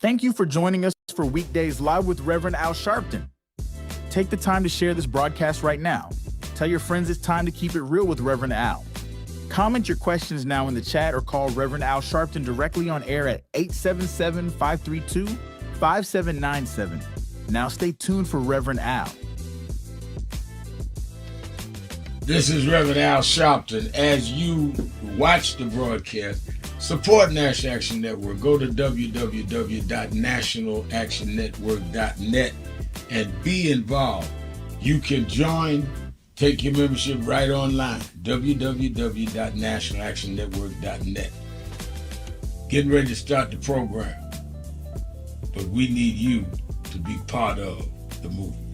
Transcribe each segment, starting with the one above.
Thank you for joining us for Weekdays Live with Reverend Al Sharpton. Take the time to share this broadcast right now. Tell your friends it's time to keep it real with Reverend Al. Comment your questions now in the chat or call Reverend Al Sharpton directly on air at 877-532-5797. Now stay tuned for Reverend Al. This is Reverend Al Sharpton. As you watch the broadcast, support National Action Network. Go to www.nationalactionnetwork.net and be involved. You can join, take your membership right online, www.nationalactionnetwork.net. Getting ready to start the program, but we need you to be part of the movement.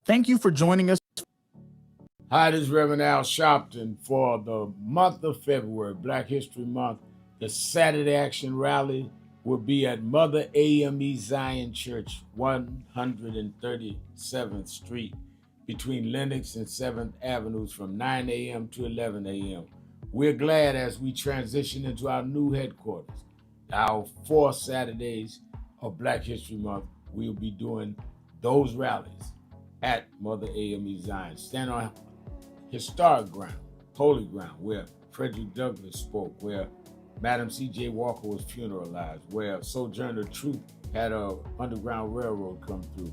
Thank you for joining us. Hi, this is Reverend Al Sharpton for the month of February, Black History Month. The Saturday Action Rally will be at Mother AME Zion Church, 137th Street, between Lenox and 7th Avenues from 9 a.m. to 11 a.m. We're glad as we transition into our new headquarters. Our 4 Saturdays of Black History Month, we'll be doing those rallies at Mother AME Zion. Stand on historic ground, holy ground, where Frederick Douglass spoke, where Madam C.J. Walker was funeralized, where Sojourner Truth had a Underground Railroad come through.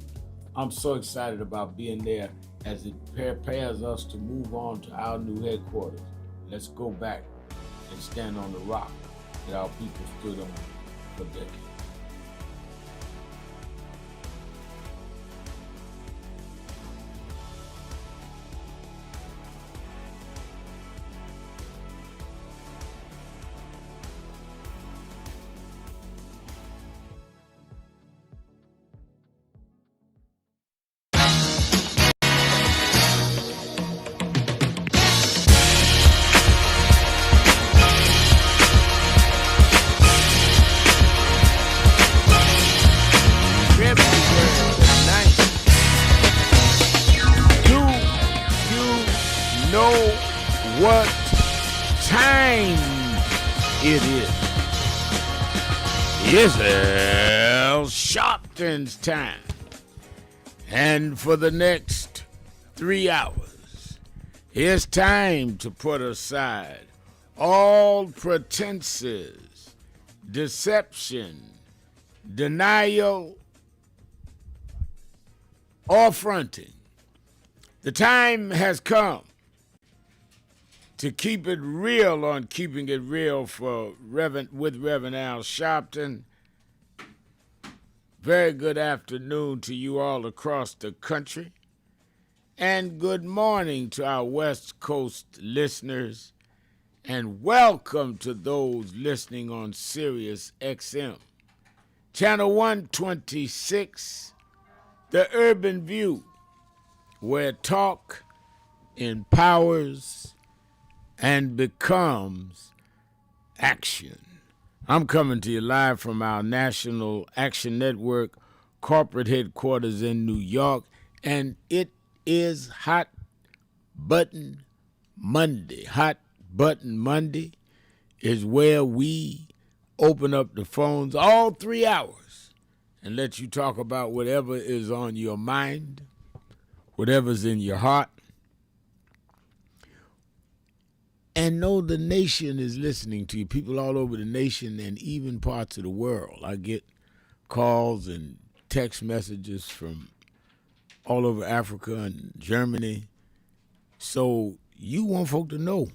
I'm so excited about being there as it prepares us to move on to our new headquarters. Let's go back and stand on the rock that our people stood on for decades. What time it is? It's Al Sharpton's time. And for the next 3 hours, it's time to put aside all pretenses, deception, denial, or fronting. The time has come to keep it real on Keeping It Real with Reverend Al Sharpton. Very good afternoon to you all across the country. And good morning to our West Coast listeners. And welcome to those listening on Sirius XM. Channel 126, The Urban View, where talk empowers and becomes action. I'm coming to you live from our National Action Network corporate headquarters in New York, and it is Hot Button Monday. Hot Button Monday is where we open up the phones all 3 hours and let you talk about whatever is on your mind, whatever's in your heart. And know the nation is listening to you. People all over the nation and even parts of the world. I get calls and text messages from all over Africa and Germany. So you want folk to know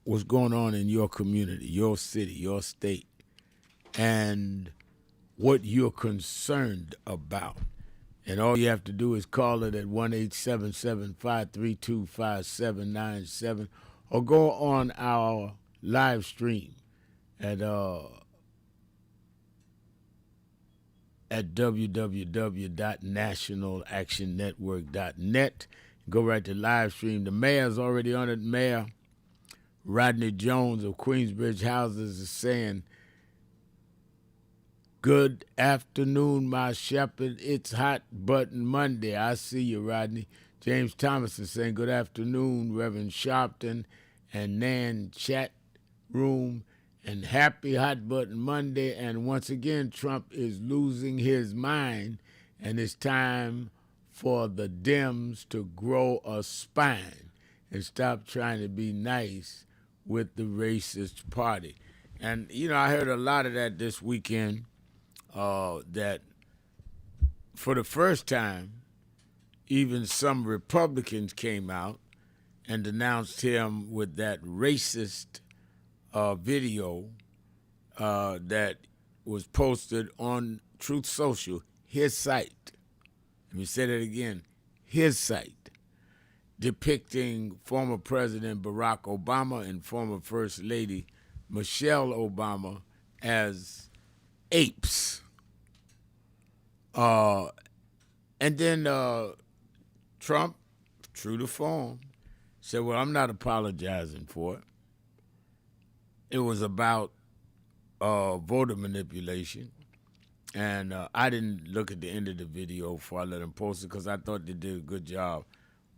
what's going on in your community, your city, your state, and what you're concerned about. And all you have to do is call it at 1-877-532-5797 or go on our live stream at www.nationalactionnetwork.net. Go right to live stream. The mayor's already on it. Mayor Rodney Jones of Queensbridge Houses is saying, "Good afternoon, my shepherd. It's Hot Button Monday." I see you, Rodney. James Thomason saying, good afternoon, Reverend Sharpton and Nan Chat Room, and happy Hot Button Monday. And once again, Trump is losing his mind, and it's time for the Dems to grow a spine and stop trying to be nice with the racist party. And, you know, I heard a lot of that this weekend, that for the first time, even some Republicans came out and denounced him with that racist video that was posted on Truth Social, his site. Let me say that again, his site, depicting former President Barack Obama and former First Lady Michelle Obama as apes. And then Trump, true to form, said, well, I'm not apologizing for it. It was about voter manipulation. And I didn't look at the end of the video before I let them post it because I thought they did a good job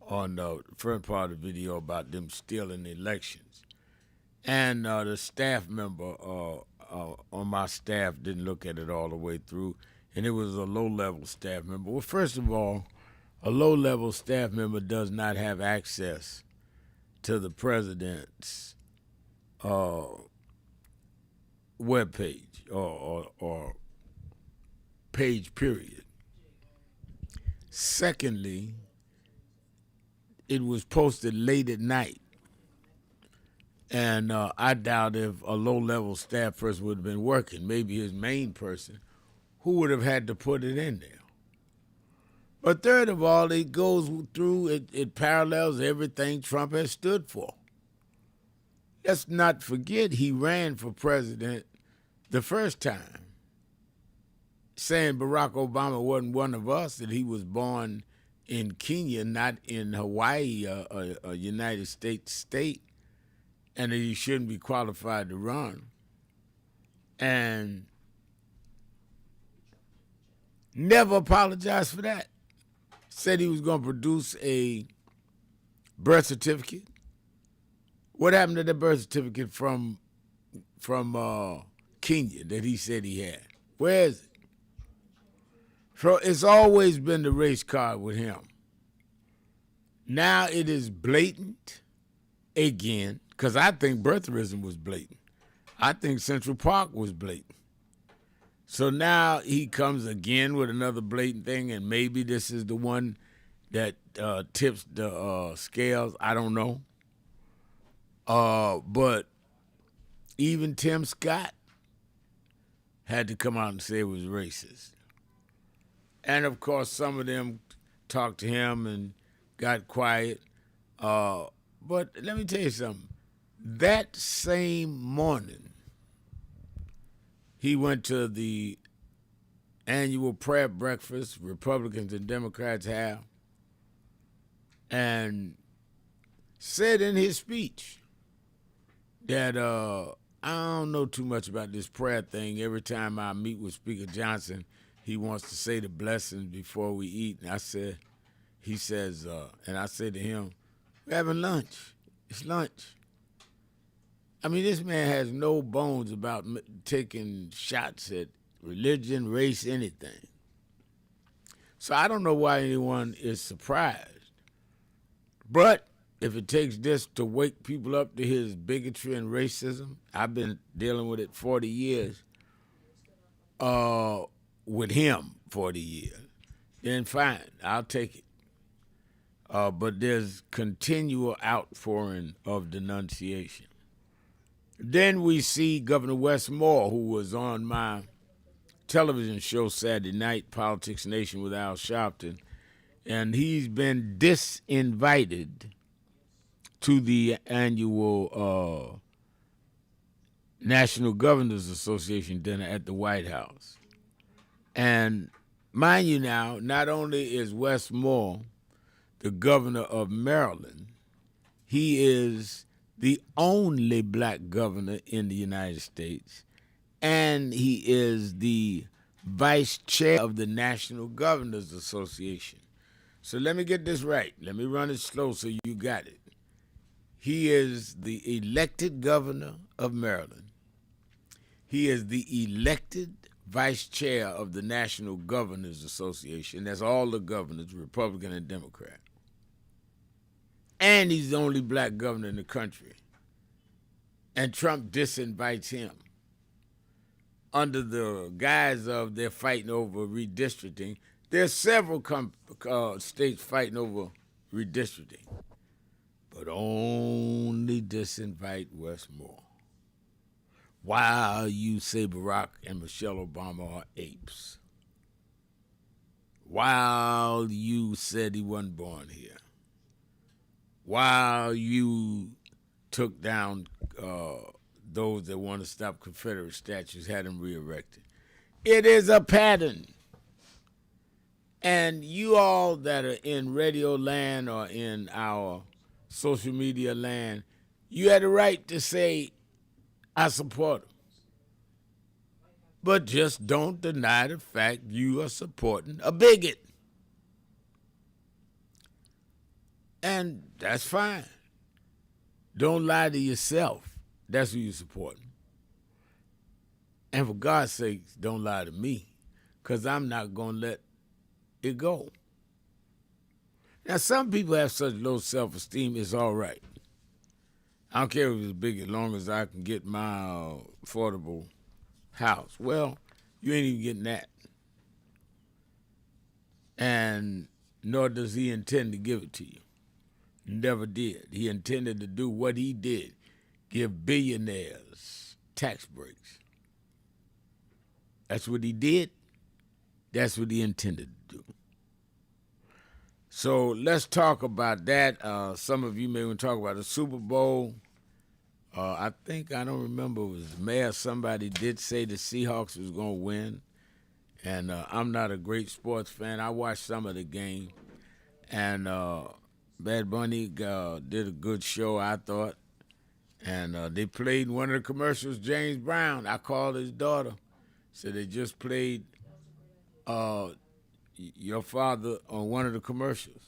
on the first part of the video about them stealing the elections. And the staff member on my staff didn't look at it all the way through, and it was a low-level staff member. Well, first of all, a low-level staff member does not have access to the president's webpage or page, period. Secondly, it was posted late at night. And I doubt if a low-level staff person would have been working, maybe his main person, who would have had to put it in there. But third of all, it goes through, it parallels everything Trump has stood for. Let's not forget he ran for president the first time, saying Barack Obama wasn't one of us, that he was born in Kenya, not in Hawaii, a United States state, and that he shouldn't be qualified to run. And never apologized for that. Said he was going to produce a birth certificate. What happened to the birth certificate from Kenya that he said he had? Where is it? So it's always been the race card with him. Now it is blatant again, because I think birtherism was blatant. I think Central Park was blatant. So now he comes again with another blatant thing, and maybe this is the one that tips the scales. I don't know. But even Tim Scott had to come out and say it was racist. And, of course, some of them talked to him and got quiet. But let me tell you something. That same morning, he went to the annual prayer breakfast Republicans and Democrats have and said in his speech that I don't know too much about this prayer thing. Every time I meet with Speaker Johnson, he wants to say the blessings before we eat. And he says, and I said to him, we're having lunch. It's lunch. I mean, this man has no bones about taking shots at religion, race, anything. So I don't know why anyone is surprised. But if it takes this to wake people up to his bigotry and racism, I've been dealing with it 40 years, with him 40 years, then fine, I'll take it. But there's continual outpouring of denunciation. Then we see Governor Wes Moore, who was on my television show Saturday night, Politics Nation with Al Sharpton, and he's been disinvited to the annual National Governors Association dinner at the White House. And mind you now, not only is Wes Moore the governor of Maryland, he is the only black governor in the United States, and he is the vice chair of the National Governors Association. So let me get this right. Let me run it slow so you got it. He is the elected governor of Maryland. He is the elected vice chair of the National Governors Association. That's all the governors, Republican and Democrat. And he's the only black governor in the country. And Trump disinvites him under the guise of they're fighting over redistricting. There's several states fighting over redistricting, but only disinvite Westmore. While you say Barack and Michelle Obama are apes. While you said he wasn't born here. While you took down those that want to stop Confederate statues, had them re-erected. It is a pattern. And you all that are in radio land or in our social media land, you had the right to say, I support them. But just don't deny the fact you are supporting a bigot. And that's fine. Don't lie to yourself. That's who you're supporting. And for God's sake, don't lie to me, because I'm not going to let it go. Now, some people have such low self-esteem, it's all right. I don't care if it's big as long as I can get my affordable house. Well, you ain't even getting that. And nor does he intend to give it to you. Never did. He intended to do what he did, give billionaires tax breaks. That's what he did. That's what he intended to do. So let's talk about that. Some of you may want to talk about the Super Bowl. I don't remember, it was the mayor, somebody did say the Seahawks was going to win. And I'm not a great sports fan. I watched some of the game. And Bad Bunny did a good show, I thought. And they played one of the commercials, James Brown. I called his daughter. Said they just played your father on one of the commercials.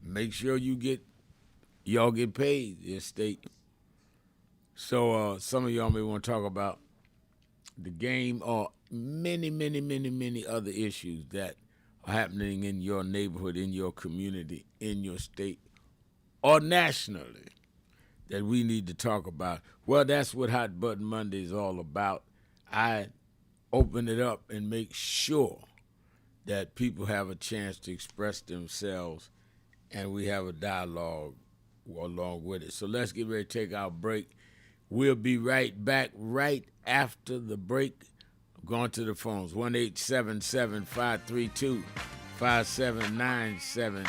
Make sure y'all get paid, the estate. So some of y'all may want to talk about the game or many, many, many, many other issues that are happening in your neighborhood, in your community, in your state, or nationally that we need to talk about. Well, that's what Hot Button Monday is all about. I open it up and make sure that people have a chance to express themselves and we have a dialogue along with it. So let's get ready to take our break. We'll be right back right after the break. I'm going to the phones, 1-877-532-5797.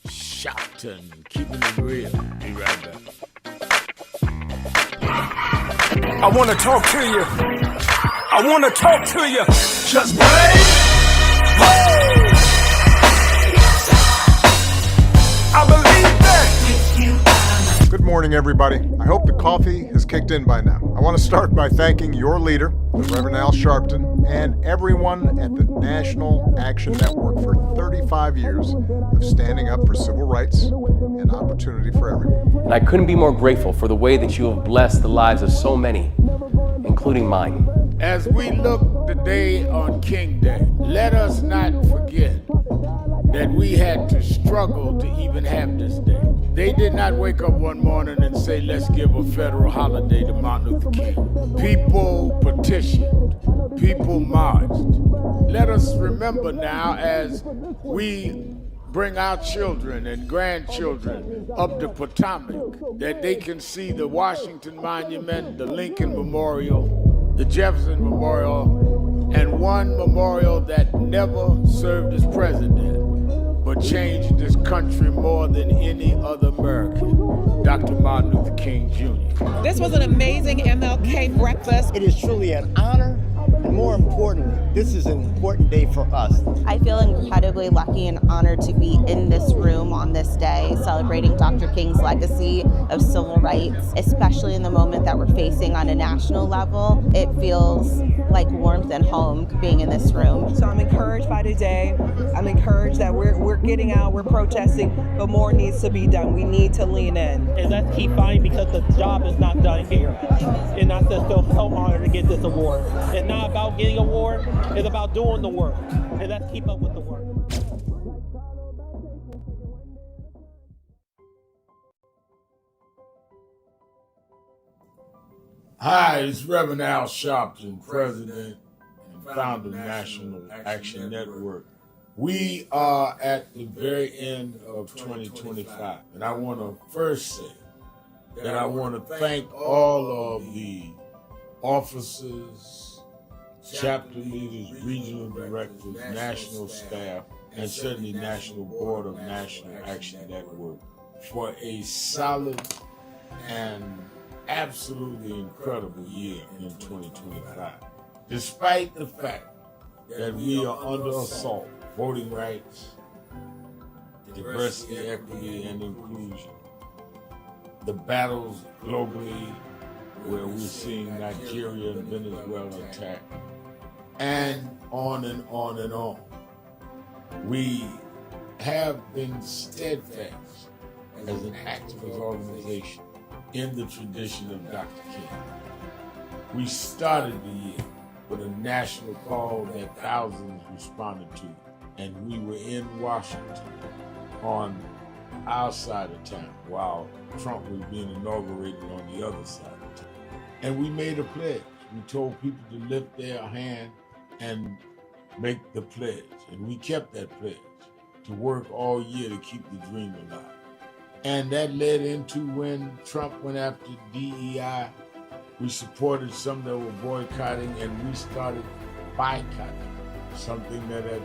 Sharpton, keeping it real. Be right back. I want to talk to you. I want to talk to you. Just break. I believe that. Good morning, everybody. I hope the coffee has kicked in by now. I want to start by thanking your leader, the Reverend Al Sharpton, and everyone at the National Action Network for 35 years of standing up for civil rights and opportunity for everyone. And I couldn't be more grateful for the way that you have blessed the lives of so many, including mine. As we look today on King Day, let us not forget that we had to struggle to even have this day. They did not wake up one morning and say, let's give a federal holiday to Martin Luther King. People petitioned. People marched. Let us remember now as we bring our children and grandchildren up the Potomac that they can see the Washington Monument, the Lincoln Memorial, the Jefferson Memorial, and one memorial that never served as president but changed this country more than any other American, Dr. Martin Luther King Jr. This was an amazing MLK breakfast. It is truly an honor And more importantly, this is an important day for us. I feel incredibly lucky and honored to be in this room on this day, celebrating Dr. King's legacy of civil rights, especially in the moment that we're facing on a national level. It feels like warmth and home being in this room. So I'm encouraged by today. I'm encouraged that we're getting out, we're protesting, but more needs to be done. We need to lean in. And let's keep fighting because the job is not done here. And I just feel so honored to get this award. It's not about getting an award, it's about doing the work. And let's keep up with the work. Hi, it's Reverend Al Sharpton, President and founder of National Action Network. We are at the very end of 2025, and I want to first say that I want to thank all of the officers, chapter leaders, regional directors, national staff, and certainly National Board of National Action Network for a solid and absolutely incredible year in 2025. Despite the fact that we are under assault, voting rights, diversity, equity, and inclusion, the battles globally where we're seeing Nigeria and Venezuela attacked, and on and on and on. We have been steadfast as an activist organization in the tradition of Dr. King. We started the year with a national call that thousands responded to, and we were in Washington on our side of town while Trump was being inaugurated on the other side of town. And we made a pledge. We told people to lift their hand and make the pledge. And we kept that pledge to work all year to keep the dream alive. And that led into when Trump went after DEI. We supported some that were boycotting, and we started boycotting, something that had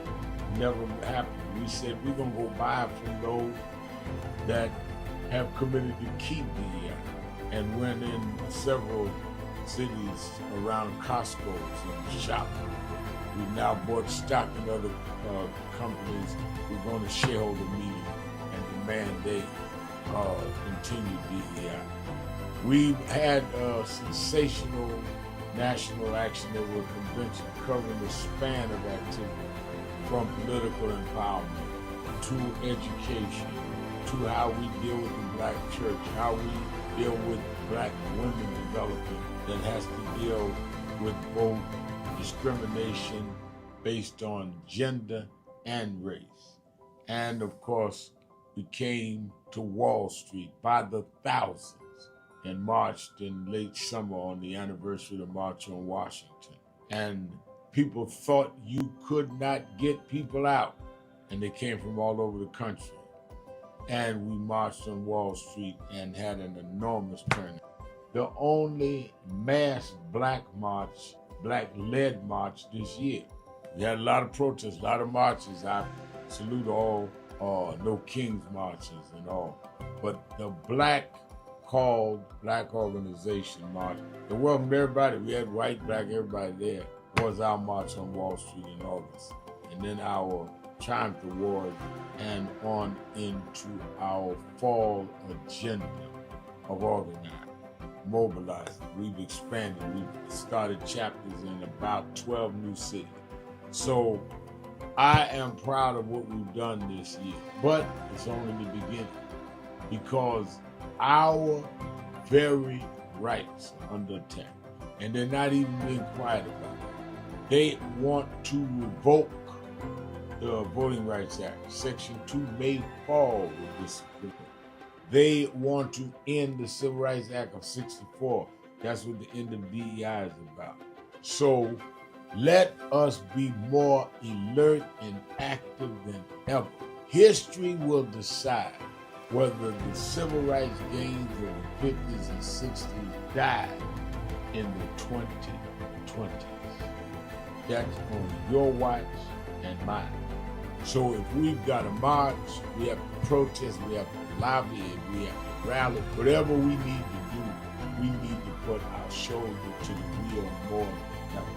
never happened. We said we're going to go buy from those that have committed to keep DEI, and went in several cities around Costco's and Sharpton. We've now bought stock in other companies. We're going to shareholder meeting and demand they continue DEI. We've had a sensational National Action Network convention covering the span of activity, from political empowerment to education, to how we deal with the Black church, how we deal with Black women development that has to deal with both discrimination based on gender and race. And of course, we came to Wall Street by the thousands and marched in late summer on the anniversary of the March on Washington. And people thought you could not get people out, and they came from all over the country. And we marched on Wall Street and had an enormous turnout. The only mass Black march, Black-led march this year. We had a lot of protests, a lot of marches. I salute all No King's marches and all. But the Black organization march, it welcomed everybody. We had white, Black, everybody there. Was our march on Wall Street in August. And then our Triumph Award, and on into our fall agenda of organizing, mobilizing. We've expanded. We've started chapters in about 12 new cities. So I am proud of what we've done this year, but it's only the beginning, because our very rights are under attack, and they're not even being quiet about it. They want to revoke the Voting Rights Act. Section 2 may fall with this. They want to end the Civil Rights Act of 64. That's what the end of DEI is about. So let us be more alert and active than ever. History will decide whether the civil rights gains of the 50s and 60s died in the 2020s. That's on your watch and mine. So if we've got to march, we have to protest, we have to lobby, and we have to rally, whatever we need to do, we need to put our shoulder to the wheel more than ever.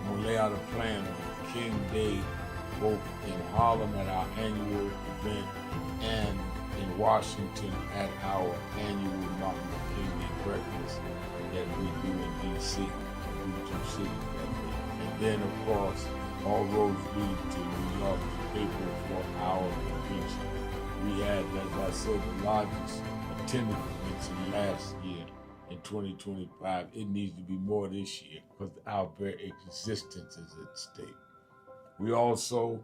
I'm going to lay out a plan on King Day, both in Harlem at our annual event and in Washington at our annual Martin Luther King Day breakfast that we do in D.C., two cities that day. And then, of course, all roads lead to New York to April for our convention. We had, as I said, the largest attendance convention last year. In 2025, it needs to be more this year because our very existence is at stake. We also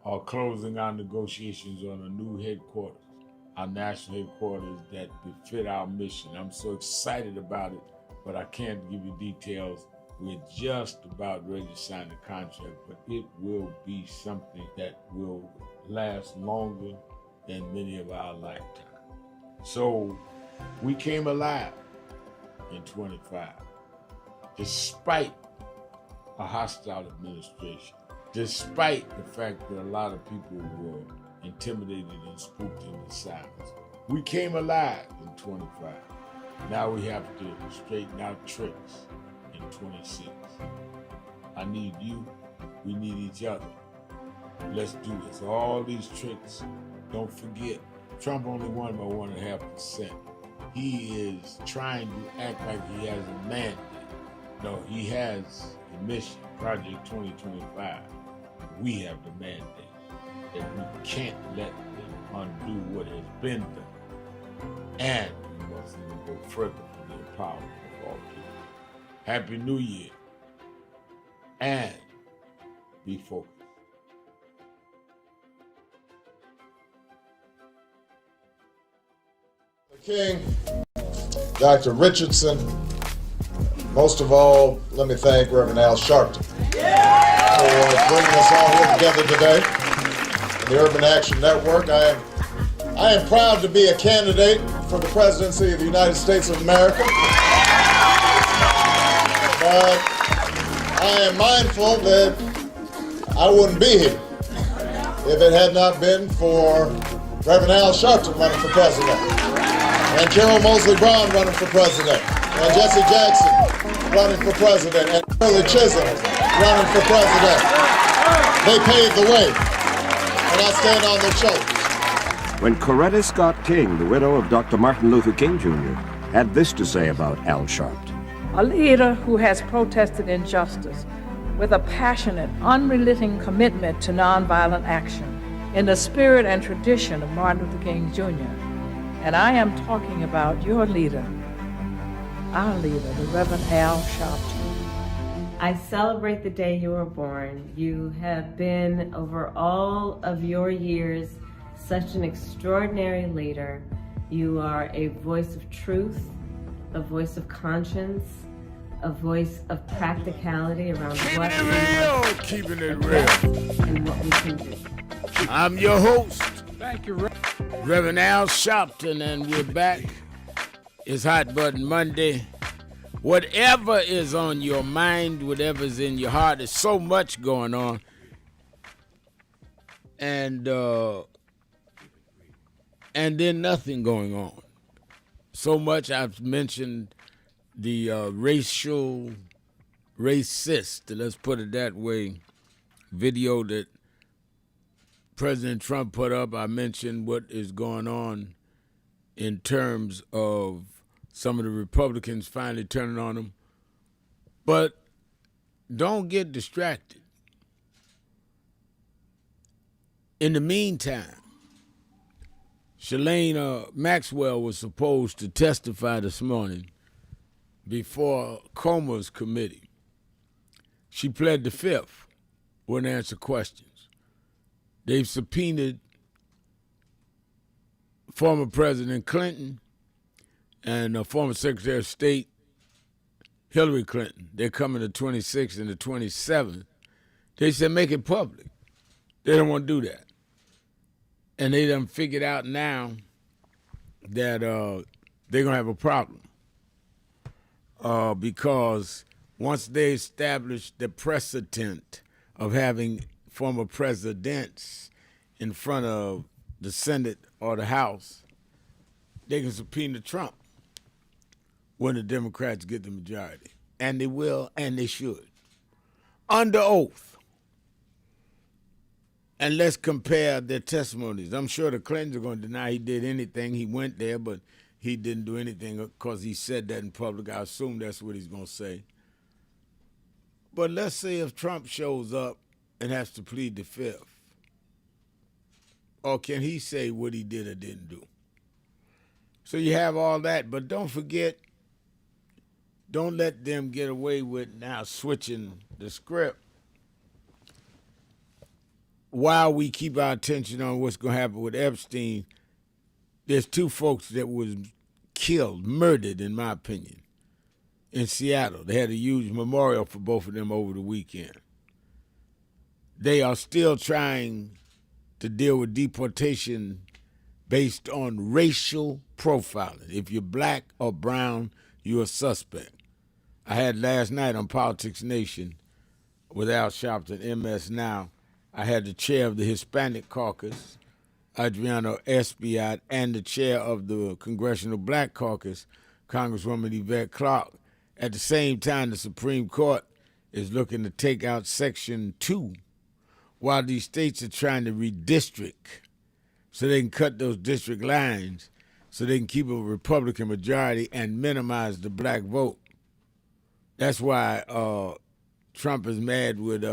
are closing our negotiations on a new headquarters, our national headquarters that befit our mission. I'm so excited about it, but I can't give you details. We're just about ready to sign the contract, but it will be something that will last longer than many of our lifetimes. So we came alive in 25, despite a hostile administration, despite the fact that a lot of people were intimidated and spooked into silence. We came alive in 25. Now we have to straighten out tricks in 26. I need you, we need each other. Let's do this. All these tricks, don't forget, Trump only won by 1.5%. He is trying to act like he has a mandate. No, he has a mission, Project 2025. We have the mandate that we can't let them undo what has been done. And we must even go further for the empowerment of all people. Happy New Year. And be focused. King, Dr. Richardson, most of all, let me thank Reverend Al Sharpton for bringing us all here together today in the Urban Action Network. I am proud to be a candidate for the presidency of the United States of America, but I am mindful that I wouldn't be here if it had not been for Reverend Al Sharpton running for president, and Carol Moseley Brown running for president, and Jesse Jackson running for president, and Shirley Chisholm running for president. They paved the way, and I stand on their shoulders. When Coretta Scott King, the widow of Dr. Martin Luther King Jr., had this to say about Al Sharpton. A leader who has protested injustice with a passionate, unrelenting commitment to nonviolent action in the spirit and tradition of Martin Luther King Jr. And I am talking about your leader, our leader, the Reverend Al Sharpton. I celebrate the day you were born. You have been, over all of your years, such an extraordinary leader. You are a voice of truth, a voice of conscience, a voice of practicality around Keeping it real, and what we can do. I'm your host. Thank you, Reverend Al Sharpton, and we're back. It's Hot Button Monday. Whatever is on your mind, whatever's in your heart, there's so much going on. And then nothing going on. So much. I've mentioned the racist, let's put it that way, video that President Trump put up. I mentioned what is going on in terms of some of the Republicans finally turning on him. But don't get distracted. In the meantime, Shalane Maxwell was supposed to testify this morning before Comer's committee. She pled the fifth, wouldn't answer questions. They've subpoenaed former President Clinton and former Secretary of State Hillary Clinton. They're coming the 26th and the 27th. They said make it public. They don't want to do that. And they done figured out now that they're going to have a problem because once they establish the precedent of having former presidents in front of the Senate or the House, they can subpoena Trump when the Democrats get the majority. And they will, and they should. under oath. And let's compare their testimonies. I'm sure the Clintons are going to deny he did anything. He went there, but he didn't do anything because he said that in public. I assume that's what he's going to say. But let's say if Trump shows up and has to plead the fifth, or can he say what he did or didn't do? So you have all that, but don't forget, don't let them get away with now switching the script while we keep our attention on what's going to happen with Epstein. There's two folks that was killed, murdered, in my opinion, in Seattle. They had a huge memorial for both of them over the weekend. They are still trying to deal with deportation based on racial profiling. If you're black or brown, you're a suspect. I had last night on Politics Nation with Al Sharpton, MS Now, I had the chair of the Hispanic Caucus, Adriano Espiat, and the chair of the Congressional Black Caucus, Congresswoman Yvette Clarke. At the same time, the Supreme Court is looking to take out Section 2 while these states are trying to redistrict so they can cut those district lines so they can keep a Republican majority and minimize the black vote. That's why Trump is mad with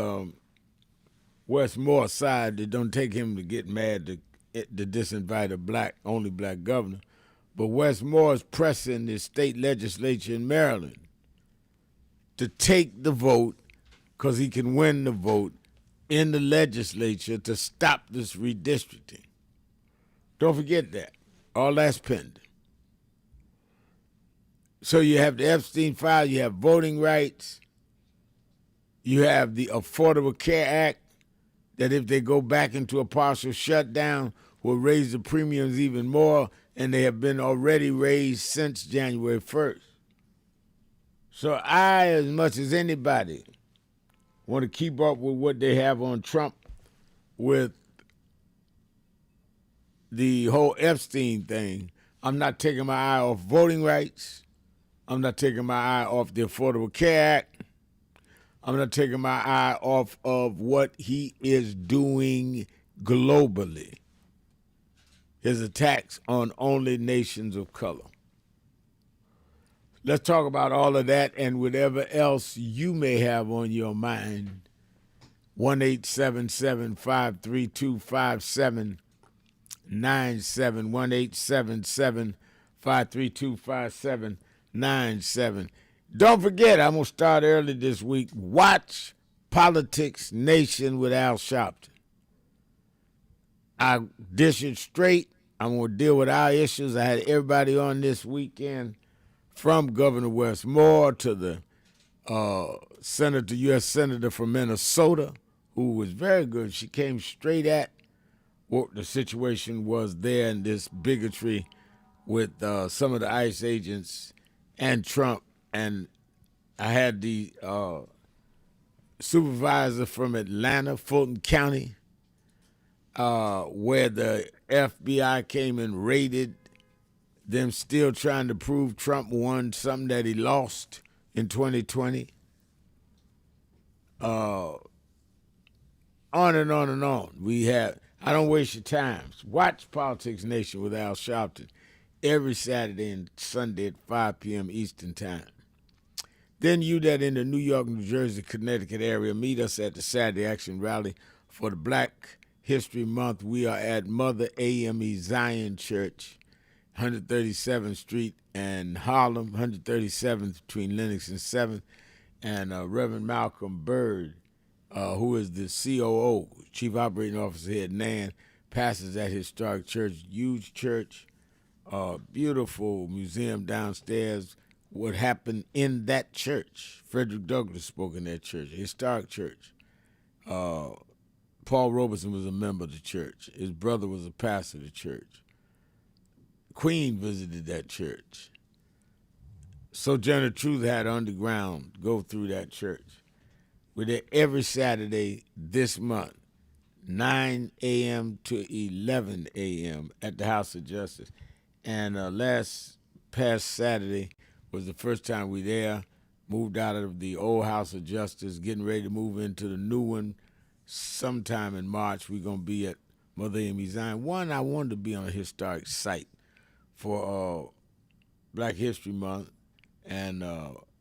Wes Moore's side. It don't take him to get mad to disinvite a only black governor. But Wes Moore is pressing the state legislature in Maryland to take the vote because he can win the vote in the legislature to stop this redistricting. Don't forget that. All that's pending. So you have the Epstein file, you have voting rights, you have the Affordable Care Act that if they go back into a partial shutdown will raise the premiums even more, and they have been already raised since January 1st. So I, as much as anybody, want to keep up with what they have on Trump with the whole Epstein thing. I'm not taking my eye off voting rights. I'm not taking my eye off the Affordable Care Act. I'm not taking my eye off of what he is doing globally. His attacks on only nations of color. Let's talk about all of that and whatever else you may have on your mind. 1-877-532-5797. 1-877-532-5797. Don't forget, I'm going to start early this week. Watch Politics Nation with Al Sharpton. I dish it straight. I'm going to deal with our issues. I had everybody on this weekend, from Governor Wes Moore to the Senator, U.S. Senator from Minnesota, who was very good. She came straight at what the situation was there and this bigotry with some of the ICE agents and Trump. And I had the supervisor from Atlanta, Fulton County, where the FBI came and raided them, still trying to prove Trump won something that he lost in 2020. On and on and on. I don't waste your time. Watch Politics Nation with Al Sharpton every Saturday and Sunday at 5 p.m. Eastern Time. Then you that in the New York, New Jersey, Connecticut area, meet us at the Saturday Action Rally for the Black History Month. We are at Mother AME Zion Church, 137th Street and Harlem, 137th between Lenox and 7th. And Reverend Malcolm Byrd, who is the COO, Chief Operating Officer here at NAN, pastors that historic church, huge church, beautiful museum downstairs. What happened in that church? Frederick Douglass spoke in that church, a historic church. Paul Robeson was a member of the church. His brother was a pastor of the church. Queen visited that church. Sojourner Truth had underground go through that church. We're there every Saturday this month, 9 a.m. to 11 a.m. at the House of Justice. And past Saturday was the first time we there. moved out of the old House of Justice, getting ready to move into the new one. Sometime in March, we're going to be at Mother Amy Zion. One, I wanted to be on a historic site for Black History Month, and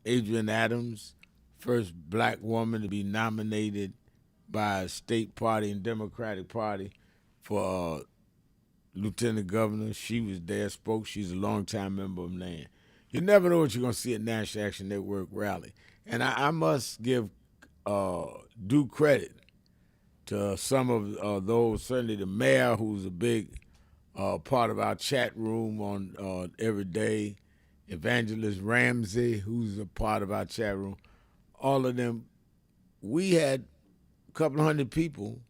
Adrian Adams, first black woman to be nominated by a state party and Democratic Party for lieutenant governor. She was there, spoke. She's a longtime member of NAN. You never know what you're going to see at National Action Network rally. And I must give due credit to some of those, certainly the mayor, who's a big part of our chat room on every day, Evangelist Ramsey, who's a part of our chat room, all of them. We had a couple hundred people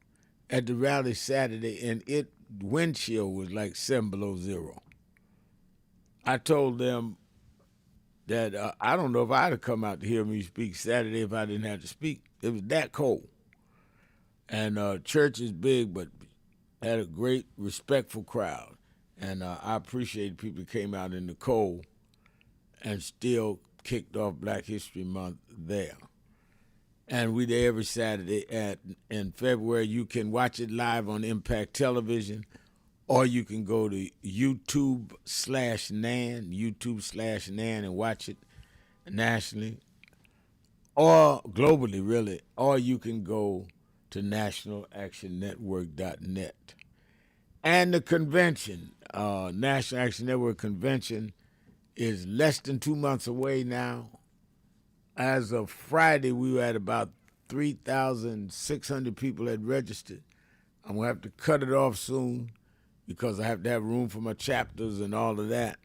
at the rally Saturday, and wind chill was like 7 below zero. I told them that I don't know if I'd have come out to hear me speak Saturday if I didn't have to speak. It was that cold. And church is big, but had a great, respectful crowd. And I appreciate people who came out in the cold and still kicked off Black History Month there. And we there every Saturday in February. You can watch it live on Impact Television, or you can go to YouTube/NAN, and watch it nationally, or globally, really. Or you can go to nationalactionnetwork.net. And the convention, National Action Network Convention, is less than 2 months away now. As of Friday, we were at about 3,600 people had registered. I'm going to have to cut it off soon because I have to have room for my chapters and all of that.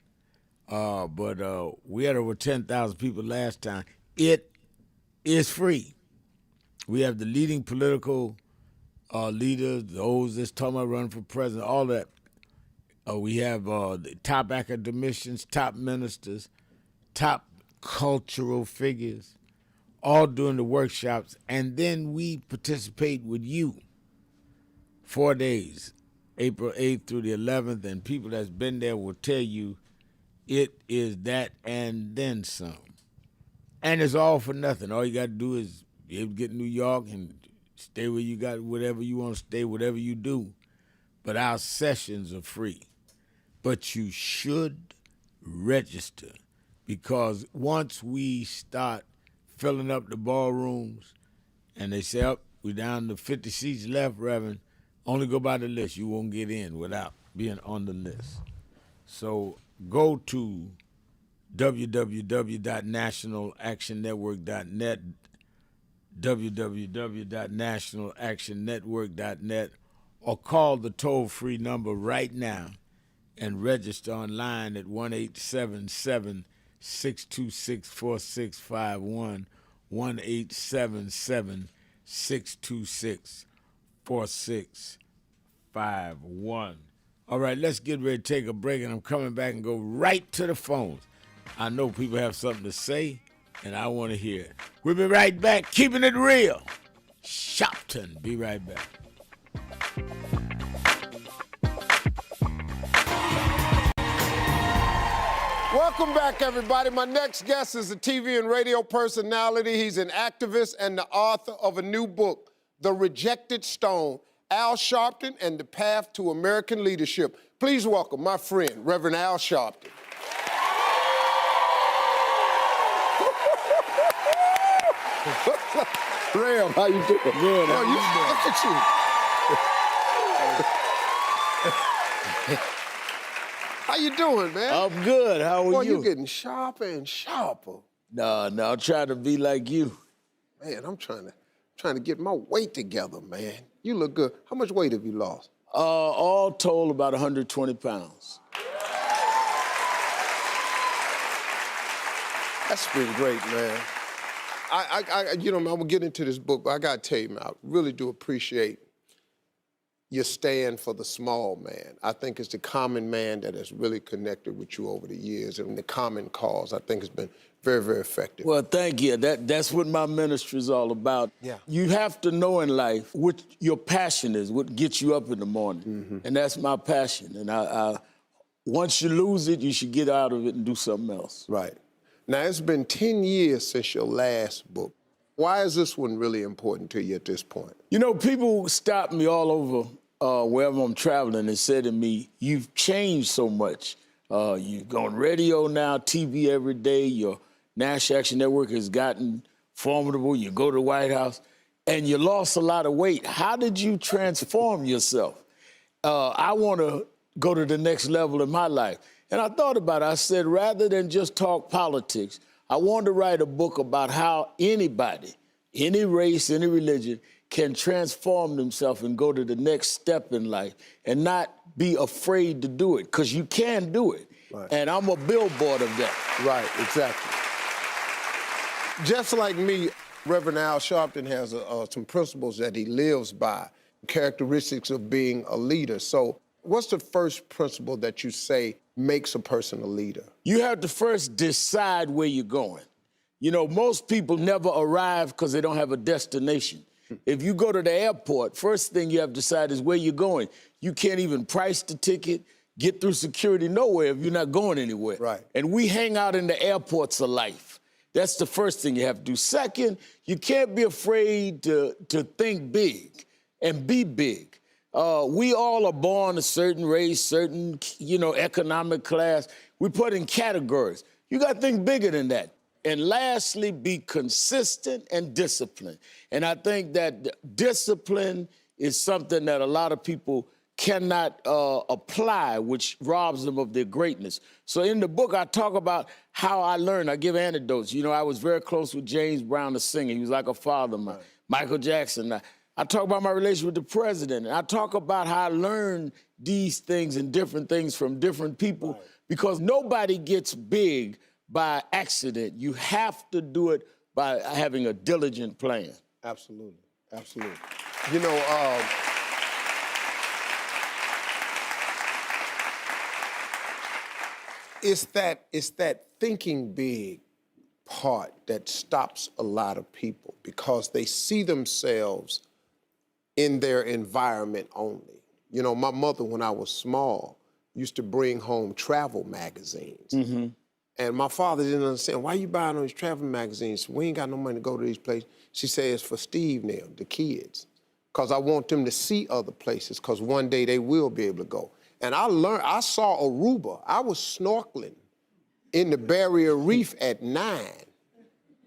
But we had over 10,000 people last time. It is free. We have the leading political leaders, those that's talking about running for president, all that. We have the top academicians, top ministers, top cultural figures, all doing the workshops. And then we participate with you 4 days, April 8th through the 11th, and people that's been there will tell you it is that and then some. And it's all for nothing. All you got to do is be able to get to New York and stay where you got, whatever you want to stay, whatever you do. But our sessions are free. But you should register, because once we start filling up the ballrooms and they say, oh, we're down to 50 seats left, Reverend, only go by the list. You won't get in without being on the list. So go to www.nationalactionnetwork.net, www.nationalactionnetwork.net, or call the toll-free number right now and register online at 1-877-626-4651, 1-877-626-4651. All right, let's get ready to take a break, and I'm coming back and go right to the phones. I know people have something to say, and I want to hear it. We'll be right back, keeping it real. Sharpton, be right back. Welcome back, everybody. My next guest is a TV and radio personality. He's an activist and the author of a new book, The Rejected Stone, Al Sharpton and the Path to American Leadership. Please welcome my friend, Reverend Al Sharpton. Ram, how you doing? Good. Look at you. How you doing, man? I'm good. How are Boy, you? you getting sharper and sharper. No, I'm trying to be like you. Man, I'm trying to get my weight together, man. You look good. How much weight have you lost? All told, about 120 pounds. That's been great, man. You know, I'm gonna get into this book, but I gotta tell you, man, I really do appreciate your stand for the small man. I think it's the common man that has really connected with you over the years, and the common cause, I think, has been very, very effective. Well, thank you. That's what my ministry is all about. Yeah. You have to know in life what your passion is, what gets you up in the morning. Mm-hmm. And that's my passion. And I once you lose it, you should get out of it and do something else. Right. Now, it's been 10 years since your last book. Why is this one really important to you at this point? You know, people stop me all over wherever I'm traveling and say to me, you've changed so much. You've gone radio now, TV every day. Your National Action Network has gotten formidable. You go to the White House, and you lost a lot of weight. How did you transform yourself? I want to go to the next level in my life. And I thought about it. I said, rather than just talk politics, I want to write a book about how anybody, any race, any religion, can transform themselves and go to the next step in life and not be afraid to do it, because you can do it. Right. And I'm a billboard of that. Right, exactly. Just like me, Reverend Al Sharpton has some principles that he lives by, characteristics of being a leader. So what's the first principle that you say makes a person a leader? You have to first decide where you're going. You know, most people never arrive because they don't have a destination. If you go to the airport, first thing you have to decide is where you're going. You can't even price the ticket, get through security nowhere if you're not going anywhere. Right. And we hang out in the airports of life. That's the first thing you have to do. Second, you can't be afraid to think big and be big. We all are born a certain race, certain, economic class. We put in categories. You got to think bigger than that. And lastly, be consistent and disciplined. And I think that discipline is something that a lot of people cannot apply, which robs them of their greatness. So in the book, I talk about how I learned. I give anecdotes. You know, I was very close with James Brown, the singer. He was like a father of mine. Michael Jackson. I talk about my relationship with the president. And I talk about how I learned these things and different things from different people, because nobody gets big by accident. You have to do it by having a diligent plan. Absolutely, absolutely. You know, it's that thinking big part that stops a lot of people, because they see themselves in their environment only. You know, my mother, when I was small, used to bring home travel magazines. Mm-hmm. And my father didn't understand, why you buying all these travel magazines? We ain't got no money to go to these places. She said, it's for Steve now, the kids, because I want them to see other places, because one day they will be able to go. And I saw Aruba. I was snorkeling in the Barrier Reef at 9.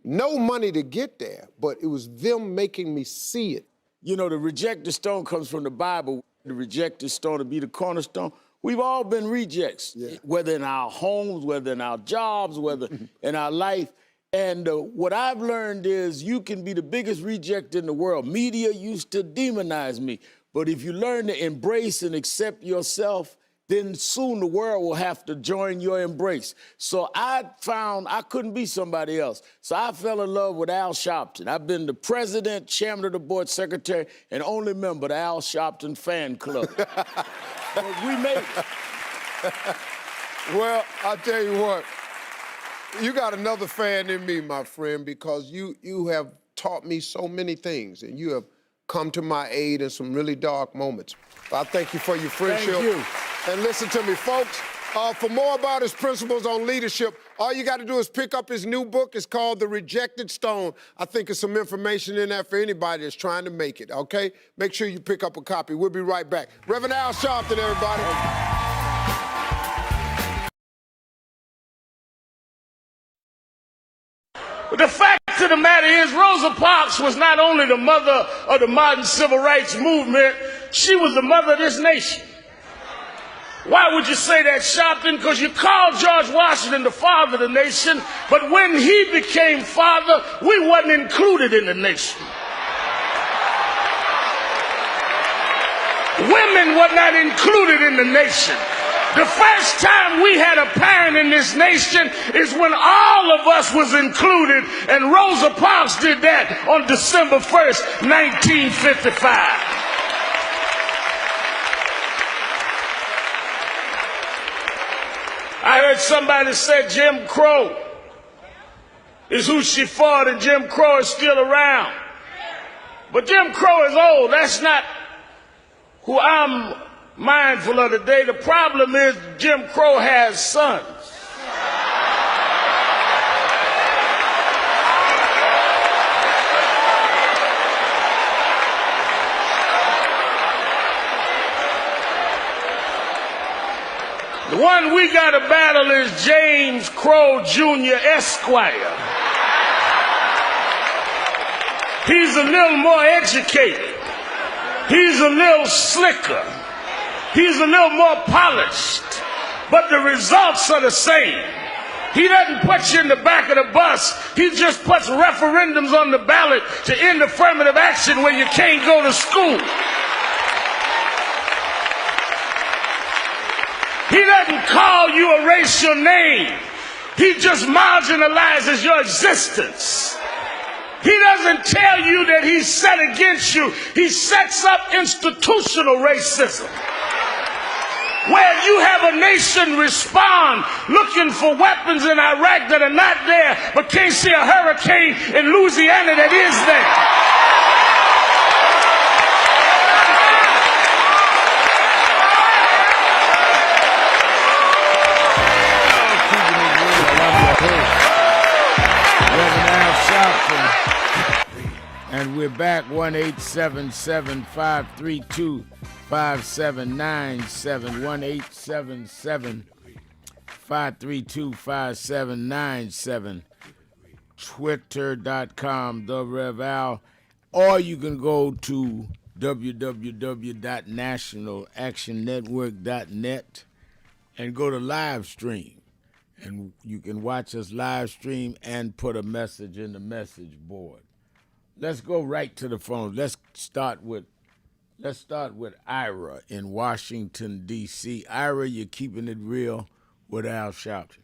No money to get there, but it was them making me see it. You know, the rejected stone comes from the Bible. The rejected stone to be the cornerstone. We've all been rejects, whether in our homes, whether in our jobs, whether in our life. And what I've learned is you can be the biggest reject in the world. Media used to demonize me. But if you learn to embrace and accept yourself, then soon the world will have to join your embrace. So I found I couldn't be somebody else. So I fell in love with Al Sharpton. I've been the president, chairman of the board, secretary, and only member of the Al Sharpton fan club. But we made it. Well, I'll tell you what, you got another fan in me, my friend, because you have taught me so many things, and you have come to my aid in some really dark moments. I thank you for your friendship. Thank you. And listen to me, folks. For more about his principles on leadership, all you got to do is pick up his new book. It's called The Rejected Stone. I think there's some information in there for anybody that's trying to make it, okay? Make sure you pick up a copy. We'll be right back. Reverend Al Sharpton, everybody. The fact of the matter is, Rosa Parks was not only the mother of the modern civil rights movement, she was the mother of this nation. Why would you say that, Sharpton? Because you called George Washington the father of the nation, but when he became father, we wasn't included in the nation. Women were not included in the nation. The first time we had a parent in this nation is when all of us was included, and Rosa Parks did that on December 1st, 1955. I heard somebody say Jim Crow is who she fought, and Jim Crow is still around. But Jim Crow is old. That's not who I'm mindful of today. The problem is Jim Crow has sons. one we got to battle is James Crow Jr. Esquire. He's a little more educated. He's a little slicker. He's a little more polished. But the results are the same. He doesn't put you in the back of the bus. He just puts referendums on the ballot to end affirmative action when you can't go to school. He doesn't call you a racial name. He just marginalizes your existence. He doesn't tell you that he's set against you. He sets up institutional racism, where you have a nation respond looking for weapons in Iraq that are not there, but can't see a hurricane in Louisiana that is there. And we're back, 1-877-532-5797, 1-877-532-5797, Twitter.com, The Rev Al, or you can go to www.nationalactionnetwork.net and go to live stream. And you can watch us live stream and put a message in the message board. Let's go right to the phone. Let's start with Ira in Washington, D.C. Ira, you're keeping it real with Al Sharpton.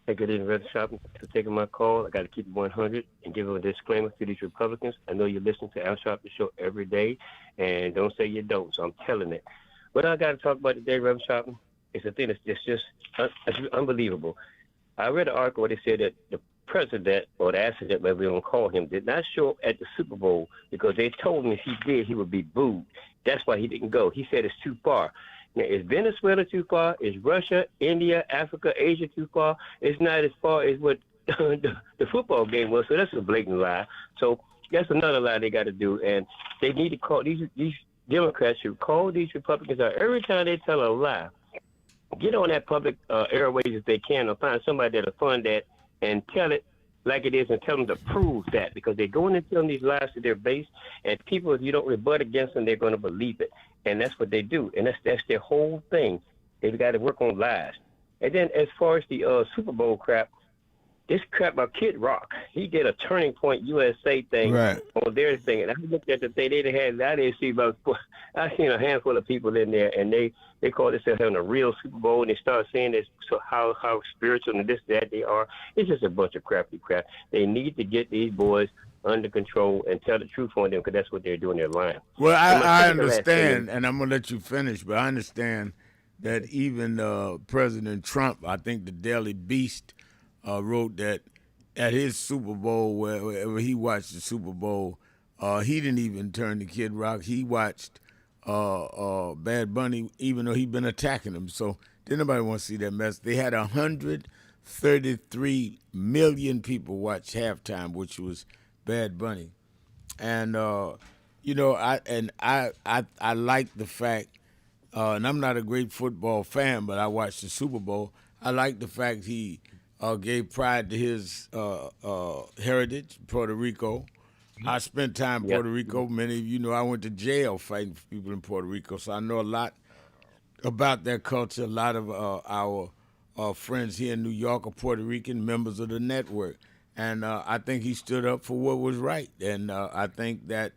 Hey, good evening, Brother Sharpton. For taking my call, I got to keep it 100 and give a disclaimer to these Republicans. I know you listen to Al Sharpton show every day, and don't say you don't, so I'm telling it. What I got to talk about today, Reverend Sharpton, is a thing that's just unbelievable. I read an article where they said that the president, or the accident, whatever we want to call him, did not show up at the Super Bowl because they told him if he did, he would be booed. That's why he didn't go. He said it's too far. Now, is Venezuela too far? Is Russia, India, Africa, Asia too far? It's not as far as what the football game was, so that's a blatant lie. So that's another lie they got to do, and they need to call these Democrats should call these Republicans out every time they tell a lie. Get on that public airways if they can, or find somebody that'll fund that and tell it like it is and tell them to prove that, because they're going and telling these lies to their base, and people, if you don't rebut against them, they're going to believe it. And that's what they do. And that's their whole thing. They've got to work on lies. And then as far as the Super Bowl crap, this crap about Kid Rock, he did a Turning Point USA thing on their thing. And I looked at the thing they had, I seen a handful of people in there, and they call themselves having a real Super Bowl, and they start saying this, so how spiritual and this, that they are. It's just a bunch of crappy crap. They need to get these boys under control and tell the truth on them, because that's what they're doing. They're lying. Well, I understand, and I'm going to let you finish, but I understand that even President Trump, I think the Daily Beast, wrote that at his Super Bowl, where he watched the Super Bowl, he didn't even turn to Kid Rock. He watched Bad Bunny, even though he'd been attacking him. So didn't nobody want to see that mess. They had 133 million people watch halftime, which was Bad Bunny. And I like the fact, and I'm not a great football fan, but I watched the Super Bowl. I like the fact he gave pride to his heritage, Puerto Rico. I spent time in Puerto Rico. Many of you know I went to jail fighting for people in Puerto Rico, so I know a lot about their culture. A lot of our friends here in New York are Puerto Rican, members of the network. And I think he stood up for what was right. And I think that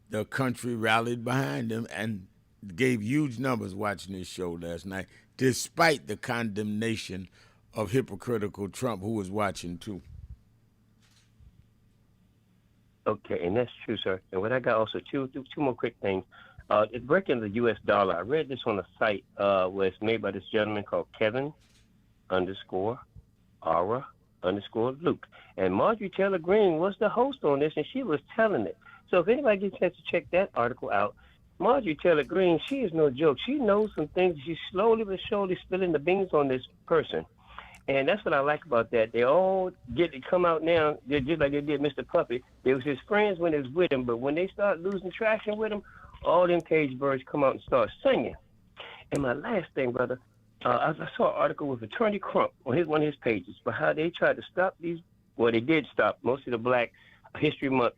the country rallied behind him and gave huge numbers watching this show last night, despite the condemnation of hypocritical Trump, who was watching too. Okay, and that's true, sir. And what I got also, two more quick things. It's breaking the U.S. dollar. I read this on a site where it's made by this gentleman called Kevin_Ara_Luke. And Marjorie Taylor Greene was the host on this, and she was telling it. So if anybody gets a chance to check that article out, Marjorie Taylor Greene, she is no joke. She knows some things. She's slowly but surely spilling the beans on this person. And that's what I like about that. They all get to come out now, they're just like they did Mr. Puppy. They was his friends when it was with him, but when they start losing traction with him, all them cage birds come out and start singing. And my last thing, brother, I saw an article with Attorney Crump on one of his pages, but how they tried to stop these. Well, they did stop most of the Black History Month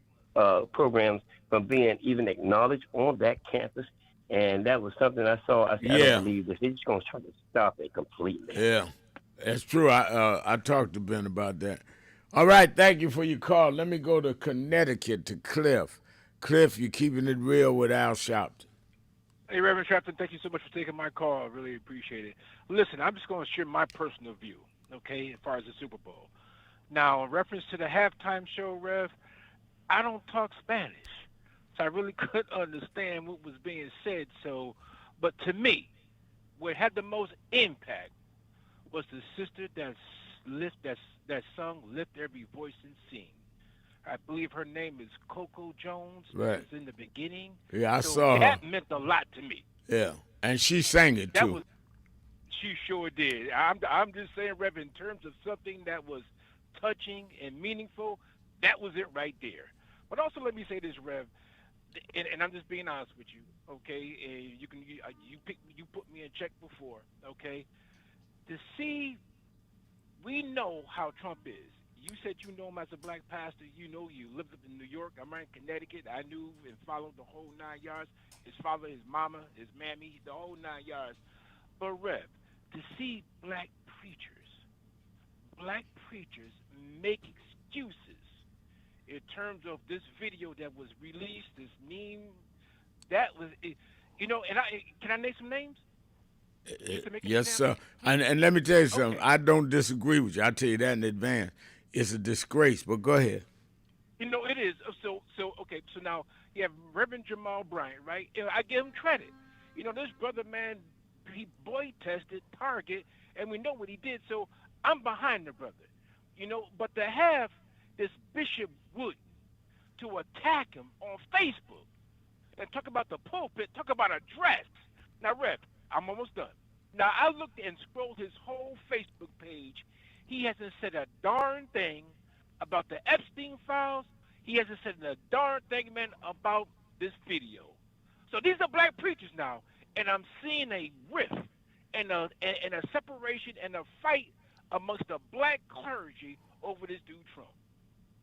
programs from being even acknowledged on that campus. And that was something I saw. I said, I don't believe this. They're just going to try to stop it completely. Yeah, that's true. I talked to Ben about that. All right, thank you for your call. Let me go to Connecticut, to Cliff. Cliff, you're keeping it real with Al Sharpton. Hey, Reverend Sharpton, thank you so much for taking my call. I really appreciate it. Listen, I'm just going to share my personal view, okay, as far as the Super Bowl. Now, in reference to the halftime show, Rev, I don't talk Spanish, so I really couldn't understand what was being said. But to me, what had the most impact was the sister that sung "Lift Every Voice and Sing." I believe her name is Coco Jones. Right. It was in the beginning. Yeah, I saw her. That meant a lot to me. Yeah, and she sang it too. She sure did. I'm just saying, Rev, in terms of something that was touching and meaningful, that was it right there. But also, let me say this, Rev, and I'm just being honest with you, okay? You put me in check before, okay? To see, we know how Trump is. You said you know him as a black pastor. You know you lived up in New York. I'm right in Connecticut. I knew and followed the whole 9 yards. His father, his mama, his mammy, the whole 9 yards. But, Rev, to see black preachers make excuses in terms of this video that was released, this meme, that was, you know, and can I name some names? Yes, sir. And let me tell you something. I don't disagree with you. I'll tell you that in advance. It's a disgrace, but go ahead. You know, it is. Okay, so now you have Reverend Jamal Bryant, right? I give him credit. You know, this brother, man, he boy tested Target, and we know what he did, so I'm behind the brother. You know, but to have this Bishop Wood to attack him on Facebook and talk about the pulpit, talk about a dress. Now, Rev, I'm almost done. Now, I looked and scrolled his whole Facebook page. He hasn't said a darn thing about the Epstein files. He hasn't said a darn thing, man, about this video. So these are black preachers now, and I'm seeing a rift and a separation and a fight amongst the black clergy over this dude Trump.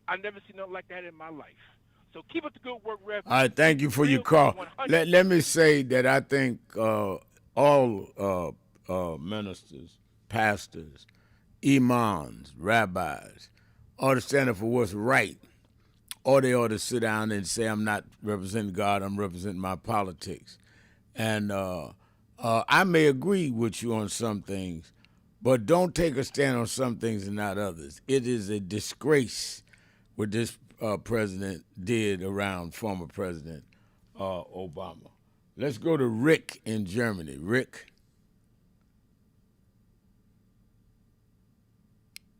I've never seen nothing like that in my life. So keep up the good work, Rev. All right, thank you for your call. Let me say that I think all ministers, pastors, imams, rabbis ought to stand up for what's right, or they ought to sit down and say, I'm not representing God, I'm representing my politics. And I may agree with you on some things, but don't take a stand on some things and not others. It is a disgrace what this president did around former President Obama. Let's go to Rick in Germany. Rick?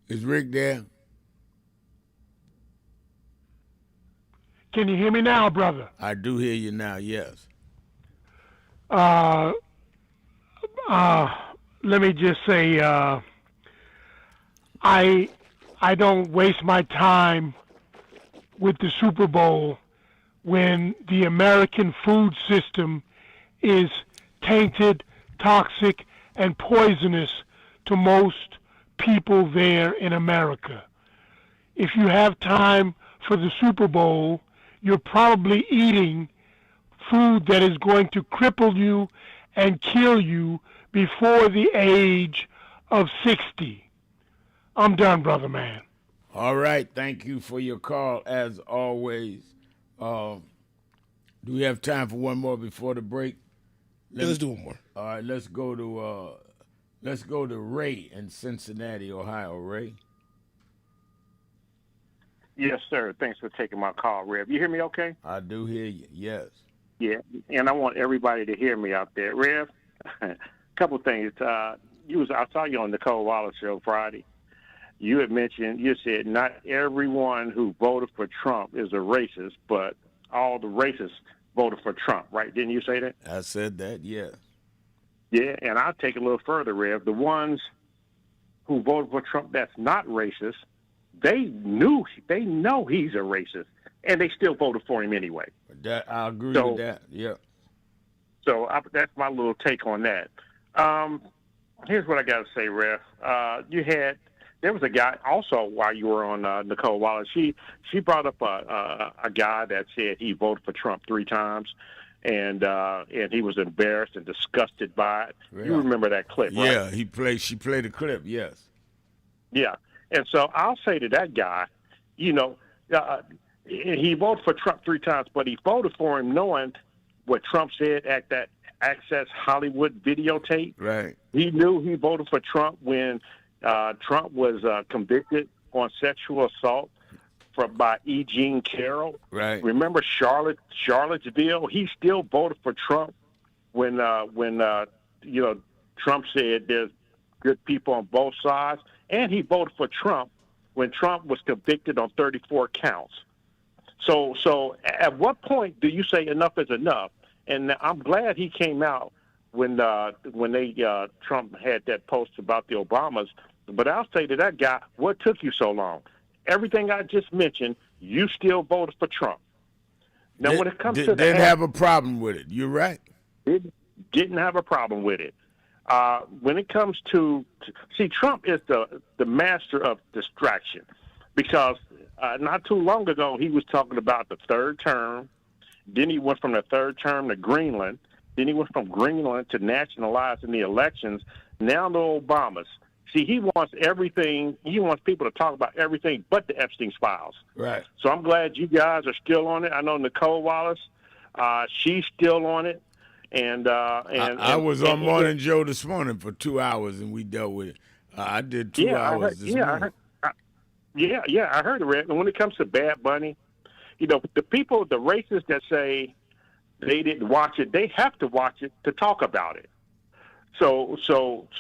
Is Rick there? Can you hear me now, brother? I do hear you now, yes. Let me just say, I don't waste my time with the Super Bowl when the American food system is tainted, toxic, and poisonous to most people there in America. If you have time for the Super Bowl, you're probably eating food that is going to cripple you and kill you before the age of 60. I'm done, brother man. All right, thank you for your call, as always. Do we have time for one more before the break? Let's do one more. All right, let's go to Ray in Cincinnati, Ohio. Ray? Yes, sir. Thanks for taking my call, Rev. You hear me okay? I do hear you, yes. Yeah, and I want everybody to hear me out there. Rev, a couple things. I saw you on the Nicole Wallace show Friday. You said not everyone who voted for Trump is a racist, but all the racists voted for Trump, right? Didn't you say that? I said that, yes. Yeah, and I'll take it a little further, Rev. The ones who voted for Trump that's not racist, they know he's a racist, and they still voted for him anyway. I agree with that, yeah. So that's my little take on that. Here's what I got to say, Ref. There was a guy also while you were on Nicole Wallace. She brought up a guy that said he voted for Trump 3 times, and he was embarrassed and disgusted by it. Yeah. You remember that clip, right? Yeah, she played the clip. Yes. Yeah, and so I'll say to that guy, he voted for Trump 3 times, but he voted for him knowing what Trump said at that Access Hollywood videotape. Right. He knew he voted for Trump when Trump was convicted on sexual assault by E. Jean Carroll. Right. Remember Charlottesville? He still voted for Trump when Trump said there's good people on both sides, and he voted for Trump when Trump was convicted on 34 counts. So at what point do you say enough is enough? And I'm glad he came out when Trump had that post about the Obamas. But I'll say to that guy, what took you so long? Everything I just mentioned, you still voted for Trump. Now, when it comes to didn't have a problem with it. You're right. Didn't have a problem with it. When it comes to Trump is the master of distraction, because not too long ago he was talking about the 3rd term. Then he went from the 3rd term to Greenland. Then he went from Greenland to nationalizing the elections. Now the Obamas. See, he wants everything. He wants people to talk about everything but the Epstein files. Right. So I'm glad you guys are still on it. I know Nicole Wallace, she's still on it. I was on Morning Joe this morning for 2 hours, and we dealt with it. I did 2 hours this morning. I heard it. And when it comes to Bad Bunny, the people, the racists that say they didn't watch it, they have to watch it to talk about it. So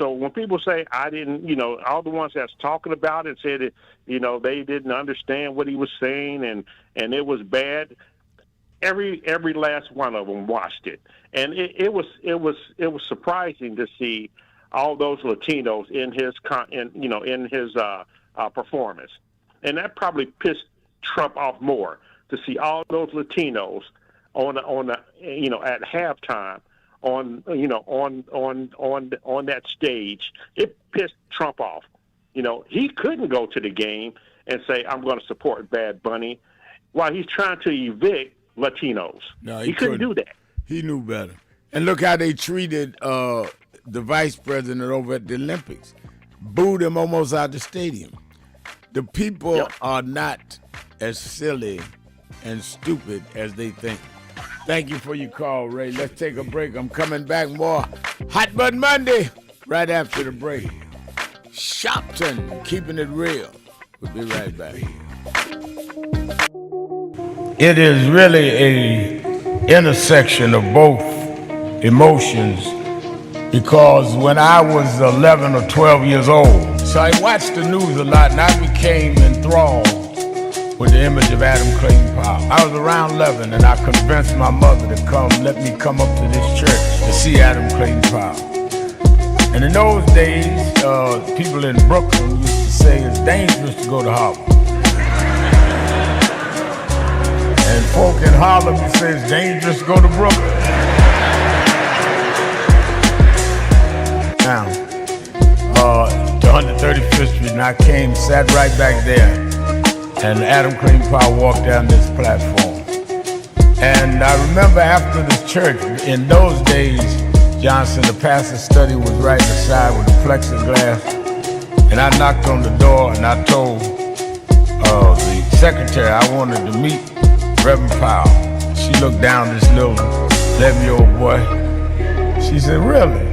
when people say I didn't, all the ones that's talking about it said that, they didn't understand what he was saying and it was bad. Every last one of them watched it, and it was surprising to see all those Latinos in his performance, and that probably pissed Trump off more to see all those Latinos on at halftime on that stage. It pissed Trump off. He couldn't go to the game and say I'm going to support Bad Bunny while he's trying to evict Latinos. No, he couldn't do that. He knew better. And look how they treated the vice president over at the Olympics. Booed him almost out the stadium. The people are not as silly and stupid as they think. Thank you for your call, Ray. Let's take a break. I'm coming back more Hot Button Monday right after the break. Sharpton, keeping it real. We'll be right back. It is really a intersection of both emotions, because when I was 11 or 12 years old, so I watched the news a lot, and I became enthralled with the image of Adam Clayton Powell. I was around 11, and I convinced my mother to let me come up to this church to see Adam Clayton Powell. And in those days, people in Brooklyn used to say it's dangerous to go to Harlem. And folk in Harlem used to say it's dangerous to go to Brooklyn. Now, to 135th Street, and I came, sat right back there, and Adam Clayton Powell walked down this platform. And I remember after the church, in those days, Johnson, the pastor's study was right inside with the plexiglass. And I knocked on the door and I told the secretary I wanted to meet Reverend Powell. She looked down this little 11-year-old boy. She said, really?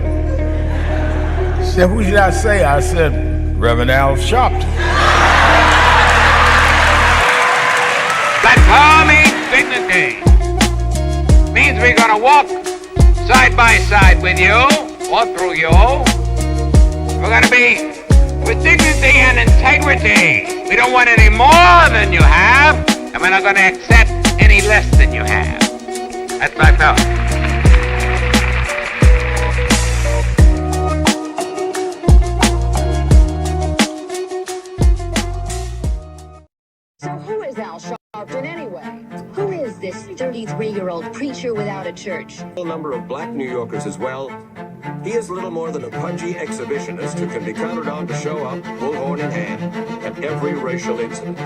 She said, who did I say? I said, Reverend Al Sharpton. That call means dignity. Means we're gonna walk side by side with you, or through you. We're gonna be with dignity and integrity. We don't want any more than you have, and we're not gonna accept any less than you have. That's my thought. So who is Al Sharpton anyway? Who is this 33-year-old preacher without a church? A number of black New Yorkers as well He is little more than a pudgy exhibitionist who can be counted on to show up, bullhorn in hand, at every racial incident.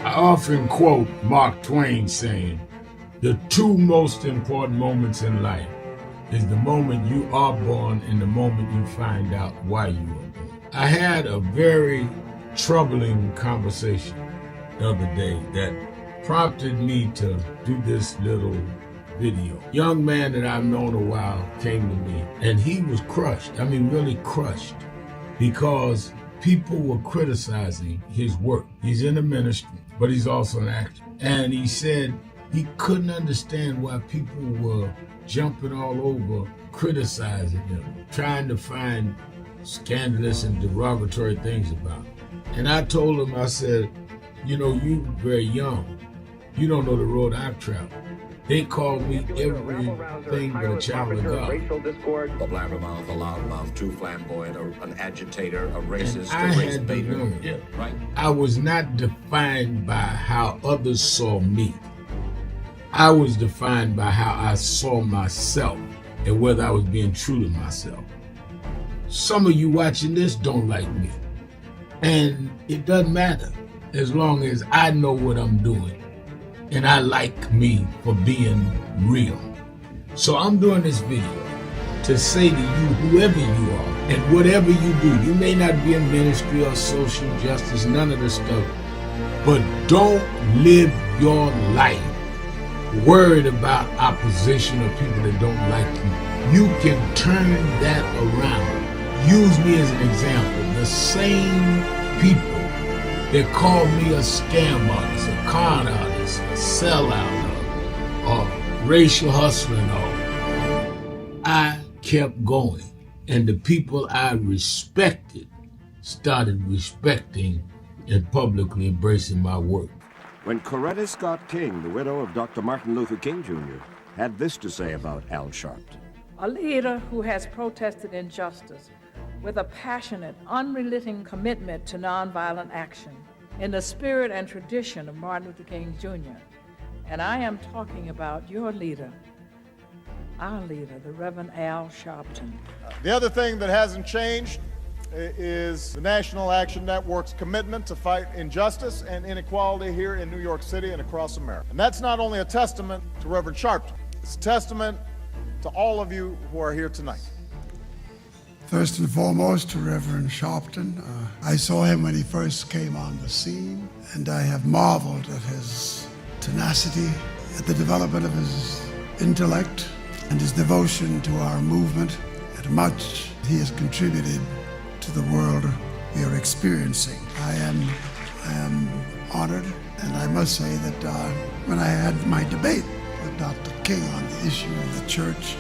I often quote Mark Twain saying, "The two most important moments in life is the moment you are born and the moment you find out why you were born." I had a very troubling conversation the other day that prompted me to do this little video. Young man that I've known a while came to me and he was crushed. I mean, really crushed, because people were criticizing his work. He's in the ministry, but he's also an actor. And he said he couldn't understand why people were jumping all over, criticizing him, trying to find scandalous and derogatory things about him. And I told him, I said, you know, you're very young. You don't know the road I've traveled. They call me everything but a child of God. A blabbermouth, a loudmouth, too flamboyant, an agitator, a racist, I had to learn. Yeah, right. I was not defined by how others saw me. I was defined by how I saw myself and whether I was being true to myself. Some of you watching this don't like me. And it doesn't matter as long as I know what I'm doing and I like me for being real. So I'm doing this video to say to you, whoever you are and whatever you do, you may not be in ministry or social justice, none of this stuff, but don't live your life worried about opposition or people that don't like you. You can turn that around. Use me as an example. The same people that call me a scam artist, a con artist, a sellout, or racial hustler and all, I kept going. And the people I respected started respecting and publicly embracing my work. When Coretta Scott King, the widow of Dr. Martin Luther King Jr., had this to say about Al Sharpton. A leader who has protested injustice with a passionate, unrelenting commitment to nonviolent action in the spirit and tradition of Martin Luther King Jr. And I am talking about your leader, our leader, the Reverend Al Sharpton. The other thing that hasn't changed is the National Action Network's commitment to fight injustice and inequality here in New York City and across America. And that's not only a testament to Reverend Sharpton, it's a testament to all of you who are here tonight. First and foremost, to Reverend Sharpton. I saw him when he first came on the scene, and I have marveled at his tenacity, at the development of his intellect, and his devotion to our movement, and much he has contributed to the world we are experiencing. I am honored, and I must say that when I had my debate with Dr. King on the issue of the church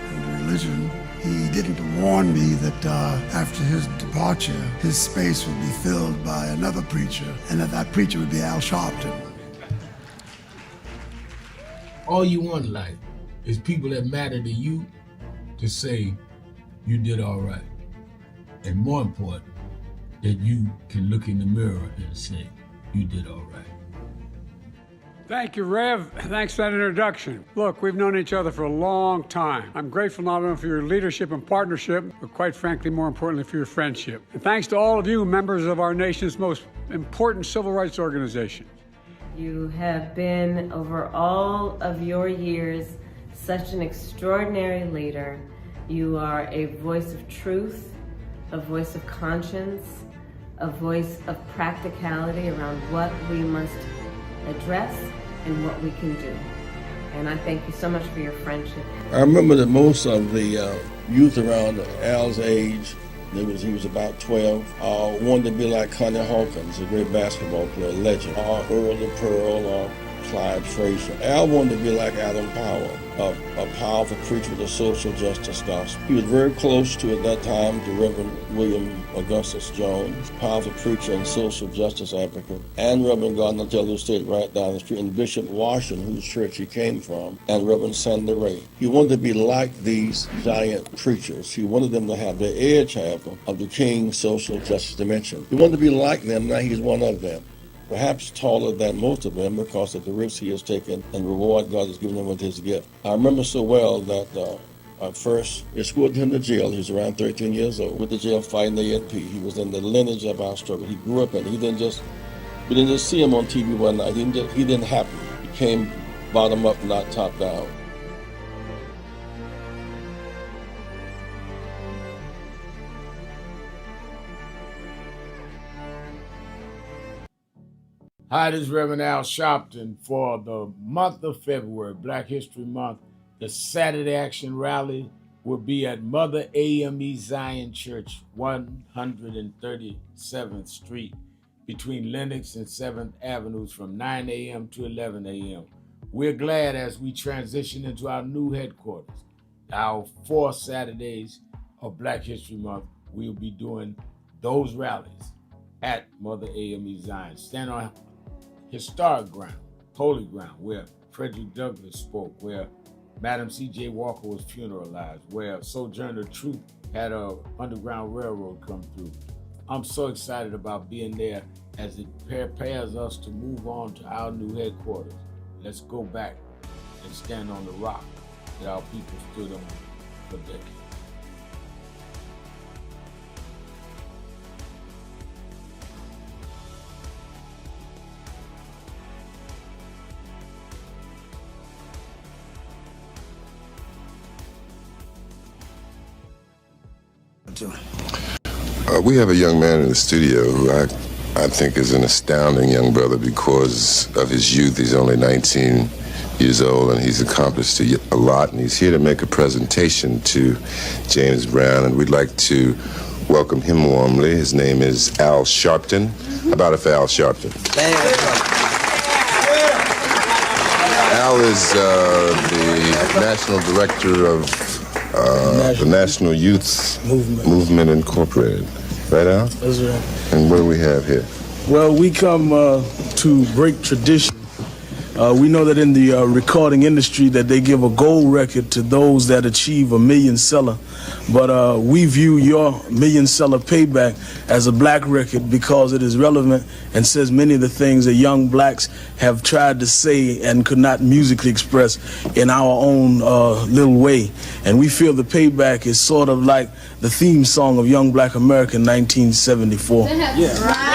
and religion, he didn't warn me that after his departure, his space would be filled by another preacher, and that preacher would be Al Sharpton. All you want in life is people that matter to you to say you did all right. And more important, that you can look in the mirror and say you did all right. Thank you, Rev. Thanks for that introduction. Look, we've known each other for a long time. I'm grateful not only for your leadership and partnership, but quite frankly, more importantly, for your friendship. And thanks to all of you, members of our nation's most important civil rights organization. You have been, over all of your years, such an extraordinary leader. You are a voice of truth, a voice of conscience, a voice of practicality around what we must address and what we can do. And I thank you so much for your friendship. I remember that most of the youth around Al's age, he was about 12, wanted to be like Connie Hawkins, a great basketball player, legend, or Earl the Pearl, or Clyde Frazier. Al wanted to be like Adam Powell, a powerful preacher with a social justice gospel. He was very close to, at that time, the Reverend William Augustus Jones, powerful preacher and social justice advocate, and Reverend Gardner Taylor, who stayed right down the street, and Bishop Washington, whose church he came from, and Reverend Sandy Ray. He wanted to be like these giant preachers. He wanted them to have the edge, however, of the King's social justice dimension. He wanted to be like them, now he's one of them. perhaps taller than most of them because of the risks he has taken and the reward God has given him with his gift. I remember so well that I first escorted him to jail. He was around 13 years old with the jail fighting the ANP. He was in the lineage of our struggle. He grew up in it. We didn't just see him on TV one night. He didn't happen. He came bottom up, not top down. Hi, this is Reverend Al Sharpton for the month of February, Black History Month. The Saturday Action Rally will be at Mother AME Zion Church, 137th Street, between Lenox and 7th Avenues from 9 a.m. to 11 a.m. We're glad as we transition into our new headquarters. Our 4 Saturdays of Black History Month, we'll be doing those rallies at Mother AME Zion. Stand on historic ground, holy ground, where Frederick Douglass spoke, where Madam C.J. Walker was funeralized, where Sojourner Truth had a Underground Railroad come through. I'm so excited about being there as it prepares us to move on to our new headquarters. Let's go back and stand on the rock that our people stood on for decades. We have a young man in the studio who I think is an astounding young brother because of his youth. He's only 19 years old and he's accomplished a lot, and he's here to make a presentation to James Brown, and we'd like to welcome him warmly. His name is Al Sharpton. How about it for Al Sharpton? Al is the National Director of the National Youth Movement Incorporated. Right, Al? That's right. And what do we have here? Well, we come to break tradition. We know that in the recording industry that they give a gold record to those that achieve a million seller. But we view your million seller payback as a black record because it is relevant and says many of the things that young blacks have tried to say and could not musically express in our own little way. And we feel the payback is sort of like the theme song of Young Black America in 1974. Yeah.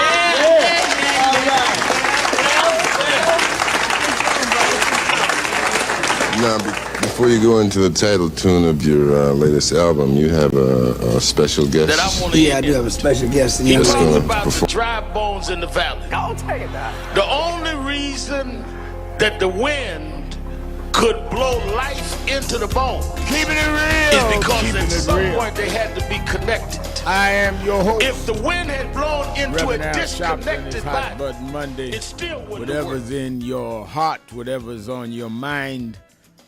Now, before you go into the title tune of your latest album, you have a special guest. Yeah, I do have a special guest. He talks about the dry bones in the valley. I'll tell you that. The only reason that the wind could blow life into the bone, Keeping it real, is because at some point they had to be connected. I am your host. If the wind had blown into Reverend a Al Sharpton, disconnected it's Hot body, Button Monday. it still wouldn't Whatever's work. in your heart, whatever's on your mind,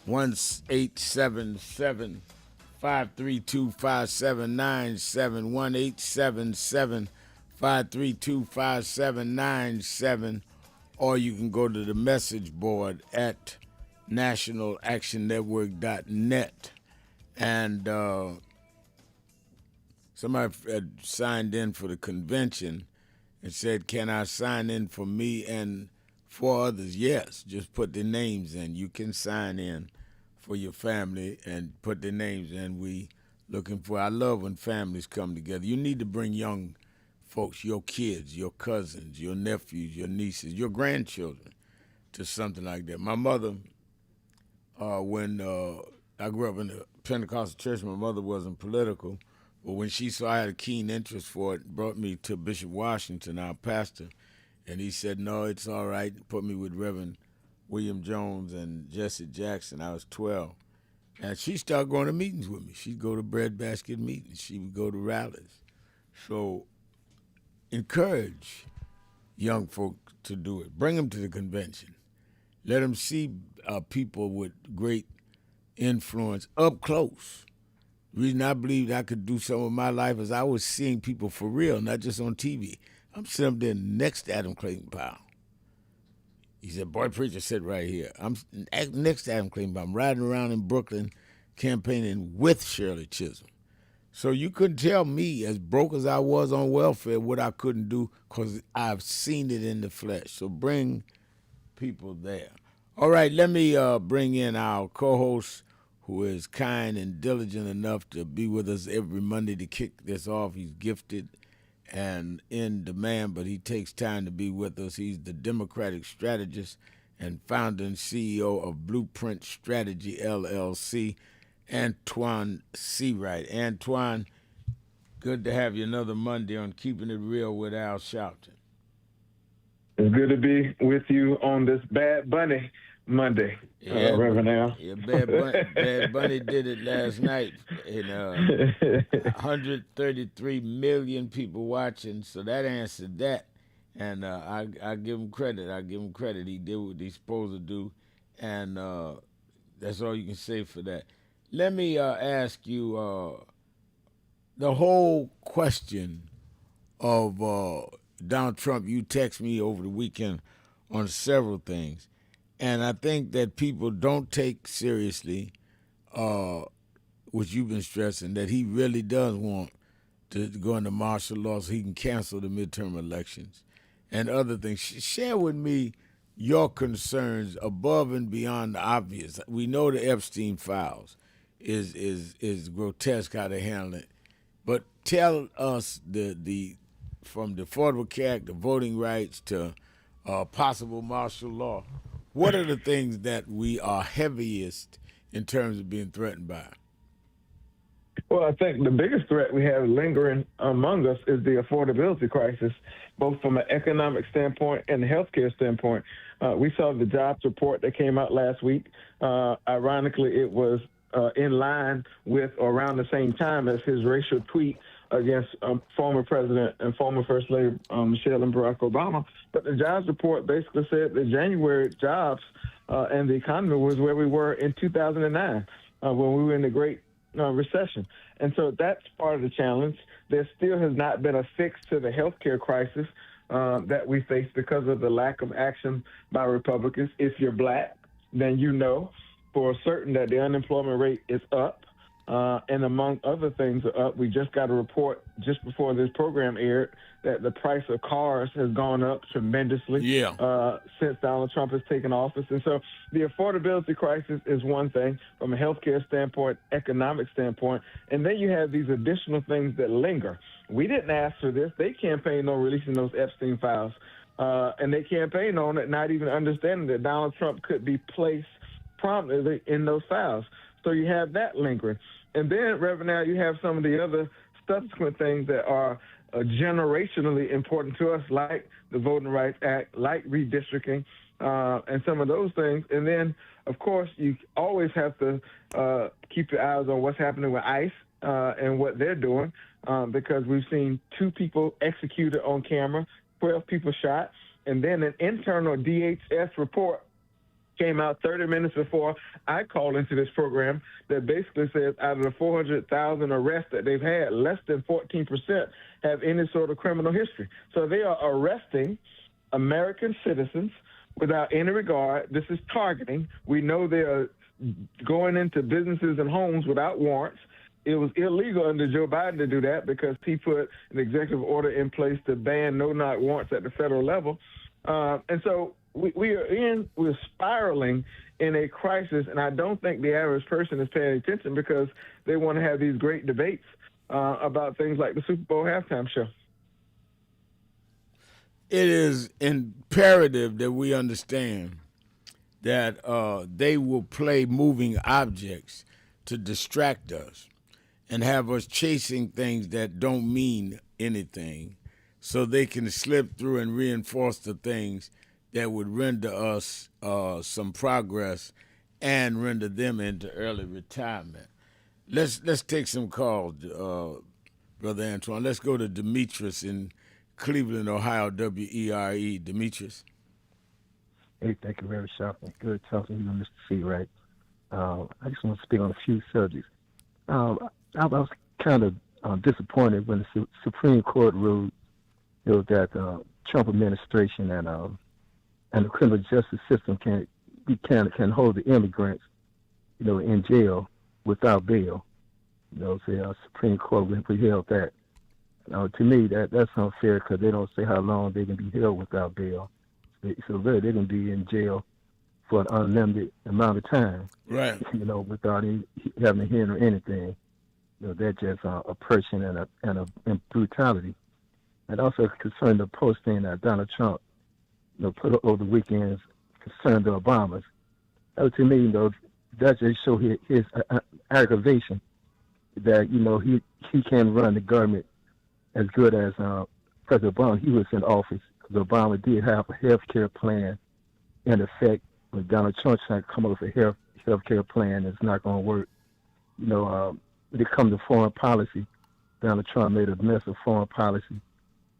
1-877-532-5797, 1-877-532-5797, or you can go to the message board at nationalactionnetwork.net. And somebody had signed in for the convention and said, can I sign in for me and 4 others? Yes, just put their names in. You can sign in for your family and put their names in. We looking for, I love when families come together. You need to bring young folks, your kids, your cousins, your nephews, your nieces, your grandchildren to something like that. My mother, when I grew up in the Pentecostal church, my mother wasn't political, but when she saw I had a keen interest for it, brought me to Bishop Washington, our pastor, and he said, no, it's all right, put me with Reverend William Jones and Jesse Jackson. I was 12. And she started going to meetings with me. She'd go to breadbasket meetings. She would go to rallies. So encourage young folk to do it. Bring them to the convention. Let them see people with great influence up close. The reason I believed I could do something with my life is I was seeing people for real, not just on TV. I'm sitting up there next to Adam Clayton Powell. He said, boy, preacher, sit right here. I'm next to Adam Clayton Powell. I'm riding around in Brooklyn campaigning with Shirley Chisholm. So you couldn't tell me, as broke as I was on welfare, what I couldn't do, because I've seen it in the flesh. So bring people there. All right, let me bring in our co-host, who is kind and diligent enough to be with us every Monday to kick this off. He's gifted and in demand, but he takes time to be with us. He's the Democratic strategist and founder and CEO of Blueprint Strategy, LLC, Antoine Seawright. Antoine, good to have you another Monday on Keeping It Real with Al Sharpton. It's good to be with you on this Bad Bunny Monday, Reverend Al. Yeah, Bad Bunny did it last night. And 133 million people watching, so that answered that. And I give him credit. He did what he's supposed to do, and that's all you can say for that. Let me ask you the whole question of Donald Trump. You text me over the weekend on several things, and I think that people don't take seriously what you've been stressing, that he really does want to go into martial law so he can cancel the midterm elections and other things. Share with me your concerns above and beyond the obvious. We know the Epstein files is grotesque how they handle it, but tell us the from the Affordable Care Act, the voting rights, to possible martial law. What are the things that we are heaviest in terms of being threatened by? Well, I think the biggest threat we have lingering among us is the affordability crisis, both from an economic standpoint and a healthcare standpoint. We saw the jobs report that came out last week. Ironically, it was in line with or around the same time as his racial tweet against former President and former First Lady Michelle and Barack Obama. But the jobs report basically said that January jobs and the economy was where we were in 2009 when we were in the Great Recession. And so that's part of the challenge. There still has not been a fix to the healthcare crisis that we face because of the lack of action by Republicans. If you're black, then you know for certain that the unemployment rate is up. And among other things are up. We just got a report just before this program aired that the price of cars has gone up tremendously since Donald Trump has taken office. And so the affordability crisis is one thing from a healthcare standpoint, economic standpoint, and then you have these additional things that linger. We didn't ask for this. They campaigned on releasing those Epstein files, and they campaigned on it not even understanding that Donald Trump could be placed prominently in those files. So you have that lingering. And then, Reverend, now you have some of the other subsequent things that are generationally important to us, like the Voting Rights Act, like redistricting, and some of those things. And then, of course, you always have to keep your eyes on what's happening with ICE and what they're doing, because we've seen 2 people executed on camera, 12 people shot, and then an internal DHS report came out 30 minutes before I called into this program that basically says out of the 400,000 arrests that they've had, less than 14% have any sort of criminal history. So they are arresting American citizens without any regard. This is targeting. We know they are going into businesses and homes without warrants. It was illegal under Joe Biden to do that because he put an executive order in place to ban no-knock warrants at the federal level. And so we're spiraling in a crisis, and I don't think the average person is paying attention because they want to have these great debates about things like the Super Bowl halftime show. It is imperative that we understand that they will play moving objects to distract us and have us chasing things that don't mean anything so they can slip through and reinforce the things that would render us some progress and render them into early retirement. Let's take some calls, Brother Antoine. Let's go to Demetrius in Cleveland, Ohio, WERE. Demetrius. Hey, thank you very sharply. Good talking to you, Mr. Seawright. I just want to speak on a few subjects. I was kind of disappointed when the Supreme Court ruled that Trump administration and the criminal justice system can hold the immigrants, in jail without bail. Say our Supreme Court withheld that. To me, that's unfair because they don't say how long they can be held without bail. So really, they can be in jail for an unlimited amount of time. Right. Without having a hearing or anything. That's just oppression and brutality. And also concerning the posting that Donald Trump, put over the weekends concerning the Obamas. To me, that just show his aggravation that he can run the government as good as President Obama. He was in office because Obama did have a health care plan in effect. When Donald Trump trying to come up with a health care plan, it's not going to work. When it comes to foreign policy, Donald Trump made a mess of foreign policy,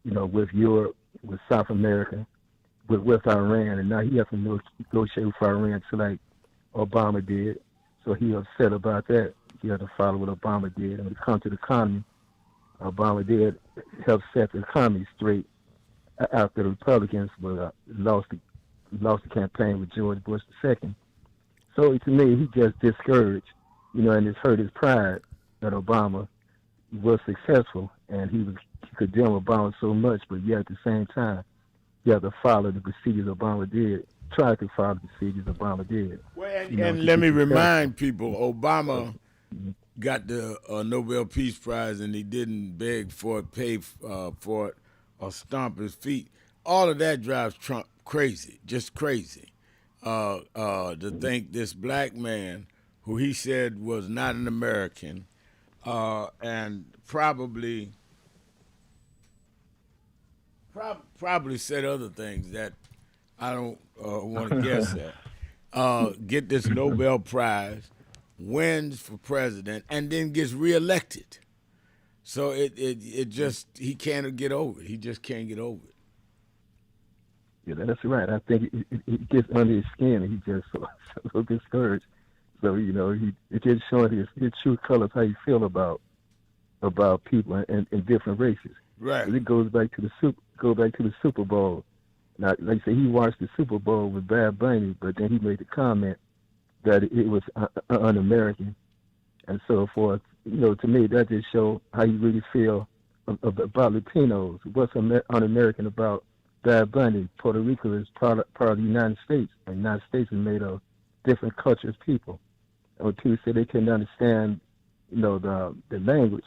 with Europe, with South America, with Iran, and now he has to negotiate with Iran just like Obama did. So he upset about that. He had to follow what Obama did. And when it comes to the economy, Obama did help set the economy straight after the Republicans lost the campaign with George Bush II. So to me, he just discouraged, and it's hurt his pride that Obama was successful, and he condemned Obama so much, but yet at the same time, he had to follow the procedures Obama did, tried to follow the procedures Obama did. Well, and let me remind people, Obama got the Nobel Peace Prize, and he didn't beg for it, pay for it, or stomp his feet. All of that drives Trump crazy, just crazy. To think this black man, who he said was not an American, and probably said other things that I don't want to guess at, get this Nobel Prize, wins for president, and then gets reelected. So it just, he can't get over it. He just can't get over it. Yeah, that's right. I think it gets under his skin, and he just so discouraged. So it just showing his true colors, how you feel about people in different races. Right. It goes back to the Super Bowl. Now, like I say, he watched the Super Bowl with Bad Bunny, but then he made the comment that it was un-American, and so forth. To me, that just shows how you really feel about Latinos. What's un-American about Bad Bunny? Puerto Rico is part of the United States, and the United States is made of different cultures, people. And when people say they couldn't understand, the language,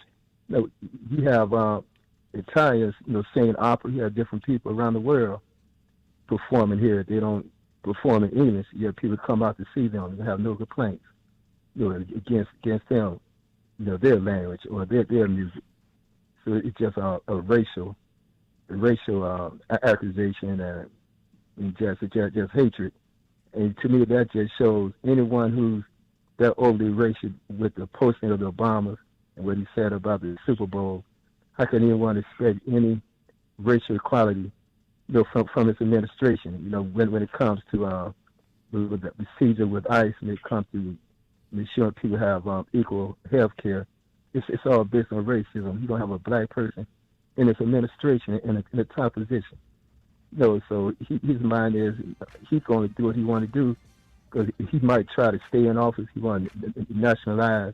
you have Italians, singing opera. You have different people around the world performing here. They don't perform in English. You have people come out to see them and have no complaints, against them, their language or their music. So it's just a racial accusation and just hatred. And to me, that just shows anyone who's that overly racial with the posting of the Obamas and what he said about the Super Bowl. How can anyone expect any racial equality, from his administration? When it comes to with the procedure with ICE, when it comes to ensuring people have equal health care, it's all based on racism. You don't have a black person in his administration in a top position. So his mind is he's going to do what he want to do, because he might try to stay in office. He want to nationalize,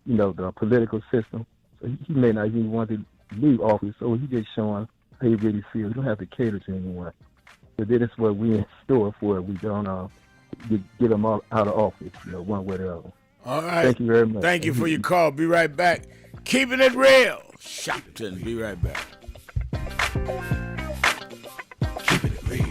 the political system. So he may not even want to leave office. So he's just showing how he really feels. You don't have to cater to anyone. But that is what we in store for if we don't get them all out of office, one way or the other. All right. Thank you very much. Thank you for your call. Be right back. Keeping it real. Sharpton. Be right back. Keeping it real.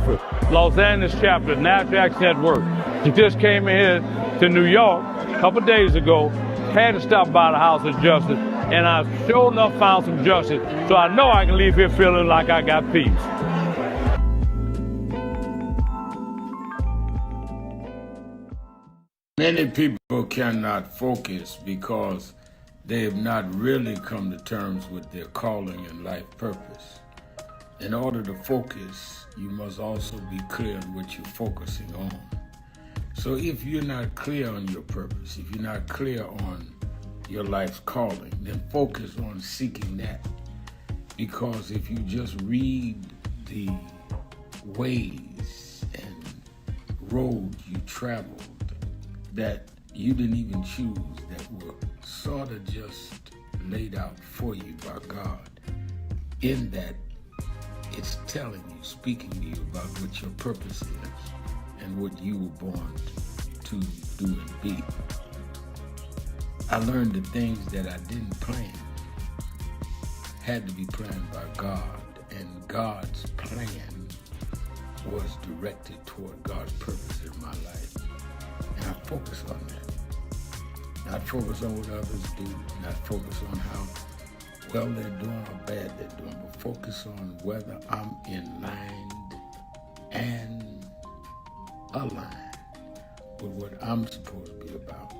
for Los Angeles chapter, National Action Network. She just came in here to New York a couple days ago, had to stop by the House of Justice, and I sure enough found some justice. So I know I can leave here feeling like I got peace. Many people cannot focus because they have not really come to terms with their calling and life purpose. In order to focus, you must also be clear on what you're focusing on. So if you're not clear on your purpose, if you're not clear on your life's calling, then focus on seeking that. Because if you just read the ways and roads you traveled that you didn't even choose, that were sort of just laid out for you by God, in that it's telling you, speaking to you about what your purpose is and what you were born to do and be. I learned the things that I didn't plan had to be planned by God, and God's plan was directed toward God's purpose in my life. And I focus on that. Not focus on what others do, not focus on how well they're doing or bad they're doing, but focus on whether I'm in line and aligned with what I'm supposed to be about.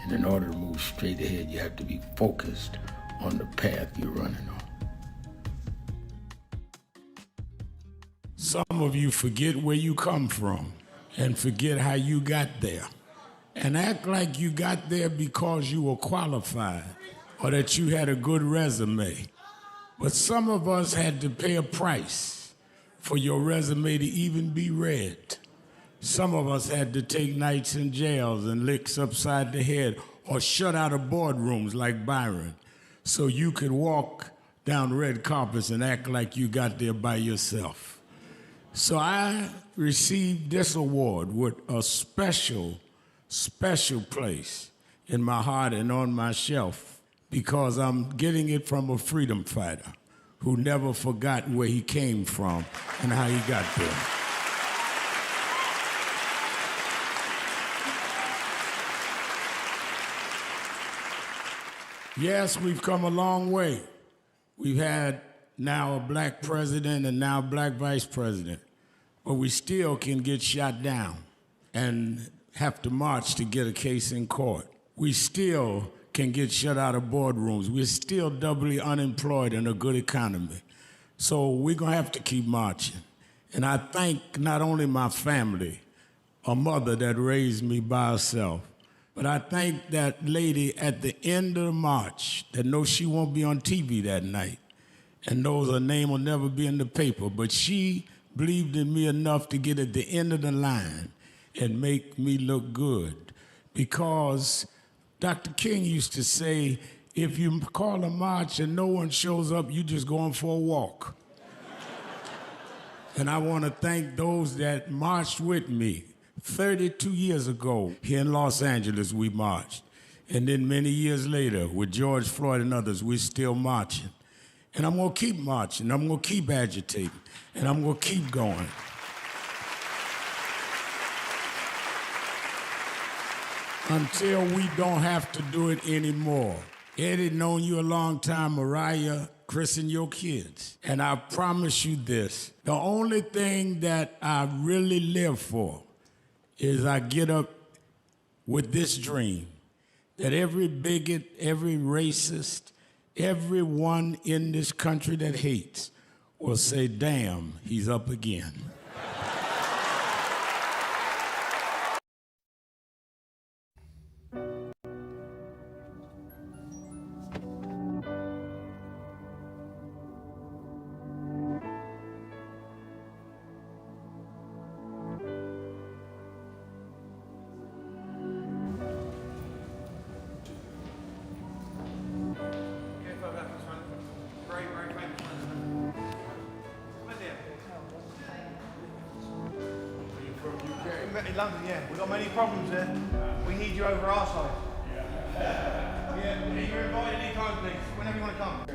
And in order to move straight ahead, you have to be focused on the path you're running on. Some of you forget where you come from and forget how you got there, and act like you got there because you were qualified or that you had a good resume. But some of us had to pay a price for your resume to even be read. Some of us had to take nights in jails and licks upside the head or shut out of boardrooms like Byron so you could walk down red carpets and act like you got there by yourself. So I received this award with a special place in my heart and on my shelf because I'm getting it from a freedom fighter who never forgot where he came from and how he got there. Yes, we've come a long way. We've had now a black president and now a black vice president, but we still can get shot down and have to march to get a case in court. We still can get shut out of boardrooms. We're still doubly unemployed in a good economy. So we're gonna have to keep marching. And I thank not only my family, a mother that raised me by herself, but I thank that lady at the end of the march that knows she won't be on TV that night and knows her name will never be in the paper, but she believed in me enough to get at the end of the line and make me look good. Because Dr. King used to say, if you call a march and no one shows up, you just going for a walk. And I want to thank those that marched with me. 32 years ago, here in Los Angeles, we marched. And then many years later, with George Floyd and others, we're still marching. And I'm gonna keep marching, I'm gonna keep agitating, and I'm gonna keep going. Until we don't have to do it anymore. Eddie known you a long time, Mariah, Chris and your kids. And I promise you this, the only thing that I really live for is I get up with this dream that every bigot, every racist, everyone in this country that hates will say, damn, he's up again. London, yeah. We've got many problems there. We need you over our side. Yeah, you're invited anytime, please. Whenever you want to come.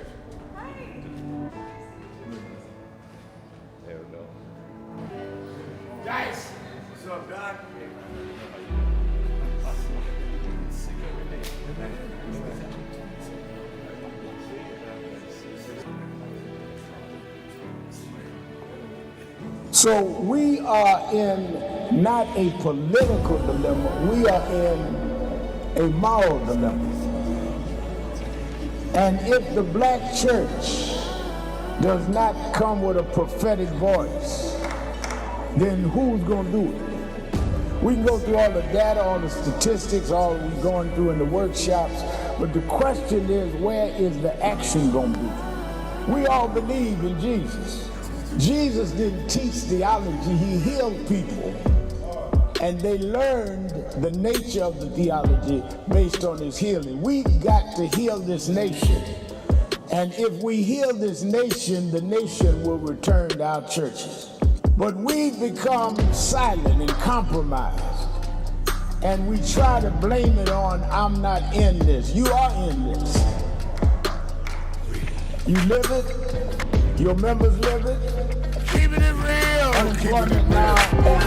There we go. So we are in not a political dilemma, we are in a moral dilemma. And if the black church does not come with a prophetic voice, then who's gonna do it? We can go through all the data, all the statistics, all we're going through in the workshops, but the question is, where is the action gonna be? We all believe in Jesus. Jesus didn't teach theology, he healed people. And they learned the nature of the theology based on his healing. We got to heal this nation. And if we heal this nation, the nation will return to our churches. But we've become silent and compromised. And we try to blame it on, I'm not in this. You are in this. You live it, your members live it. Keeping it real. Unemployment now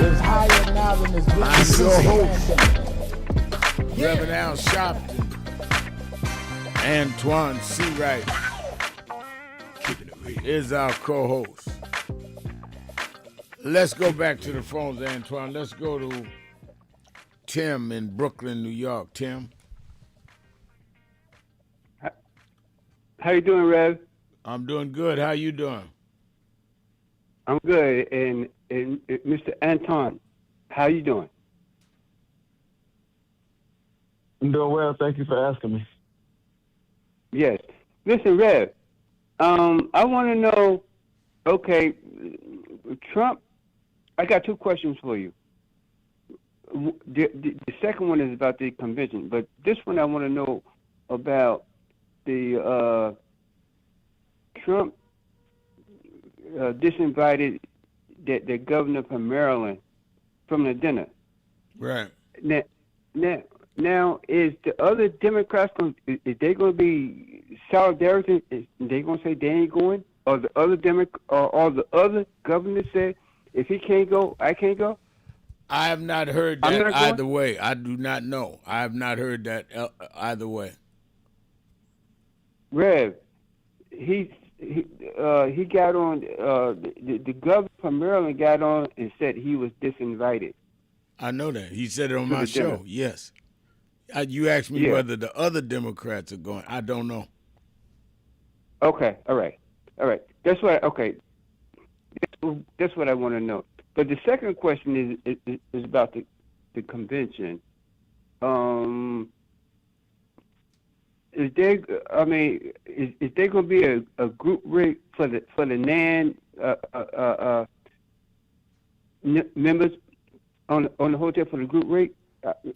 is higher now than it's been. I'm your host, Yeah. Reverend Al Sharpton, Antoine C. Wright is our co-host. Let's go back to the phones, Antoine. Let's go to Tim in Brooklyn, New York. Tim. How you doing, Rev? I'm doing good. How you doing? I'm good. And Mr. Anton, how you doing? I'm doing well. Thank you for asking me. Yes. Listen, Rev, I want to know, okay, Trump, I got two questions for you. The second one is about the convention, but this one I want to know about the Trump disinvited the governor from Maryland from the dinner. Right. Now is the other Democrats is they going to be solidarity? Is they going to say they ain't going, or the other or the other governors say if he can't go, I can't go? I have not heard that either way. I do not know. I have not heard that either way. Rev, he got on. The governor from Maryland got on and said he was disinvited. I know that. He said it on my show. Dinner. Yes. You asked me whether the other Democrats are going. I don't know. Okay. All right. That's what. Okay. That's what I want to know. But the second question is about the convention. Is there? I mean, is there going to be a group rate for the NAN members on the hotel for the group rate?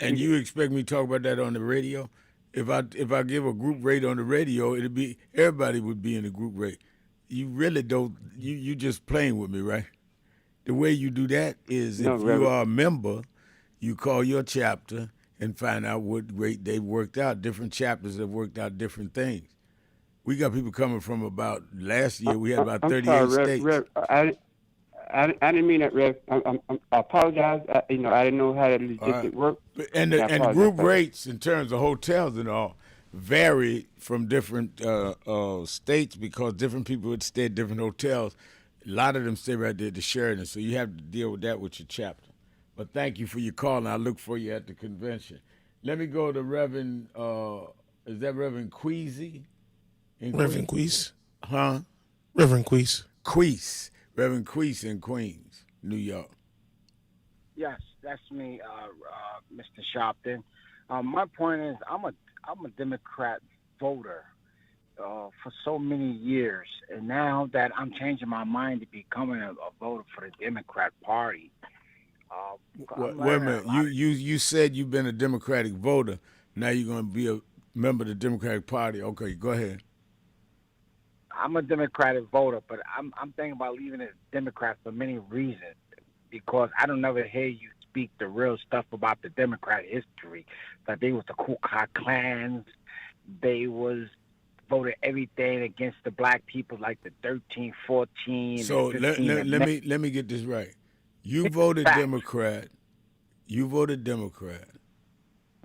And you expect me to talk about that on the radio? If I give a group rate on the radio, it'd be everybody would be in the group rate. You really don't. You just playing with me, right? The way you do that is if you are a member, you call your chapter and find out what rate they worked out. Different chapters have worked out different things. We got people coming from about last year. We had about 38 states. Rev, I didn't mean that, Rev. I apologize. I didn't know how that logistic worked. And the group rates in terms of hotels and all vary from different states because different people would stay at different hotels. A lot of them stay right there at the Sheraton, so you have to deal with that with your chapter. But thank you for your call, and I'll look for you at the convention. Let me go to Reverend, is that Reverend Queasy? Reverend Queese. Huh? Reverend Queese. Queese. Reverend Queese in Queens, New York. Yes, that's me, Mr. Sharpton. My point is, I'm a Democrat voter for so many years, and now that I'm changing my mind to becoming a voter for the Democrat Party. Wait a minute. You said you've been a Democratic voter. Now you're going to be a member of the Democratic Party. Okay, go ahead. I'm a Democratic voter, but I'm thinking about leaving as Democrat for many reasons. Because I don't ever hear you speak the real stuff about the Democrat history. That they was the Ku Klux Klans. They was voted everything against the black people, like the 13, 14. So let me get this right. You voted Democrat. You voted Democrat.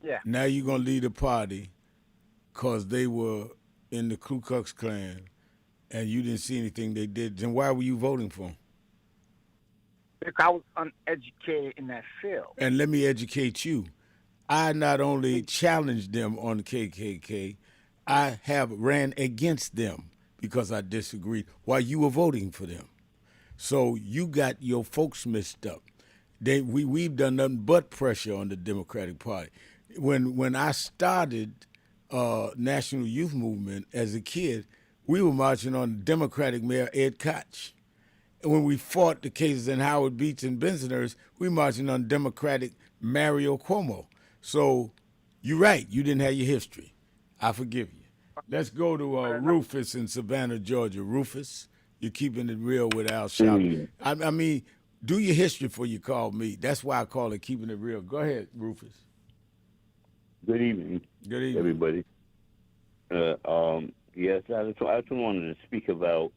Yeah. Now you're gonna lead a party because they were in the Ku Klux Klan, and you didn't see anything they did. Then why were you voting for them? because I was uneducated in that field. And let me educate you. I not only challenged them on the KKK, I have ran against them because I disagreed while you were voting for them. So you got your folks mixed up. We've done nothing but pressure on the Democratic Party. When I started National Youth Movement as a kid, we were marching on Democratic Mayor Ed Koch. And when we fought the cases in Howard Beach and Bensonhurst, we marching on Democratic Mario Cuomo. So you're right. You didn't have your history. I forgive you. Let's go to Rufus in Savannah, Georgia. Rufus, you're keeping it real with Al Sharpton. I mean, do your history before you call me. That's why I call it keeping it real. Go ahead, Rufus. Good evening. Good evening, everybody. Yes, I just wanted to speak about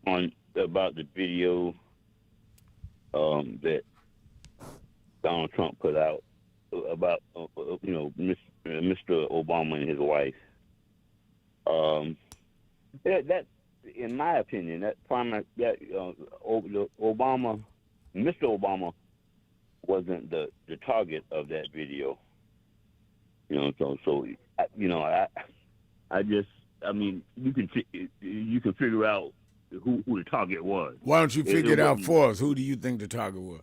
the video that Donald Trump put out about Mr. Obama and his wife. That in my opinion, Mr. Obama wasn't the target of that video. I mean, you can figure out who the target was. Why don't you figure it out for us? Who do you think the target was?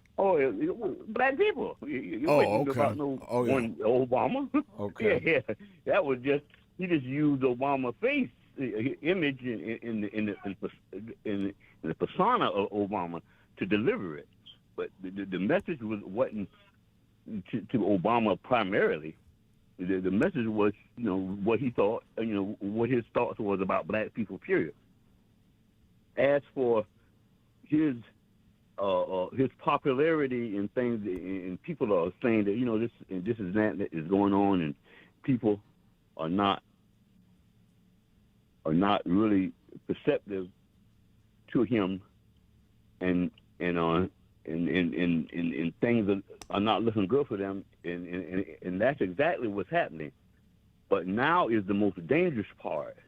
Black people. You wouldn't okay. about one Obama. Okay. Yeah, that was just he just used Obama's face image in the persona of Obama to deliver it, but the message wasn't to Obama primarily. The message was, what he thought, what his thoughts was about black people, period. As for his popularity and things, and people are saying that, this is that is going on, and people are not really perceptive to him, and things are not looking good for them, and that's exactly what's happening. But now is the most dangerous part,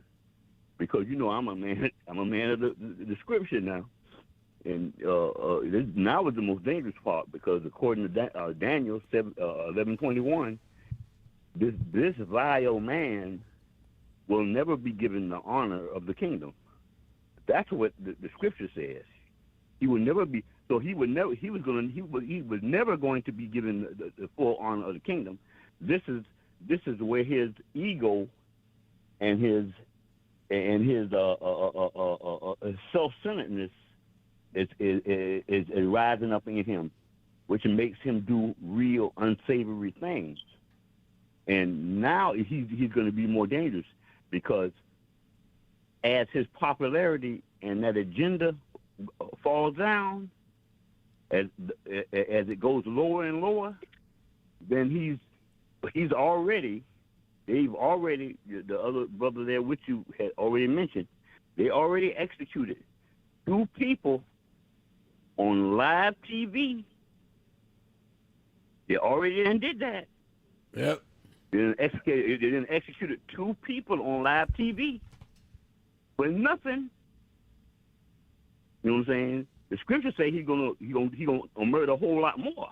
because I'm a man of the scripture now, and this now is the most dangerous part, because according to Daniel 11:21, this vile man will never be given the honor of the kingdom. That's what the scripture says. He will never be. So he was never going to be given the full honor of the kingdom. This is where his ego and his self-centeredness is rising up in him, which makes him do real unsavory things. And now he's going to be more dangerous, because as his popularity and that agenda falls down, as it goes lower and lower, then the other brother there with you had already mentioned, they already executed 2 people on live TV. They already did that. Yep. They didn't execute 2 people on live TV for nothing. You know what I'm saying? The scriptures say he's gonna murder a whole lot more.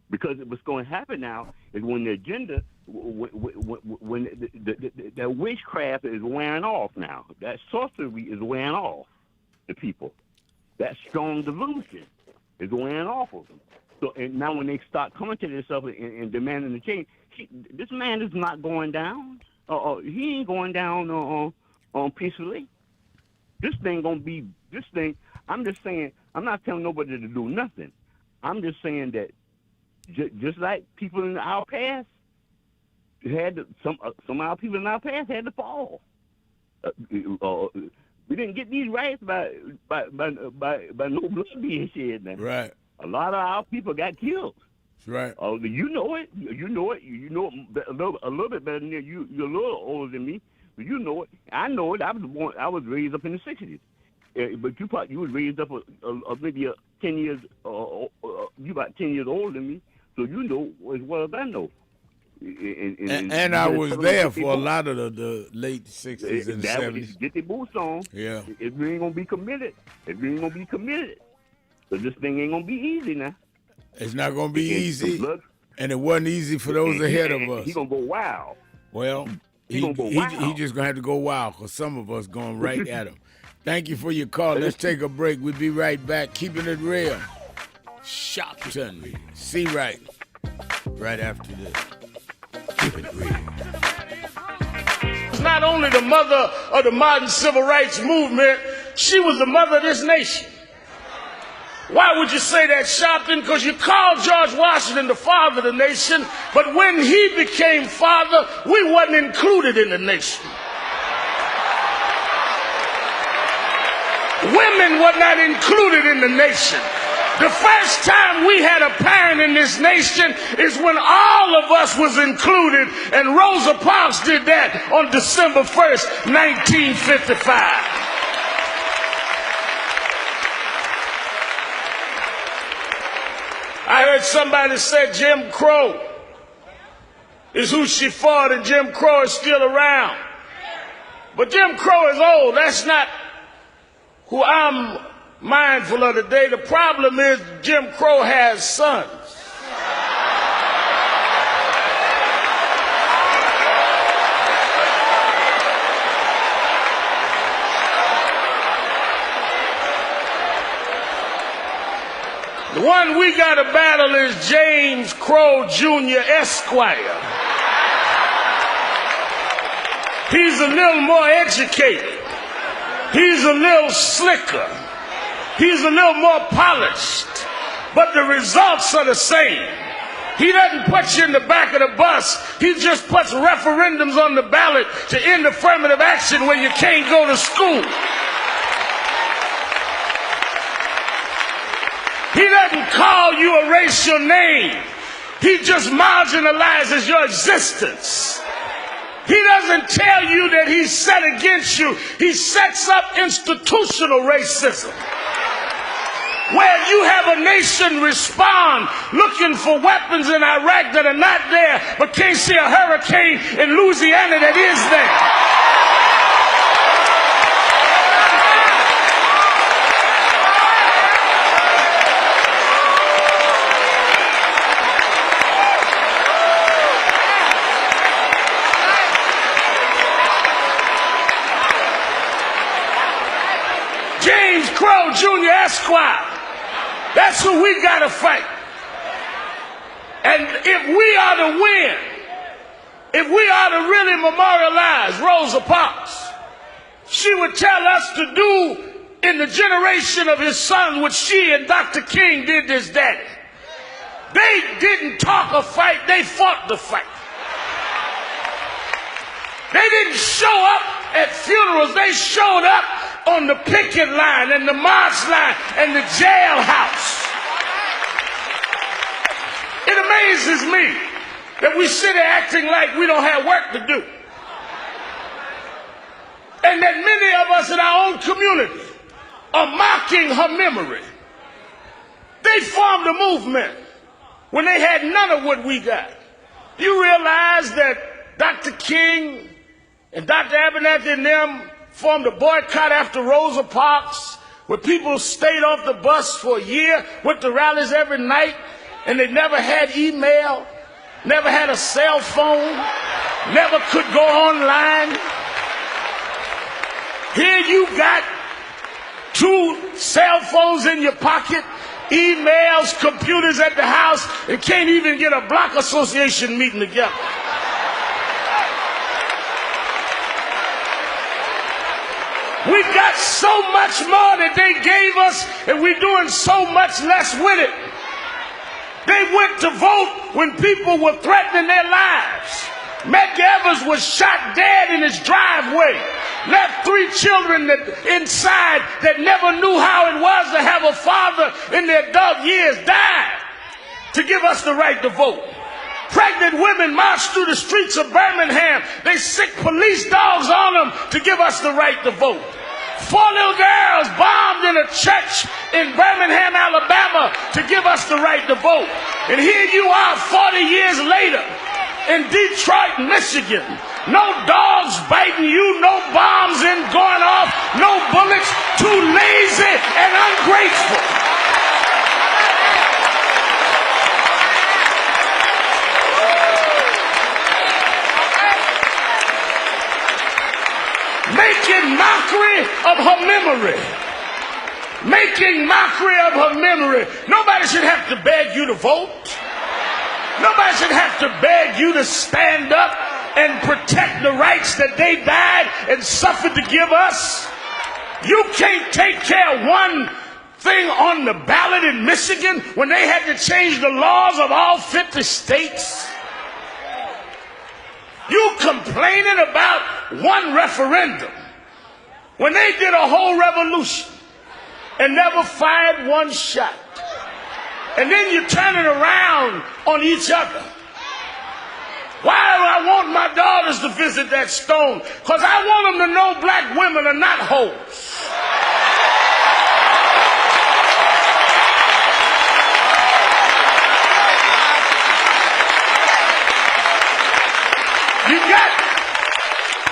Because what's going to happen now is when the agenda, when the witchcraft is wearing off now, that sorcery is wearing off the people. That strong delusion is wearing off of them. So, and now when they start coming to themselves and demanding the change, this man is not going down. He ain't going down peacefully. This thing gonna be this thing. I'm just saying. I'm not telling nobody to do nothing. I'm just saying that just like people in our past had some of our people in our past had to fall. We didn't get these rights by no blood being shed. Now. Right. A lot of our people got killed. Right. You know it. You know it a little bit better than you. You're a little older than me, but you know it. I know it. I was raised up in the '60s, but you was raised up maybe 10 years. You about 10 years older than me, so you know as well as I know. And I was there for a lot of the late 60s and 70s. Get their boots on. Yeah. If we ain't going to be committed, so this thing ain't going to be easy now. It's not going to be easy. And it wasn't easy for those ahead of us. He going to go wild. Well, he just going to have to go wild because some of us going right at him. Thank you for your call. Let's take a break. We'll be right back. Keeping it real. Sharpton. See right after this. Keep it real. Was not only the mother of the modern civil rights movement, she was the mother of this nation. Why would you say that, Sharpton? Because you called George Washington the father of the nation, but when he became father, we wasn't included in the nation. Women were not included in the nation. The first time we had a parent in this nation is when all of us was included, and Rosa Parks did that on December 1st, 1955. I heard somebody say Jim Crow is who she fought, and Jim Crow is still around. But Jim Crow is old. That's not who I'm mindful of today. The problem is Jim Crow has sons. The one we got to battle is James Crow Jr. Esquire. He's a little more educated. He's a little slicker. He's a little more polished. But the results are the same. He doesn't put you in the back of the bus. He just puts referendums on the ballot to end affirmative action when you can't go to school. He doesn't call you erase your name. He just marginalizes your existence. He doesn't tell you that he's set against you. He sets up institutional racism, where you have a nation respond looking for weapons in Iraq that are not there, but can't see a hurricane in Louisiana that is there. James Crow Jr. Esquire. That's who we got to fight. And if we are to win, if we are to really memorialize Rosa Parks, she would tell us to do in the generation of his son what she and Dr. King did to his daddy. They didn't talk a fight, they fought the fight. They didn't show up at funerals, they showed up on the picket line and the march line and the jailhouse. It amazes me that we sit here acting like we don't have work to do. And that many of us in our own community are mocking her memory. They formed a movement when they had none of what we got. You realize that Dr. King and Dr. Abernathy and them formed a boycott after Rosa Parks, where people stayed off the bus for a year, went to rallies every night, and they never had email, never had a cell phone, never could go online. Here you got 2 cell phones in your pocket, emails, computers at the house, and can't even get a block association meeting together. We got so much more that they gave us, and we're doing so much less with it. They went to vote when people were threatening their lives. Medgar Evers was shot dead in his driveway, left 3 children inside that never knew how it was to have a father in their adult years, died to give us the right to vote. Pregnant women marched through the streets of Birmingham. They sick police dogs on them to give us the right to vote. 4 little girls bombed in a church in Birmingham, Alabama to give us the right to vote. And here you are 40 years later, in Detroit, Michigan. No dogs biting you, no bombs in going off, no bullets, too lazy and ungrateful. Making mockery of her memory. Making mockery of her memory. Nobody should have to beg you to vote. Nobody should have to beg you to stand up and protect the rights that they died and suffered to give us. You can't take care of one thing on the ballot in Michigan when they had to change the laws of all 50 states. You complaining about one referendum when they did a whole revolution and never fired one shot. And then you turn it around on each other. Why do I want my daughters to visit that stone? Because I want them to know black women are not hoes.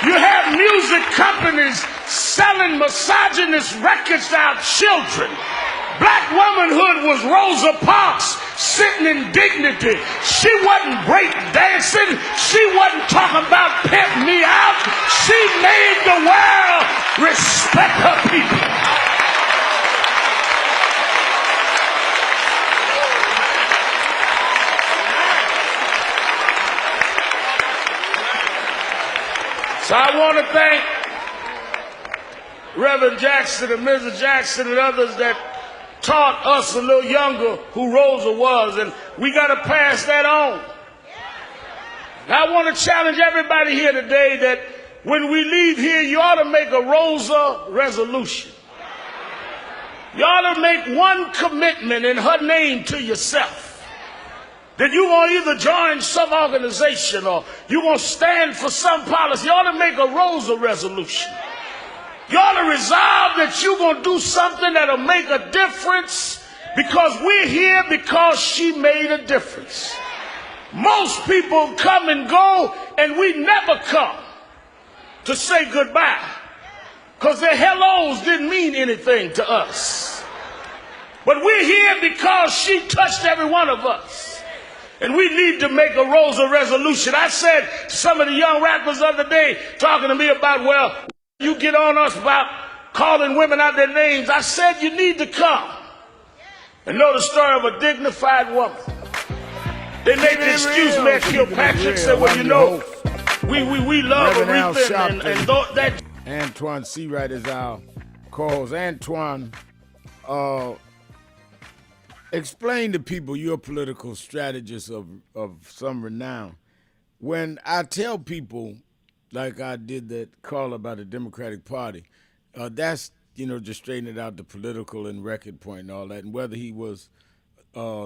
You have music companies selling misogynist records to our children. Black womanhood was Rosa Parks sitting in dignity. She wasn't break dancing. She wasn't talking about pimp me out. She made the world respect her people. So I want to thank Reverend Jackson and Mrs. Jackson and others that taught us a little younger who Rosa was, and we got to pass that on. And I want to challenge everybody here today that when we leave here, you ought to make a Rosa resolution. You ought to make one commitment in her name to yourself. That you're going to either join some organization or you're going to stand for some policy. You ought to make a Rosa resolution. You ought to resolve that you're going to do something that'll make a difference because we're here because she made a difference. Most people come and go and we never come to say goodbye because their hellos didn't mean anything to us. But we're here because she touched every one of us. And we need to make a Rosa resolution. I said to some of the young rappers the other day talking to me about, well, you get on us about calling women out their names. I said you need to come and know the story of a dignified woman. They made the excuse, man, Kilpatrick said, well, you know, we love Aretha and that. Antoine Seawright is our co-host. Antoine, explain to people you're a political strategist of some renown. When I tell people, like I did that call about the Democratic Party, that's, just straighten it out, the political and record point and all that. And whether he was